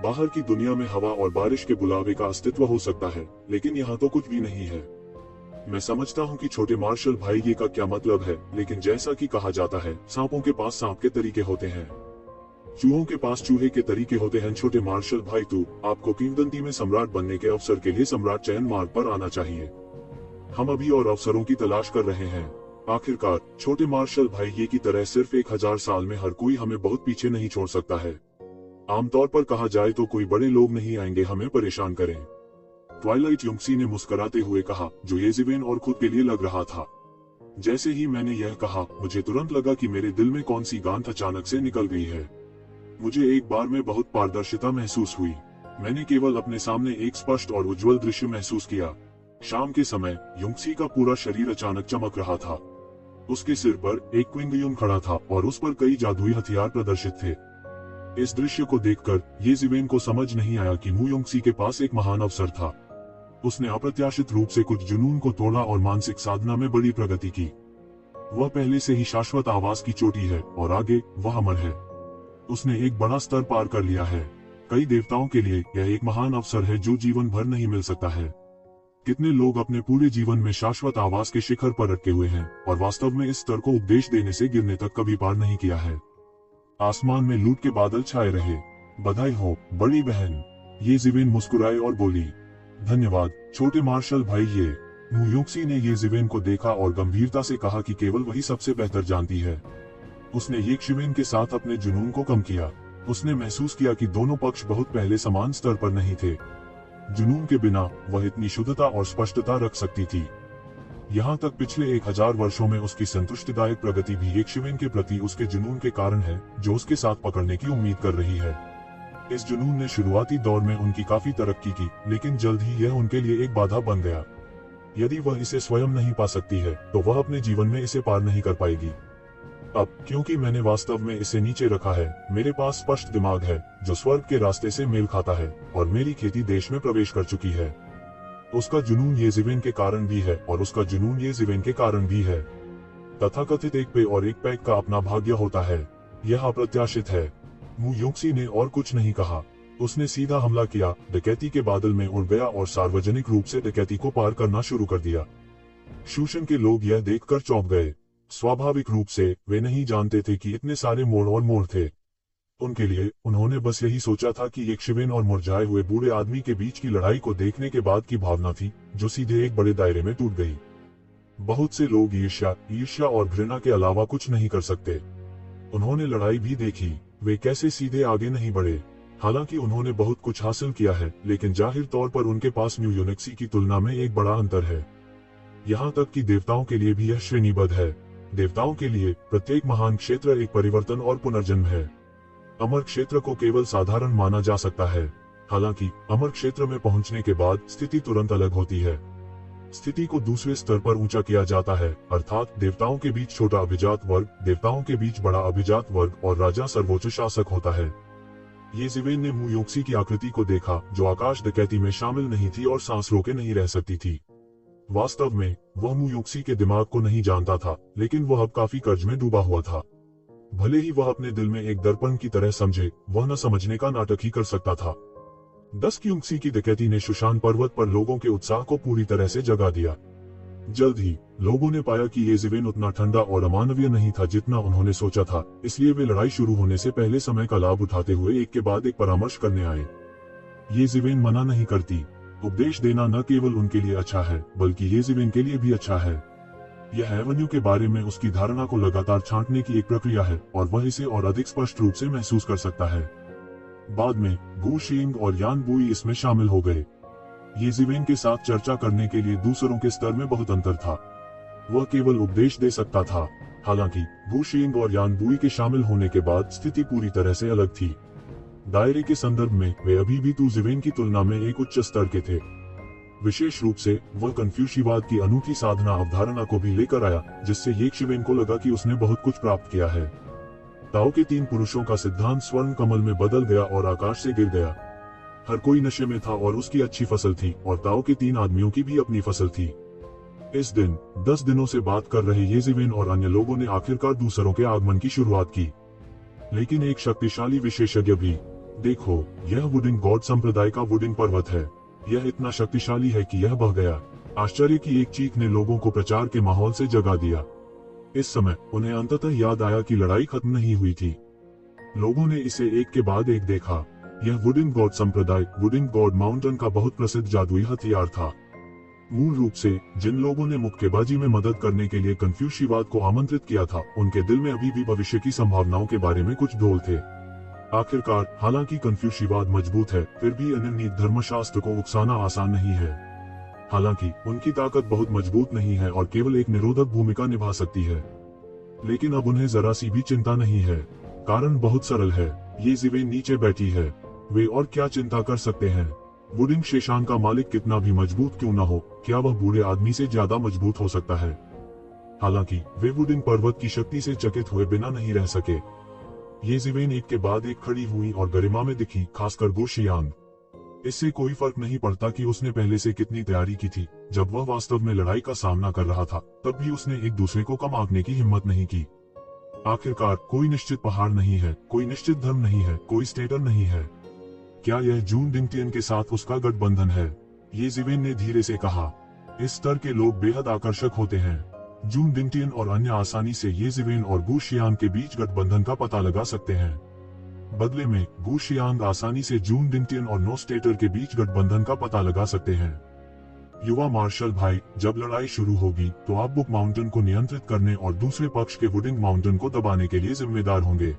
बाहर की दुनिया में हवा और बारिश के बुलावे का अस्तित्व हो सकता है, लेकिन यहाँ तो कुछ भी नहीं है। मैं समझता हूँ कि छोटे मार्शल भाई ये का क्या मतलब है, लेकिन जैसा कि कहा जाता है, सांपों के पास सांप के तरीके होते हैं, चूहों के पास चूहे के तरीके होते हैं। छोटे मार्शल भाई, तो आपको किंवदंती में सम्राट बनने के अवसर के लिए सम्राट चयन मार्ग पर आना चाहिए। हम अभी और अवसरों की तलाश कर रहे हैं। आखिरकार छोटे मार्शल भाई, ये की तरह सिर्फ 1000 साल में हर कोई हमें बहुत पीछे नहीं छोड़ सकता है। आमतौर पर कहा जाए तो कोई बड़े लोग नहीं आएंगे हमें परेशान करें। ट्वाइलाइट युंगसी ने मुस्कुराते हुए कहा, जो ये जीवेन और खुद के लिए लग रहा था। जैसे ही मैंने यह कहा, मुझे तुरंत लगा कि मेरे दिल में कौन सी गांठ अचानक से निकल गई है। मुझे एक बार में बहुत पारदर्शिता महसूस हुई। मैंने केवल अपने सामने एक स्पष्ट और उज्जवल दृश्य महसूस किया। शाम के समय युंगसी का पूरा शरीर अचानक चमक रहा था। उसके सिर पर एक क्विंगयुन खड़ा था और उस पर कई जादुई हथियार प्रदर्शित थे। इस दृश्य को देखकर ये जीवेन को समझ नहीं आया कि मु युंगसी के पास एक महान अवसर था। उसने अप्रत्याशित रूप से कुछ जुनून को तोड़ा और मानसिक साधना में बड़ी प्रगति की। वह पहले से ही शाश्वत आवास की चोटी है और आगे वह अमर है। उसने एक बड़ा स्तर पार कर लिया है। कई देवताओं के लिए यह एक महान अवसर है जो जीवन भर नहीं मिल सकता है। कितने लोग अपने पूरे जीवन में शाश्वत आवास के शिखर पर अटके हुए हैं और वास्तव में इस स्तर को उपदेश देने से गिरने तक कभी पार नहीं किया है। आसमान में लूट के बादल छाए रहे। बधाई हो बड़ी बहन। ये जीवेन मुस्कुराए और बोली, धन्यवाद छोटे मार्शल भाई। ये मु युंगसी ने ये जीवेन को देखा और गंभीरता से कहा कि केवल वही सबसे बेहतर जानती है। उसने ये शिवेन के साथ अपने जुनून को कम किया। उसने महसूस किया कि दोनों पक्ष बहुत पहले समान स्तर पर नहीं थे। जुनून के बिना वह इतनी शुद्धता और स्पष्टता रख सकती थी। यहाँ तक पिछले 1000 वर्षों में उसकी संतुष्टिदायक प्रगति भी एक शिवेन के प्रति उसके जुनून के कारण है, जो उसके साथ पकड़ने की उम्मीद कर रही है। इस जुनून ने शुरुआती दौर में उनकी काफी तरक्की की, लेकिन जल्द ही यह उनके लिए एक बाधा बन गया। यदि वह इसे स्वयं नहीं पा सकती है, तो वह अपने जीवन में इसे पार नहीं कर पाएगी। अब क्योंकि मैंने वास्तव में इसे नीचे रखा है, मेरे पास स्पष्ट दिमाग है जो स्वर्ग के रास्ते से मेल खाता है, और मेरी खेती देश में प्रवेश कर चुकी है। उसका जुनून ये जीवेन के कारण भी है और उसका जुनून ये जीवेन के कारण भी है। तथाकथित एक पे और एक पैक का अपना भाग्य होता है। यह अप्रत्याशित है। मु युंगसी ने और कुछ नहीं कहा। उसने सीधा हमला किया, डकैती के बादल में उड़ गया और सार्वजनिक रूप से डकैती को पार करना शुरू कर दिया। शूशन के लोग यह देखकर चौंक गए। स्वाभाविक रूप से वे नहीं जानते थे कि इतने सारे मोड़ और मोड़ थे। उनके लिए उन्होंने बस यही सोचा था कि एक शिवेन और मुरझाए हुए बूढ़े आदमी के बीच की लड़ाई को देखने के बाद की भावना थी, जो सीधे एक बड़े दायरे में टूट गई। बहुत से लोग ईर्ष्या और घृणा के अलावा कुछ नहीं कर सकते। उन्होंने लड़ाई भी देखी, वे कैसे सीधे आगे नहीं बढ़े। हालांकि उन्होंने बहुत कुछ हासिल किया है, लेकिन जाहिर तौर पर उनके पास न्यू यूनिक्सी की तुलना में एक बड़ा अंतर है। यहाँ तक कि देवताओं के लिए भी यह श्रेणीबद्ध है। देवताओं के लिए प्रत्येक महान क्षेत्र एक परिवर्तन और पुनर्जन्म है। अमर क्षेत्र को केवल साधारण माना जा सकता है। हालांकि अमर क्षेत्र में पहुंचने के बाद स्थिति तुरंत अलग होती है। स्थिति को दूसरे स्तर पर ऊंचा किया जाता है, अर्थात देवताओं के बीच छोटा अभिजात वर्ग, देवताओं के बीच बड़ा अभिजात वर्ग और राजा सर्वोच्च शासक होता है। येज़िवेन ने मू योक्सी की आकृति को देखा, जो आकाश डकैती में शामिल नहीं थी और सांस रोके नहीं रह सकती थी। वास्तव में वह मू योक्सी के दिमाग को नहीं जानता था, लेकिन वह अब काफी कर्ज में डूबा हुआ था। भले ही वह अपने दिल में एक दर्पण की तरह समझे, वह न समझने का नाटक ही कर सकता था। 10 क्यूंक्सी की डकैती ने शुशान पर्वत पर लोगों के उत्साह को पूरी तरह से जगा दिया। जल्द ही लोगों ने पाया कि येज़िवेन उतना ठंडा और अमानवीय नहीं था जितना उन्होंने सोचा था, इसलिए वे लड़ाई शुरू होने से पहले समय का लाभ उठाते हुए एक के बाद एक परामर्श करने आए। येज़िवेन मना नहीं करती। उपदेश देना न केवल उनके लिए अच्छा है, बल्कि येज़िवेन के लिए भी अच्छा है। यह एवेन्यू के बारे में उसकी धारणा को लगातार छांटने की एक प्रक्रिया है, और वह इसे और अधिक स्पष्ट रूप से महसूस कर सकता है। बाद में गू शियिंग और यान बुई इसमें शामिल हो गए। येज़िवेन के साथ चर्चा करने के लिए दूसरों के स्तर में बहुत अंतर था। वह केवल उपदेश दे सकता था। हालांकि गू शियिंग और यान बुई के शामिल होने के बाद स्थिति पूरी तरह से अलग थी। दायरे के संदर्भ में वे अभी भी येज़िवेन की तुलना में एक उच्च स्तर के थे। विशेष रूप से वह कन्फ्यूशियवाद की अनूठी साधना अवधारणा को भी लेकर आया, जिससे येज़िवेन को लगा कि उसने बहुत कुछ प्राप्त किया है। ताओ के 3 पुरुषों का सिद्धांत स्वर्ण कमल में बदल गया और आकाश से गिर गया। हर कोई नशे में था और उसकी अच्छी फसल थी, और ताओ के 3 आदमियों की भी अपनी फसल थी। इस दिन 10 दिनों से बात कर रहे येज़िवेन और अन्य लोगों ने आखिरकार दूसरों के आगमन की शुरुआत की। लेकिन एक शक्तिशाली विशेषज्ञ भी, देखो, यह वुडिंग गॉड संप्रदाय का वुडिंग पर्वत है। यह इतना शक्तिशाली है कि यह बह गया। आश्चर्य की एक चीख ने लोगों को प्रचार के माहौल से जगा दिया। इस समय उन्हें अंततः याद आया कि लड़ाई खत्म नहीं हुई थी। लोगों ने इसे एक के बाद एक देखा। यह वुडिंग गॉड संप्रदाय वुडिंग गॉड माउंटेन का बहुत प्रसिद्ध जादुई हथियार था। मूल रूप से जिन लोगों ने मुक्केबाजी में मदद करने के लिए कन्फ्यूशियवाद को आमंत्रित किया था, उनके दिल में अभी भी भविष्य की संभावनाओं के बारे में कुछ ढोल थे। आखिरकार, हालांकि कन्फ्यूशियवाद मजबूत है, फिर भी अनिर्णीत धर्मशास्त्र को उकसाना आसान नहीं है। हालांकि उनकी ताकत बहुत मजबूत नहीं है और केवल एक निरोधक भूमिका निभा सकती है। लेकिन अब उन्हें जरा सी भी चिंता नहीं है। कारण बहुत सरल है, येज़िवेन नीचे बैठी है। वे और क्या चिंता कर सकते हैं? वुडिंग शेशान का मालिक कितना भी मजबूत क्यों न हो, क्या वह बूढ़े आदमी से ज्यादा मजबूत हो सकता है? हालांकि वे वुडिंग पर्वत की शक्ति से चकित हुए बिना नहीं रह सके। येज़िवेन एक के बाद एक खड़ी हुई और गरिमा में दिखी, खासकर गू शियांग। इससे कोई फर्क नहीं पड़ता कि उसने पहले से कितनी तैयारी की थी। जब वह वास्तव में लड़ाई का सामना कर रहा था, तब भी उसने एक दूसरे को कम आंकने की हिम्मत नहीं की। आखिरकार कोई निश्चित पहाड़ नहीं है, कोई निश्चित धर्म नहीं है, कोई स्टेटर नहीं है। क्या यह जून डिंगटियन के साथ उसका गठबंधन है? येज़िवेन ने धीरे से कहा। इस स्तर के लोग बेहद आकर्षक होते हैं। जून डिंगटियन और अन्य आसानी से येज़िवेन और गू शियांग के बीच गठबंधन का पता लगा सकते हैं। बदले में गू शियांग आसानी से जून डिंगटियन और नो स्टेटर के बीच गठबंधन का पता लगा सकते हैं। युवा मार्शल भाई, जब लड़ाई शुरू होगी तो आप बुक माउंटेन को नियंत्रित करने और दूसरे पक्ष के वुडिंग माउंटेन को दबाने के लिए जिम्मेदार होंगे।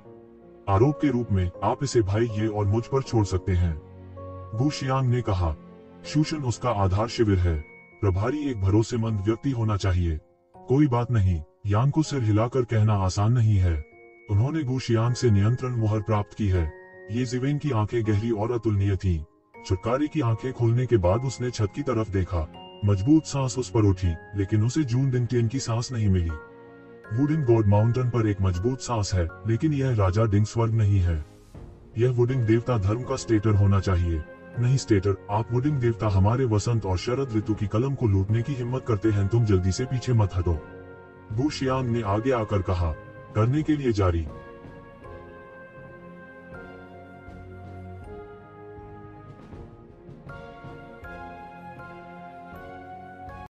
आरोप के रूप में आप इसे भाई ये और मुझ पर छोड़ सकते हैं, गू शियांग ने कहा। शूशन उसका आधार शिविर है। प्रभारी एक भरोसेमंद व्यक्ति होना चाहिए। कोई बात नहीं, यांग को सिर हिलाकर कहना आसान नहीं है। उन्होंने गू शियांग से नियंत्रण मुहर प्राप्त की है। येज़िवेन की आंखें गहरी और अतुलनीय थीं। छुटकारे की आंखें खोलने के बाद उसने छत की तरफ देखा। मजबूत सांस उस पर उठी, लेकिन उसे जून डिंगटियन की सांस नहीं मिली। वुडिंग गॉड माउंटेन पर एक मजबूत सांस है, लेकिन यह राजा डिंग स्वर्ग नहीं है। यह वुडिंग देवता धर्म का स्टेटर होना चाहिए। नहीं स्टेटर, आप वुडिंग देवता हमारे वसंत और शरद ऋतु की कलम को लूटने की हिम्मत करते हैं। तुम जल्दी से पीछे मत हटो, गू शियांग ने आगे आकर कहा। करने के लिए जारी।